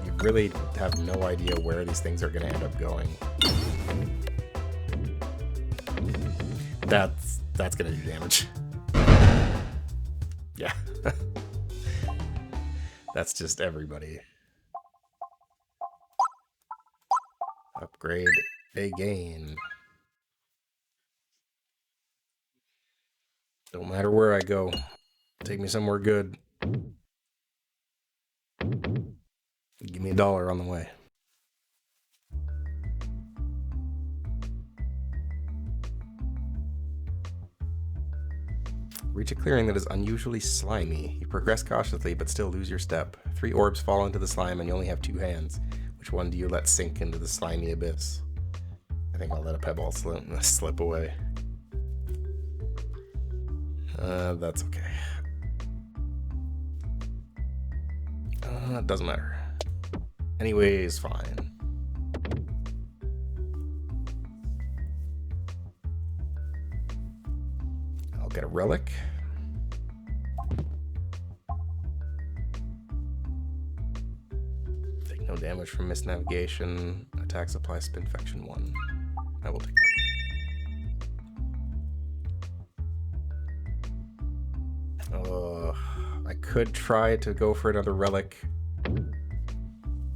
you really have no idea where these things are going to end up going. That's going to do damage. Yeah. That's just everybody. Upgrade again. Don't matter where I go. Take me somewhere good. Give me $1 on the way. Reach a clearing that is unusually slimy. You progress cautiously, but still lose your step. 3 orbs fall into the slime, and you only have 2 hands. Which one do you let sink into the slimy abyss? I think I'll let a pebble slip away. That's okay. It doesn't matter. Anyways, fine. I'll get a relic. Take no damage from misnavigation. Attack supply spinfection 1. I will take that. I could try to go for another relic.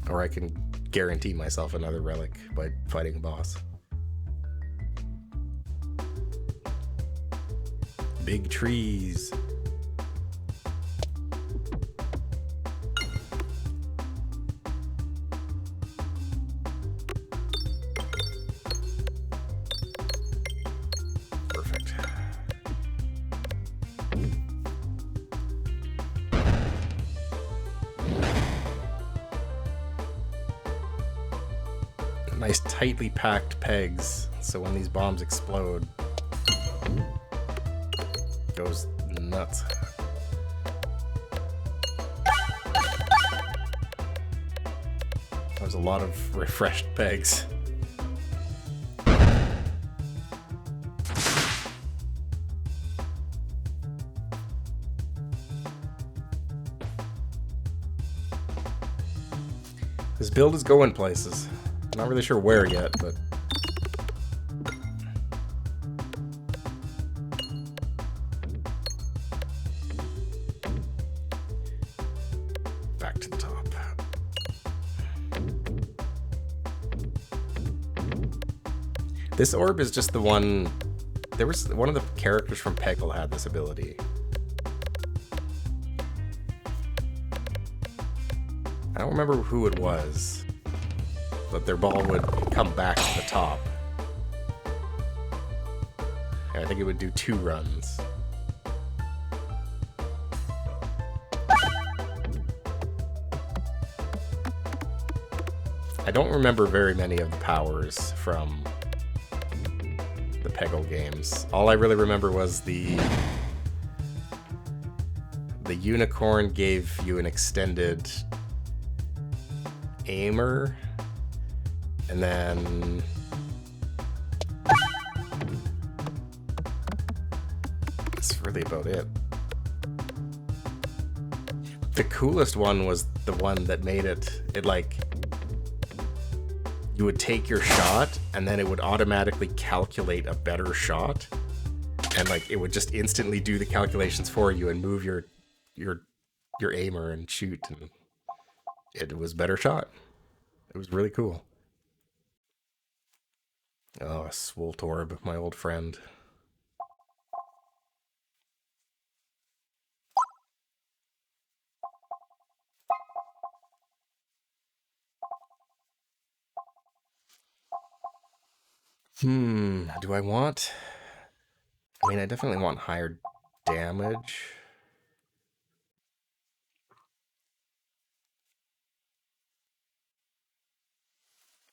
Or I can guarantee myself another relic by fighting a boss. Big trees. Perfect. nice tightly packed pegs, so when these bombs explode, it goes nuts. That was a lot of refreshed pegs. This build is going places. Not really sure where yet, but... back to the top. This orb is just the one... There was one of the characters from Peggle had this ability. I don't remember who it was, but their ball would come back to the top. And I think it would do 2 runs. I don't remember very many of the powers from the Peggle games. All I really remember was the unicorn gave you an extended aimer, and then that's really about it. The coolest one was the one that made it like you would take your shot and then it would automatically calculate a better shot, and like it would just instantly do the calculations for you and move your aimer and shoot, and it was a better shot. It was really cool. Oh, Swoltorb, my old friend. Do I want... I mean, I definitely want higher damage.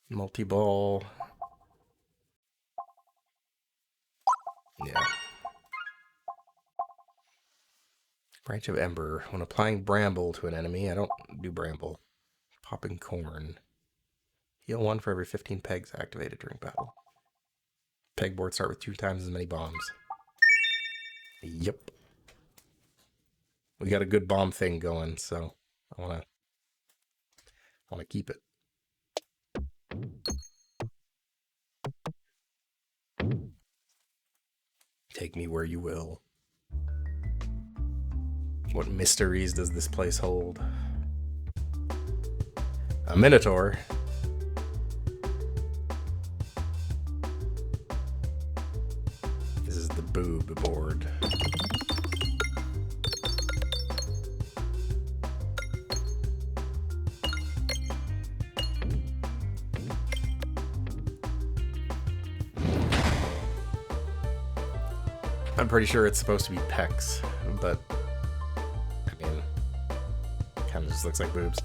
Multi-ball. Yeah. Branch of Ember. When applying Bramble to an enemy, I don't do Bramble. Popping Corn. Heal 1 for every 15 pegs activated during battle. Pegboards start with 2 times as many bombs. Yep. We got a good bomb thing going, so I wanna keep it. Take me where you will. What mysteries does this place hold? A Minotaur. This is the boob board. I'm pretty sure it's supposed to be pecs, but I mean, kind of just looks like boobs.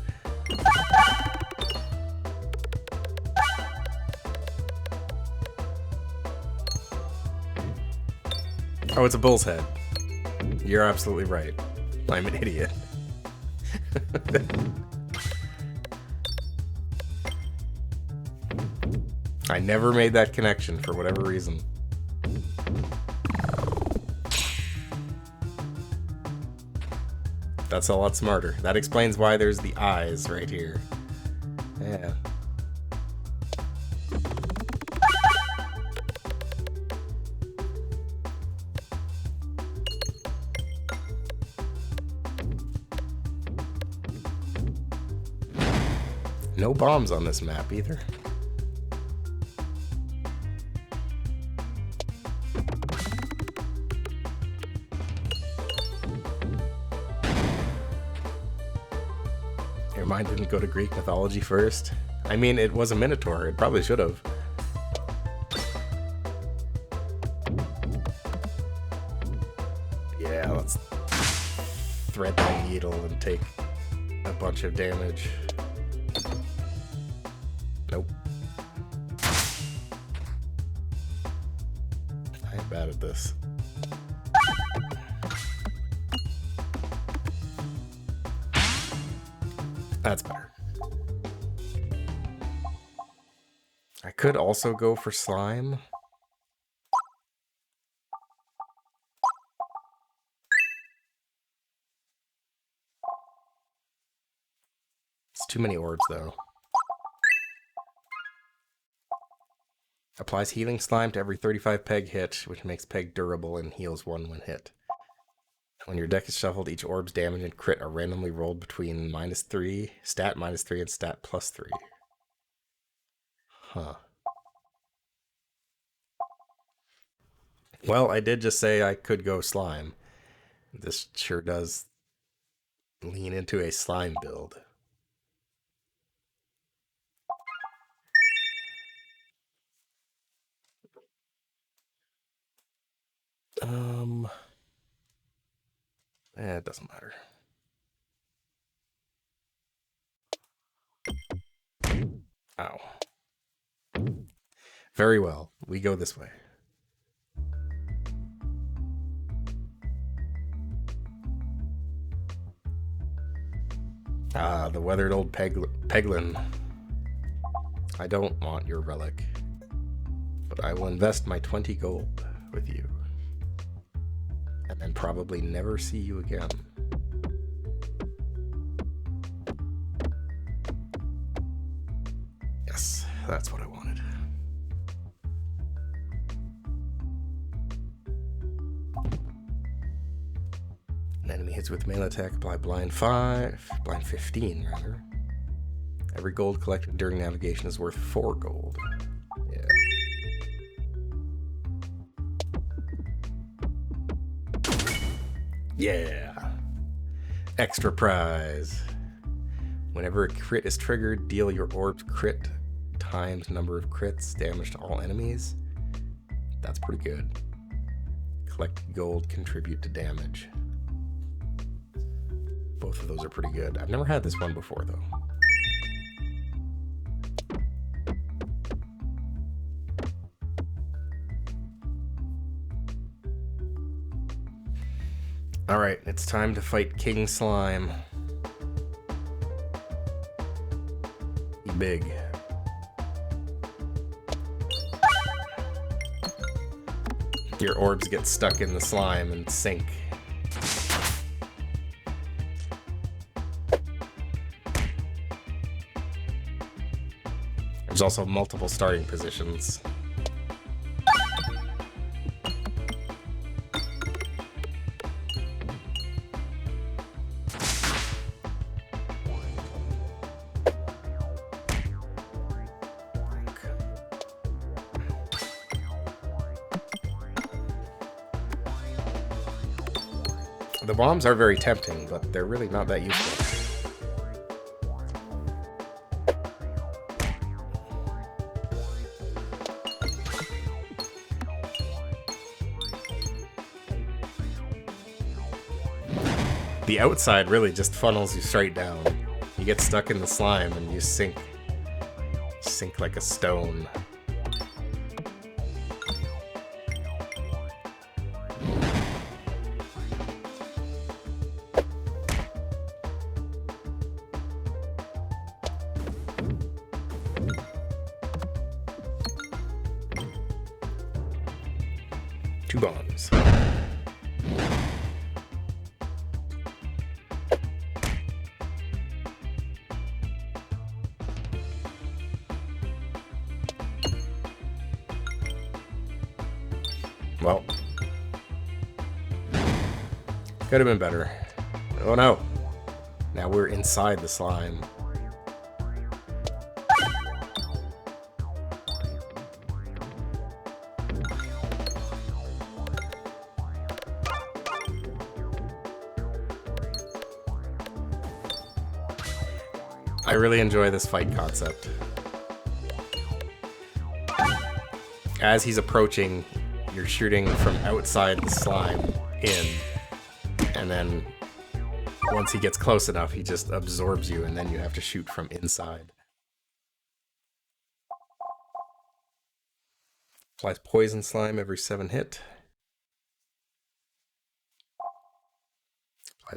Oh, it's a bull's head. You're absolutely right. I'm an idiot. I never made that connection for whatever reason. That's a lot smarter. That explains why there's the eyes right here. Yeah. No bombs on this map either. Your mind didn't go to Greek mythology first. I mean, it was a Minotaur. It probably should have. Yeah, let's thread my needle and take a bunch of damage. Nope. bad at this. That's better. I could also go for slime. It's too many orbs, though. Applies healing slime to every 35 peg hit, which makes peg durable and heals 1 when hit. When your deck is shuffled, each orb's damage and crit are randomly rolled between -3, stat -3, and stat +3. Huh. Well, I did just say I could go slime. This sure does lean into a slime build. It doesn't matter. Ow. Very well. We go this way. Ah, the weathered old Peglin. I don't want your relic, but I will invest my 20 gold with you, and then probably never see you again. Yes, that's what I wanted. An enemy hits with melee attack, apply blind 15 rather. Every gold collected during navigation is worth 4 gold. Yeah. Yeah. Extra prize. Whenever a crit is triggered, deal your orb's crit times number of crits, damage to all enemies. That's pretty good. Collect gold, contribute to damage. Both of those are pretty good. I've never had this one before, though. Alright, it's time to fight King Slime. He big. Your orbs get stuck in the slime and sink. There's also multiple starting positions. The bombs are very tempting, but they're really not that useful. The outside really just funnels you straight down. You get stuck in the slime and you sink like a stone. Two bombs. Well, could have been better. Oh no. Now we're inside the slime. I really enjoy this fight concept. As he's approaching, you're shooting from outside the slime in, and then once he gets close enough, he just absorbs you, and then you have to shoot from inside. Applies poison slime every 7 hit.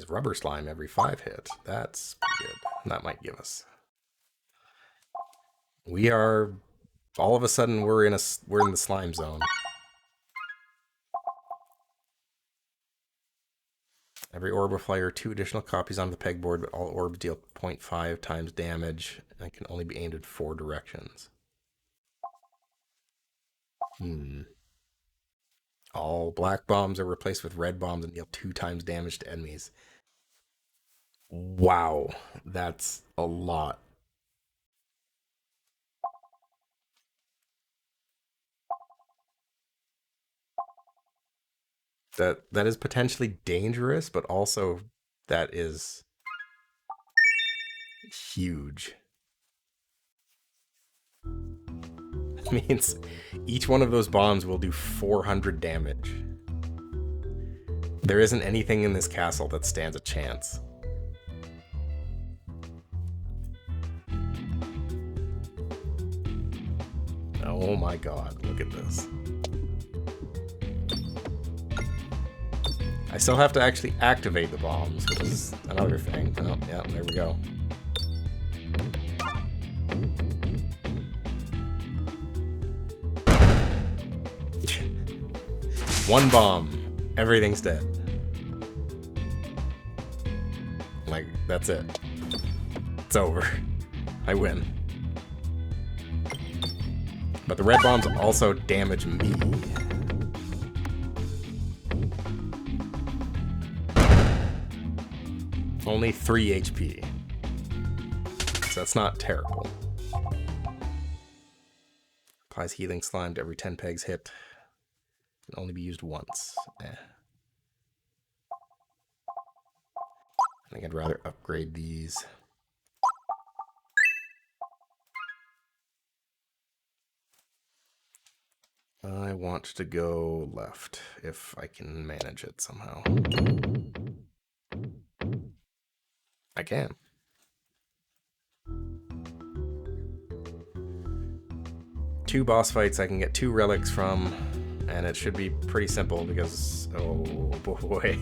As rubber slime every 5 hit. That's pretty good. That might give us. We are. All of a sudden, we're in the slime zone. Every orb will fire 2 additional copies onto the pegboard, but all orbs deal 0.5 times damage and can only be aimed in 4 directions. All black bombs are replaced with red bombs and deal 2 times damage to enemies. Wow, that's a lot. That is potentially dangerous, but also that is huge. It means each one of those bombs will do 400 damage. There isn't anything in this castle that stands a chance. Oh my god, look at this. I still have to actually activate the bombs, which is another thing. Oh, yeah, there we go. One bomb, everything's dead. Like, that's it. It's over. I win. But the red bombs also damage me. Only 3 HP. So that's not terrible. Applies healing slime to every 10 pegs hit. Can only be used once. I think I'd rather upgrade these. I want to go left, if I can manage it somehow. I can. Two boss fights I can get 2 relics from, and it should be pretty simple because, oh boy.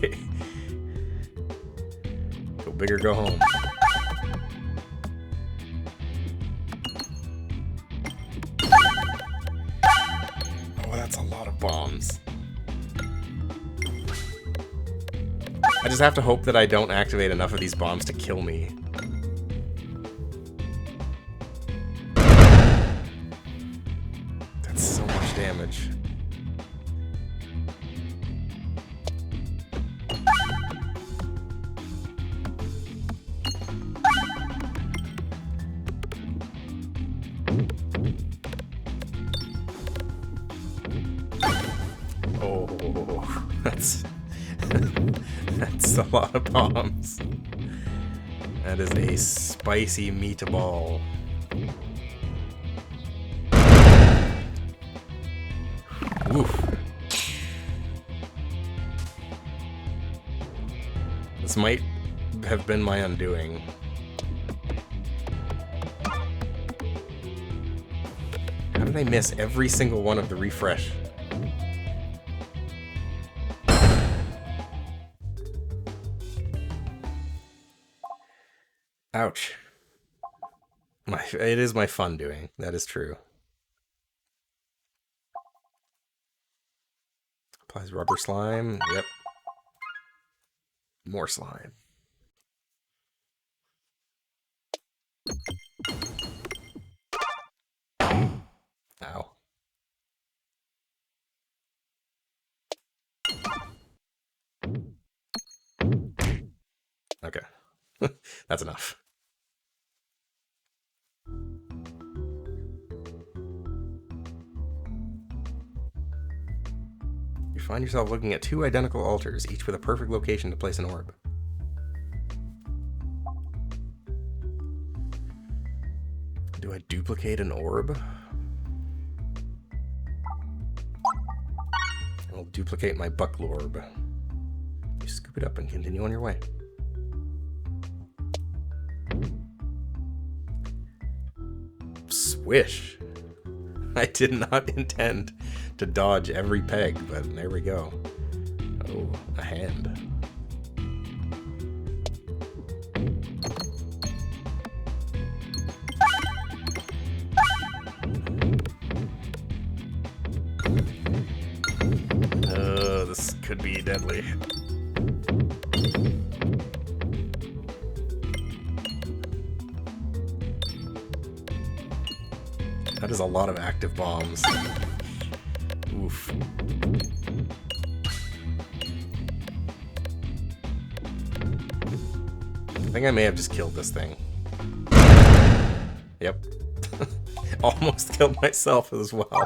Go big or go home. Oh, that's a lot of bombs. I just have to hope that I don't activate enough of these bombs to kill me. That's so much damage. Oh, that's a lot of bombs. That is a spicy meatball. Oof. This might have been my undoing. How did I miss every single one of the refresh? Ouch. It is my fun doing. That is true. Applies rubber slime. Yep. More slime. Ow. Okay. That's enough. You find yourself looking at 2 identical altars, each with a perfect location to place an orb. Do I duplicate an orb? I'll duplicate my buckle orb. You scoop it up and continue on your way. Swish! I did not intend to dodge every peg, but there we go. Oh, a hand. could be deadly. That is a lot of active bombs. Oof. I think I may have just killed this thing. Yep. Almost killed myself as well.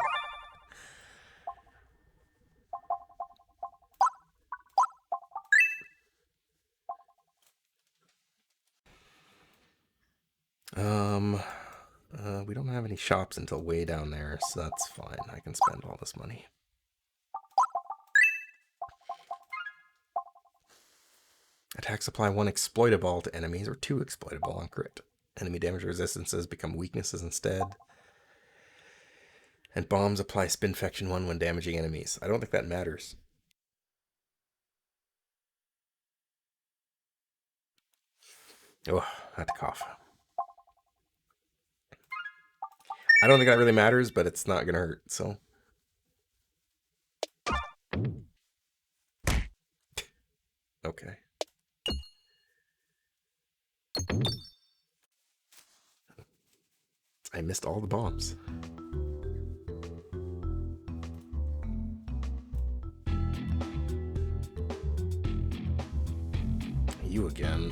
We don't have any shops until way down there, so that's fine. I can spend all this money. Attacks apply 1 exploitable to enemies, or 2 exploitable on crit. Enemy damage resistances become weaknesses instead. And bombs apply spinfection 1 when damaging enemies. I don't think that matters. Oh, I had to cough. I don't think that really matters, but it's not gonna hurt, so. Okay. I missed all the bombs. You again.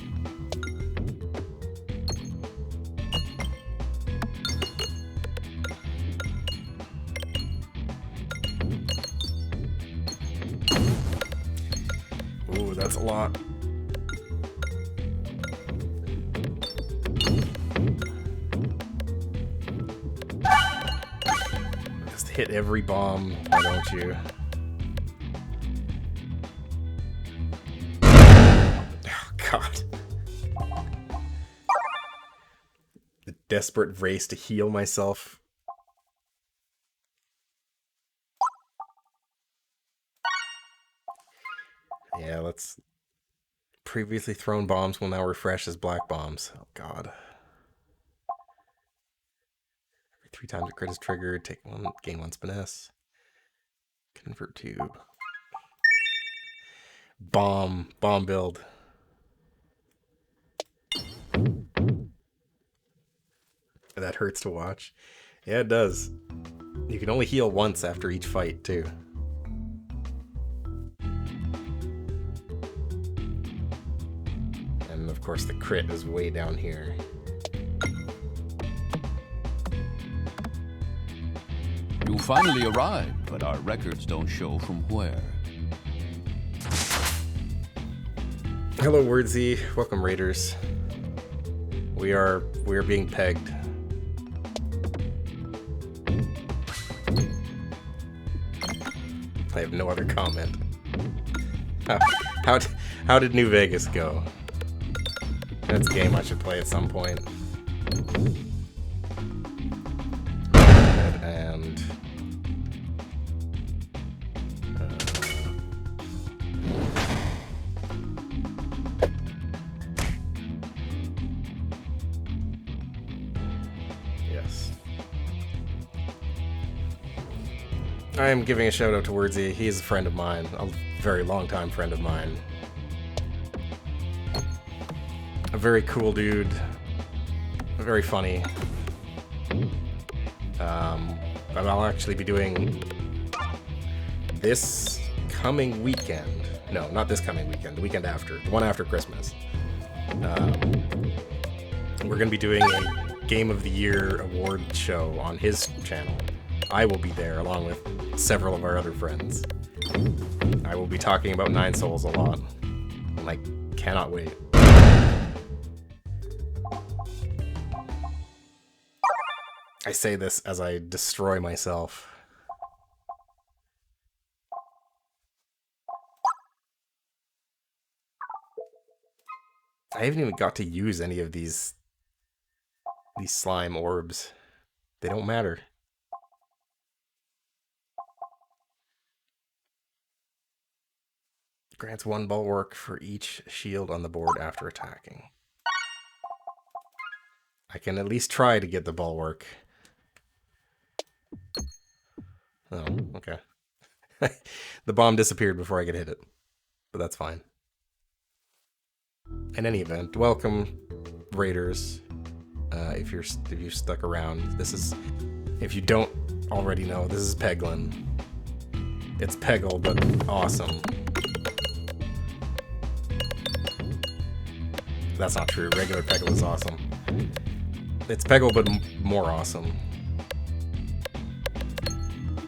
Ooh, that's a lot. Just hit every bomb, why don't you? Oh, God. The desperate race to heal myself. Yeah, let's... Previously thrown bombs will now refresh as black bombs. Oh, God. 3 times a crit is triggered. Take 1, gain 1 spiness. Convert to... Bomb build. That hurts to watch. Yeah, it does. You can only heal once after each fight, too. And of course the crit is way down here. You finally arrived, but our records don't show from where. Hello, Wordsy. Welcome, Raiders. We are being pegged. I have no other comment. How did New Vegas go? That's a game I should play at some point. And yes. I am giving a shout out to Wordsy. He is a friend of mine, a very long time friend of mine. A very cool dude. Very funny. I'll actually be doing this coming weekend. No, not this coming weekend. The weekend after. The one after Christmas. We're going to be doing a Game of the Year award show on his channel. I will be there along with several of our other friends. I will be talking about Nine Souls a lot. And I cannot wait. I say this as I destroy myself. I haven't even got to use any of these slime orbs. They don't matter. Grants 1 bulwark for each shield on the board after attacking. I can at least try to get the bulwark. Oh, okay. The bomb disappeared before I could hit it, but that's fine. In any event, welcome, raiders. If you've stuck around, this is, if you don't already know, this is Peglin. It's Peggle, but awesome. That's not true. Regular Peggle is awesome. It's Peggle, but more awesome.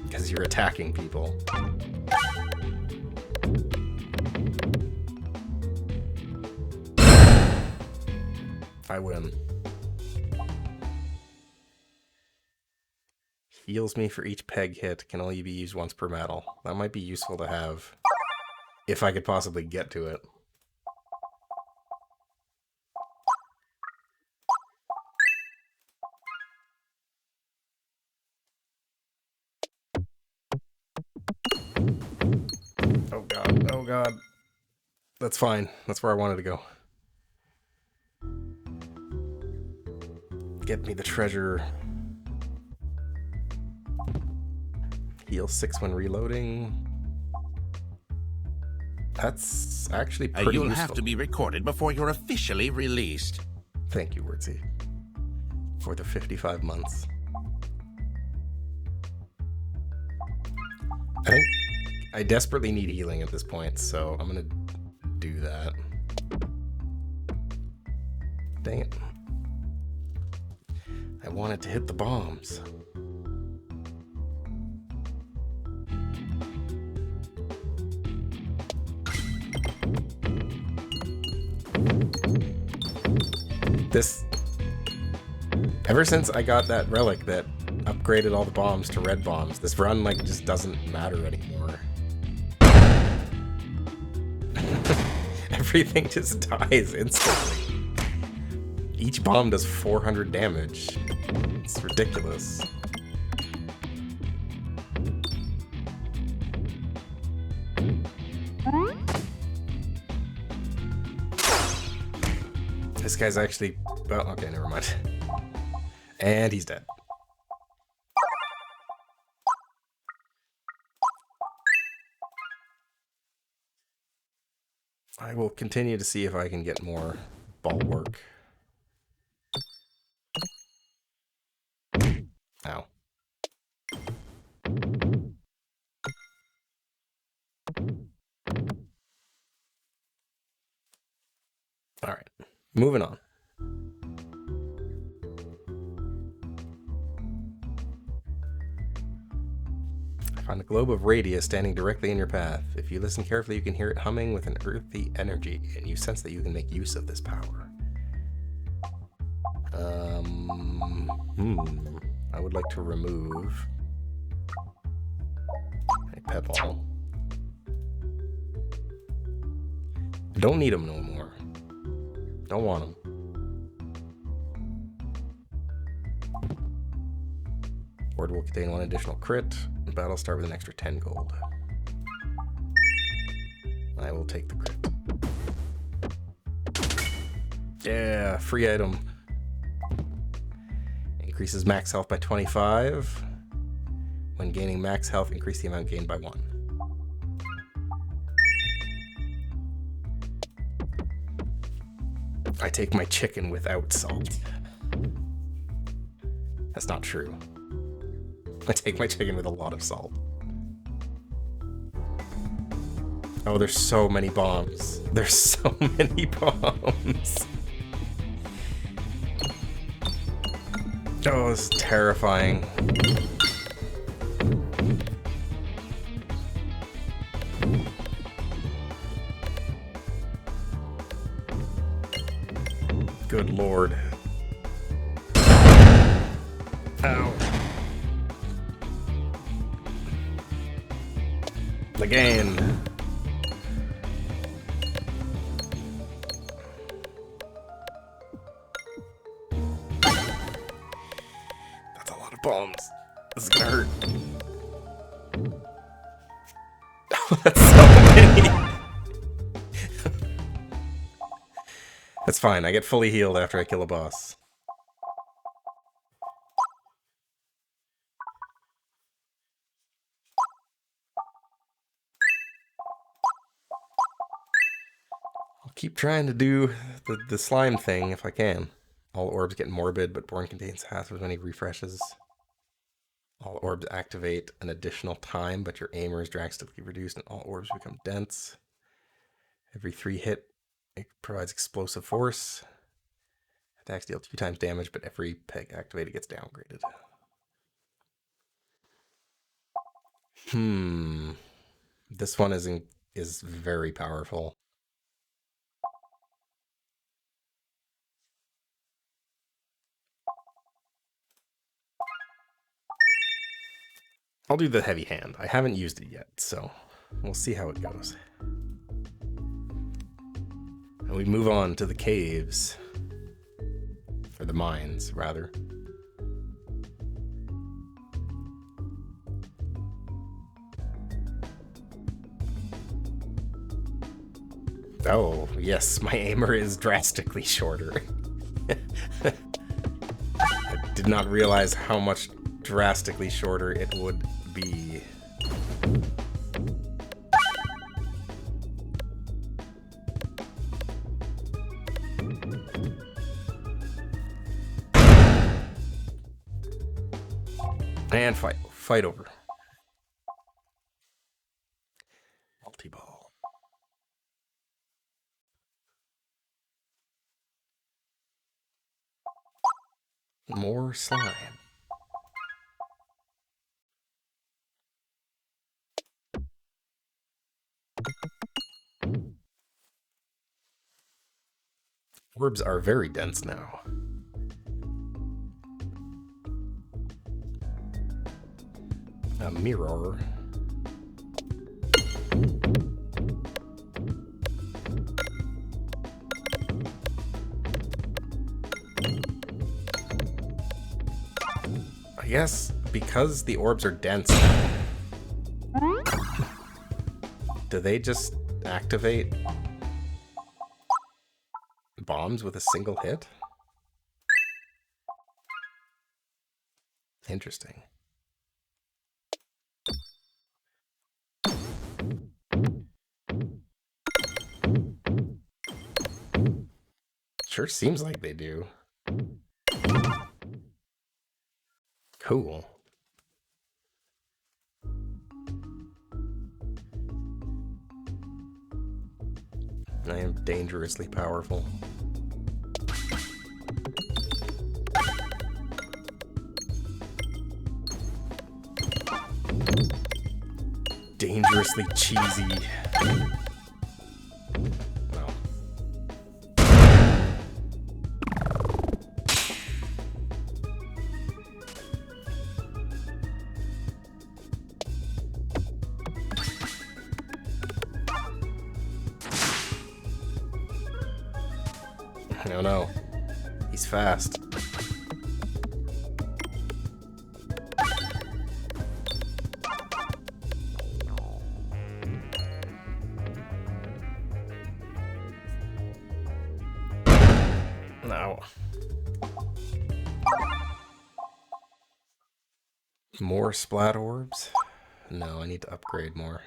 Because you're attacking people. I win. Heals me for each peg hit. Can only be used once per battle. That might be useful to have. If I could possibly get to it. Oh god, oh god. That's fine. That's where I wanted to go. Get me the treasure. Heal 6 when reloading. That's actually pretty You'll useful. have to be recorded before you're officially released. Thank you, Wordsy. For the 55 months. I think I desperately need healing at this point, so I'm gonna do that. Dang it. I wanted to hit the bombs. This, ever since I got that relic that upgraded all the bombs to red bombs, this run like just doesn't matter anymore. Everything just dies instantly. Each bomb does 400 damage. It's ridiculous. This guy's actually... well, okay, never mind. And he's dead. I will continue to see if I can get more bulwark. Ow. Alright, moving on. I find a globe of radius standing directly in your path. If you listen carefully, you can hear it humming with an earthy energy, and you sense that you can make use of this power. I would like to remove a pebble. Don't need them no more. Don't want them. Board will contain 1 additional crit. The battle start with an extra 10 gold. I will take the crit. Yeah, free item. Increases max health by 25. When gaining max health, increase the amount gained by 1. I take my chicken without salt. That's not true. I take my chicken with a lot of salt. Oh, there's so many bombs. There's so many bombs. Oh, this is terrifying. Good lord. Ow. Again. That's a lot of bombs. This is gonna hurt. Oh, that's so many. That's fine. I get fully healed after I kill a boss. Keep trying to do the slime thing if I can. All orbs get morbid, but Born contains half as many refreshes. All orbs activate an additional time, but your aimer is drastically reduced and all orbs become dense. Every 3 hit, it provides explosive force. Attacks deal 2 times damage, but every peg activated gets downgraded. This one is very powerful. I'll do the heavy hand. I haven't used it yet, so we'll see how it goes. And we move on to the caves. Or the mines, rather. Oh, yes, my aimer is drastically shorter. I did not realize how much drastically shorter it would be. And fight over. Multi-ball. More slime. Orbs are very dense now. A mirror. I guess because the orbs are dense, do they just activate bombs with a single hit? Interesting. Sure seems like they do. Cool. I am dangerously powerful. Dangerously cheesy. No. No, no. He's fast. No. More splat orbs? No, I need to upgrade more.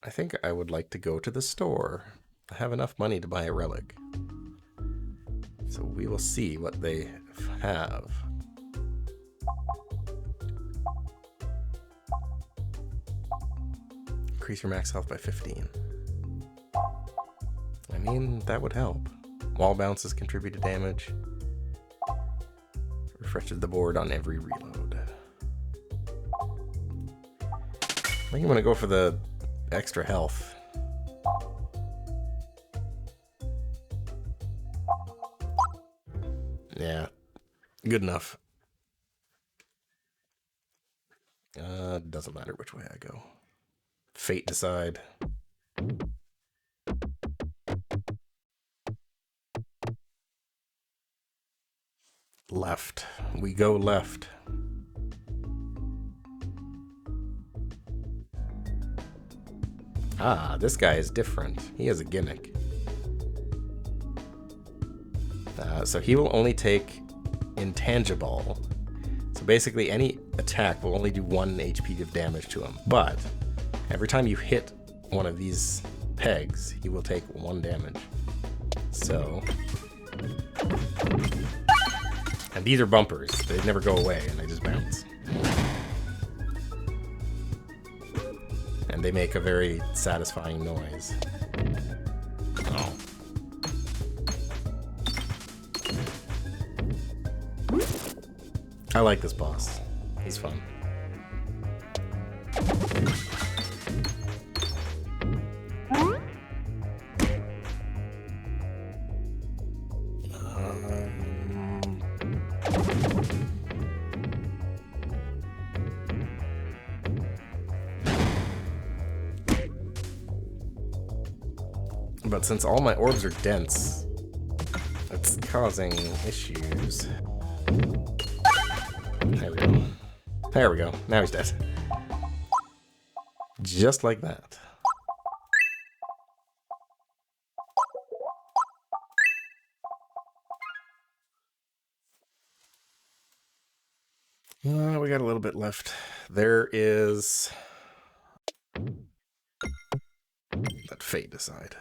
I think I would like to go to the store. I have enough money to buy a relic. So we will see what they have. Increase your max health by 15. I mean, that would help. Wall bounces contribute to damage. Refreshes the board on every reload. I think I'm gonna go for the extra health. Yeah, good enough. Doesn't matter which way I go. Fate decide. Left. We go left. Ah, this guy is different. He has a gimmick. So he will only take intangible. So basically any attack will only do 1 HP of damage to him, but every time you hit one of these pegs, he will take 1 damage. So... And these are bumpers. They never go away, and they just bounce. And they make a very satisfying noise. Oh. I like this boss. He's fun. But since all my orbs are dense, it's causing issues. There we go. There we go. Now he's dead. Just like that. We got a little bit left. There is... Let fate decide.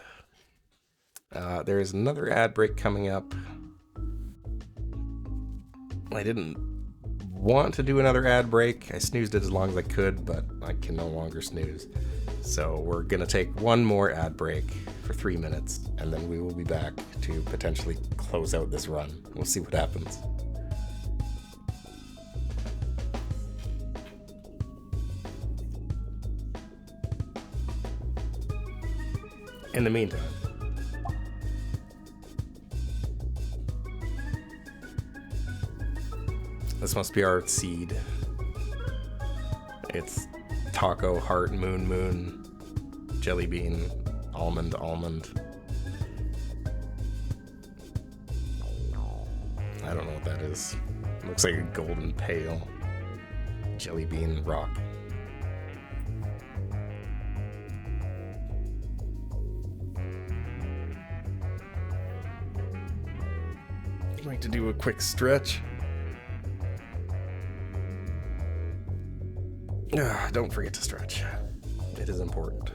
There is another ad break coming up. I didn't want to do another ad break. I snoozed it as long as I could, but I can no longer snooze. So we're gonna take one more ad break for 3 minutes, and then we will be back to potentially close out this run. We'll see what happens. In the meantime, this must be our seed. It's taco, heart, moon, moon, jelly bean, almond, almond. I don't know what that is. It looks like a golden pale jelly bean rock. I'd like to do a quick stretch. Don't forget to stretch. It is important.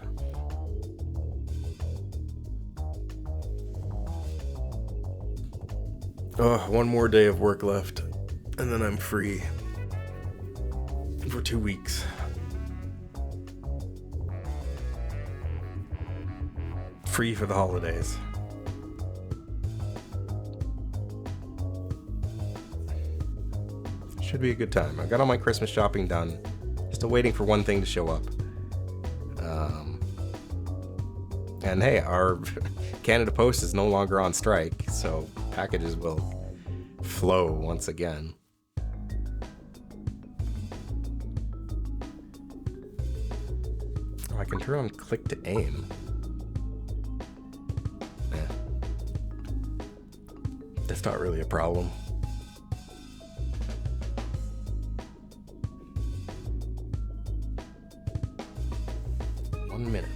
One more day of work left, and then I'm free for 2 weeks. Free for the holidays. Should be a good time. I got all my Christmas shopping done. Still waiting for one thing to show up. And hey, our Canada Post is no longer on strike, so packages will flow once again. Oh, I can turn on click to aim. That's not really a problem. Minute.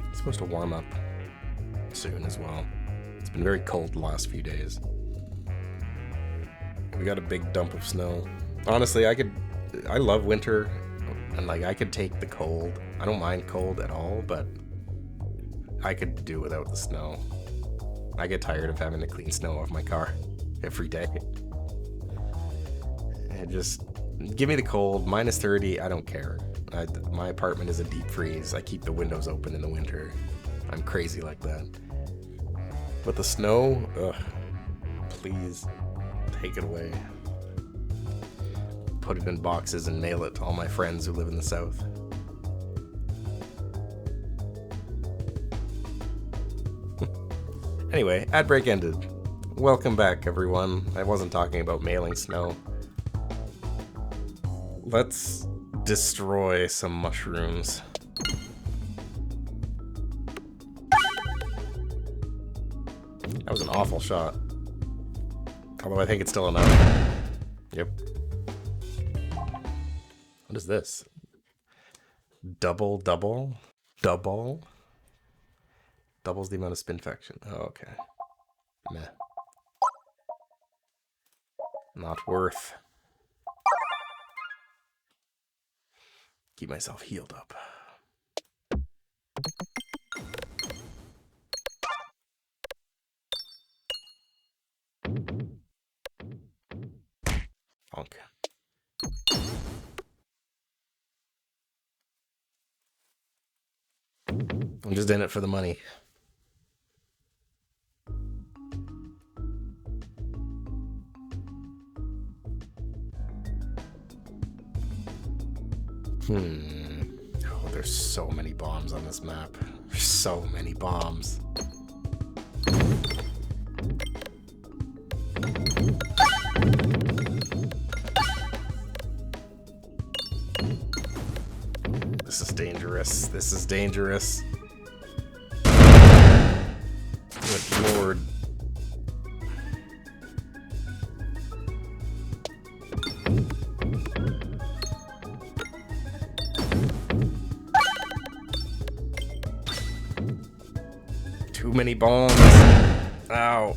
It's supposed to warm up soon as well. It's been very cold the last few days. We got a big dump of snow. Honestly, I love winter, and like I could take the cold. I don't mind cold at all, but I could do without the snow. I get tired of having to clean snow off my car every day. And just give me the cold, minus 30, I don't care. My apartment is a deep freeze. I keep the windows open in the winter. I'm crazy like that. But the snow, ugh, please take it away. Put it in boxes and mail it to all my friends who live in the South. Anyway, ad break ended. Welcome back, everyone. I wasn't talking about mailing snow. Let's destroy some mushrooms. That was an awful shot. Although I think it's still enough. Yep. What is this? Double? Doubles the amount of spin faction. Oh, okay. Meh. Not worth. Keep myself healed up. Bonk. I'm just in it for the money. Oh, there's so many bombs on this map. There's so many bombs. This is dangerous. This is dangerous. Good lord. Too many bombs. Ow.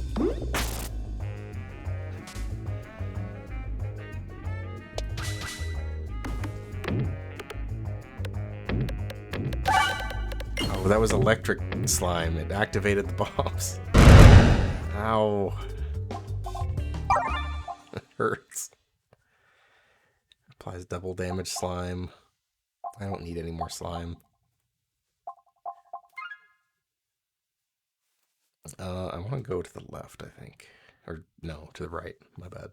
Oh, that was electric slime. It activated the bombs. Ow. It hurts. Applies double damage slime. I don't need any more slime. I want to go to the left, I think. Or, no, to the right. My bad.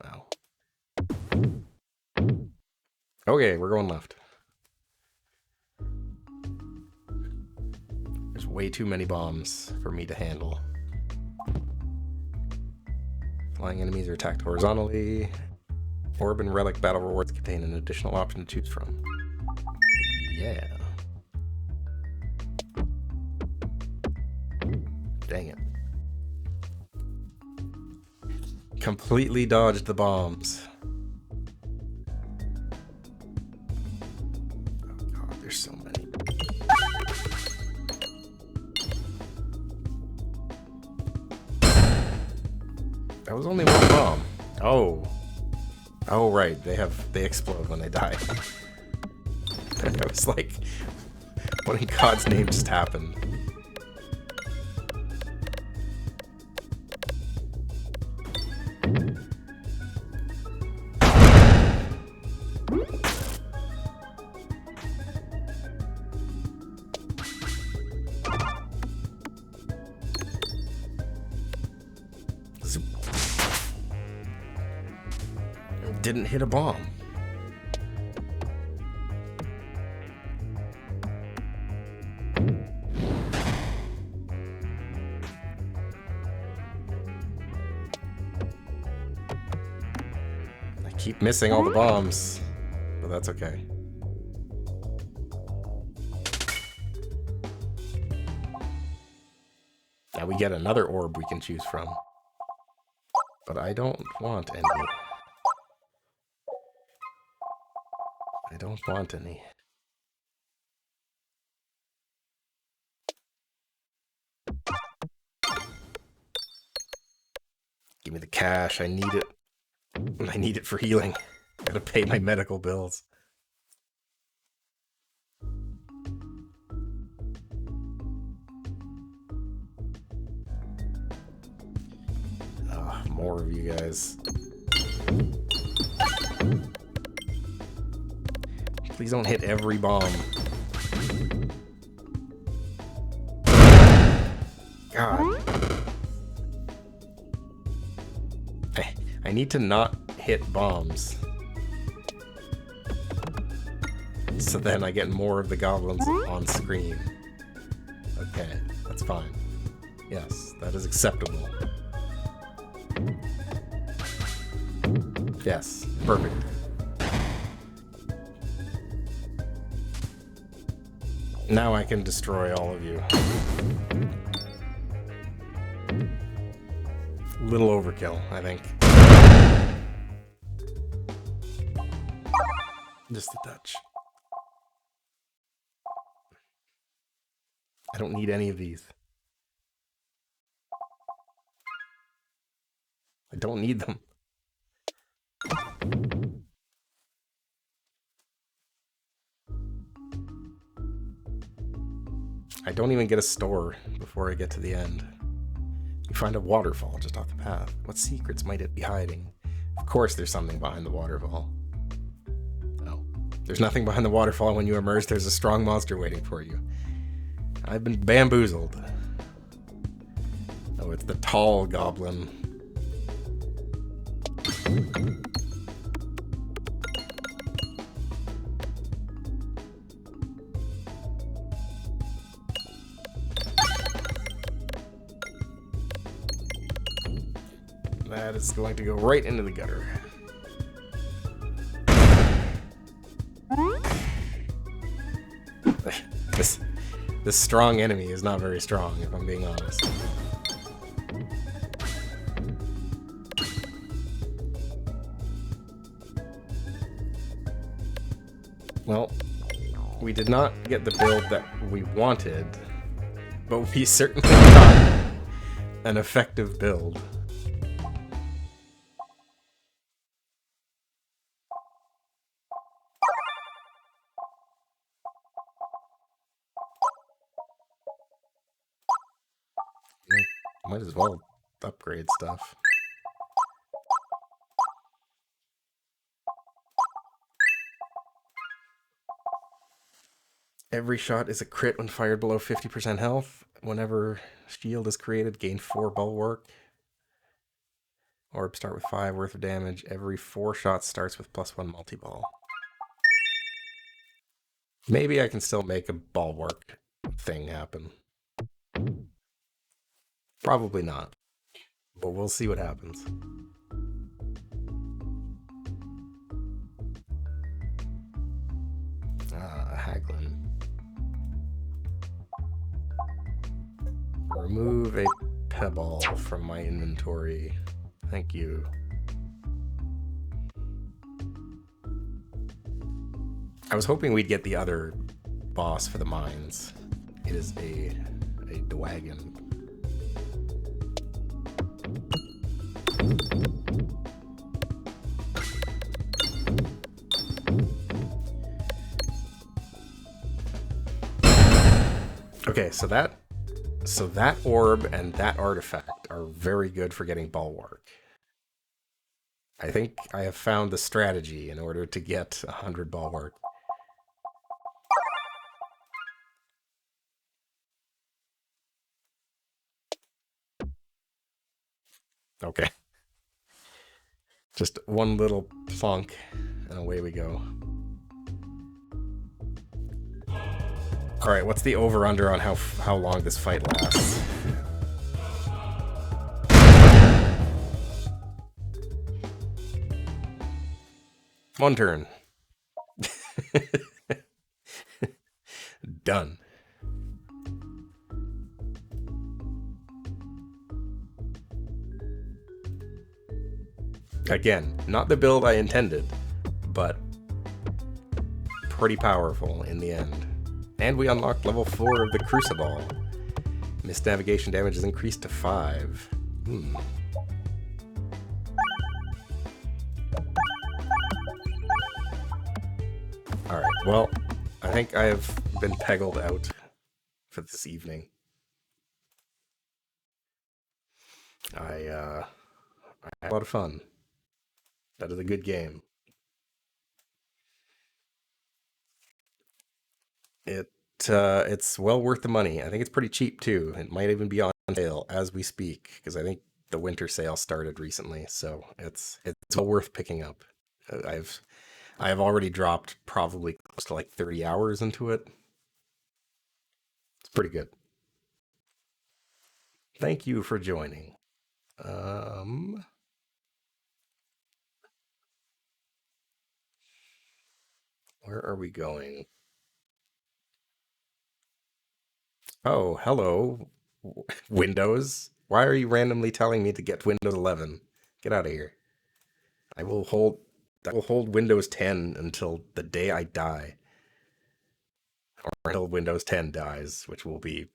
Ow. Okay, we're going left. There's way too many bombs for me to handle. Flying enemies are attacked horizontally. Orb and relic battle rewards contain an additional option to choose from. Yeah. Dang it. Completely dodged the bombs. Oh god, there's so many. That was only one bomb. Oh. Oh right, they explode when they die. I was like, what in God's name just happened? Didn't hit a bomb. I keep missing all the bombs, but that's okay. Now we get another orb we can choose from, but I don't want any. I don't want any. Give me the cash. I need it. I need it for healing. Gotta pay my medical bills. More of you guys. Please don't hit every bomb. God. I need to not hit bombs. So then I get more of the goblins on screen. Okay, that's fine. Yes, that is acceptable. Yes, perfect. Now I can destroy all of you. Little overkill, I think. Just a touch. I don't need any of these. I don't need them. I don't even get a store before I get to the end. You find a waterfall just off the path. What secrets might it be hiding? Of course there's something behind the waterfall. No. There's nothing behind the waterfall. When you emerge, there's a strong monster waiting for you. I've been bamboozled. Oh, it's the tall goblin. That is going to go right into the gutter. This strong enemy is not very strong, if I'm being honest. Well, we did not get the build that we wanted, but we certainly got an effective build. Might as well upgrade stuff. Every shot is a crit when fired below 50% health. Whenever shield is created, gain 4 bulwark. Orbs start with 5 worth of damage. Every 4 shots starts with +1 multi-ball. Maybe I can still make a bulwark thing happen. Probably not. But we'll see what happens. Peglin. Remove a pebble from my inventory. Thank you. I was hoping we'd get the other boss for the mines. It is a dwagon. Okay, so that orb and that artifact are very good for getting bulwark. I think I have found the strategy in order to get 100 bulwark. Okay. Just one little plunk, and away we go. Alright, what's the over-under on how long this fight lasts? One turn. Done. Again, not the build I intended, but pretty powerful in the end. And we unlocked level 4 of the Crucible. Missed navigation damage is increased to 5. Alright, well, I think I have been peggled out for this evening. I had a lot of fun. That is a good game. It's well worth the money. I think it's pretty cheap too. It might even be on sale as we speak, because I think the winter sale started recently, so it's well worth picking up. I have already dropped probably close to like 30 hours into it. It's pretty good. Thank you for joining. Where are we going? Oh, hello, Windows. Why are you randomly telling me to get Windows 11? Get out of here. I will hold I will hold Windows 10 until the day I die, or until Windows 10 dies, which will be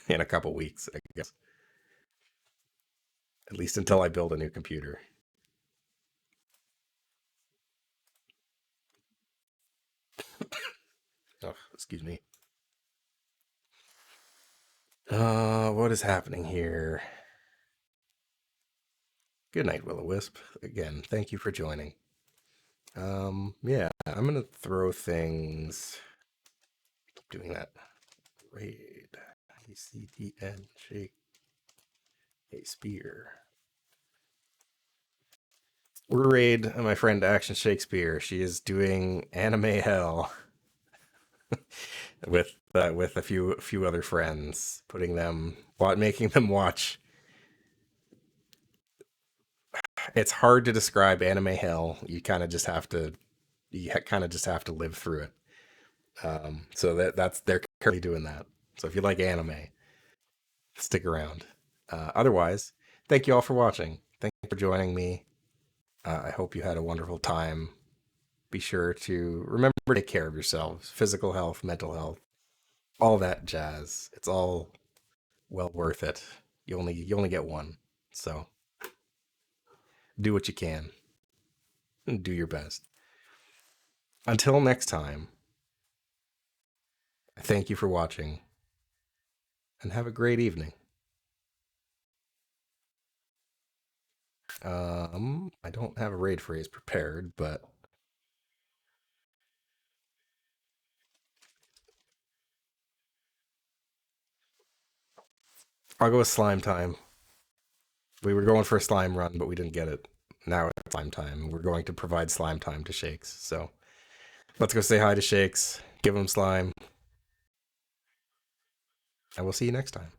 in a couple weeks, I guess. At least until I build a new computer. Oh, excuse me. What is happening here? Good night, Will-O-Wisp. Again, thank you for joining. Yeah, I'm gonna throw things. Keep doing that. Raid. ACTN. Shake. A spear. We're raid my friend Action Shakespeare. She is doing anime hell with a few other friends, putting them making them watch. It's hard to describe anime hell. You kind of just have to live through it. So that's they're currently doing that. So if you like anime, stick around. Otherwise, thank you all for watching. Thank you for joining me. I hope you had a wonderful time. Be sure to remember to take care of yourselves, physical health, mental health, all that jazz. It's all well worth it. You only get one. So do what you can and do your best. Until next time, I thank you for watching and have a great evening. I don't have a raid phrase prepared, but I'll go with slime time. We were going for a slime run, but we didn't get it. Now it's slime time. We're going to provide slime time to Shakes. So let's go say hi to Shakes, give him slime, and we'll see you next time.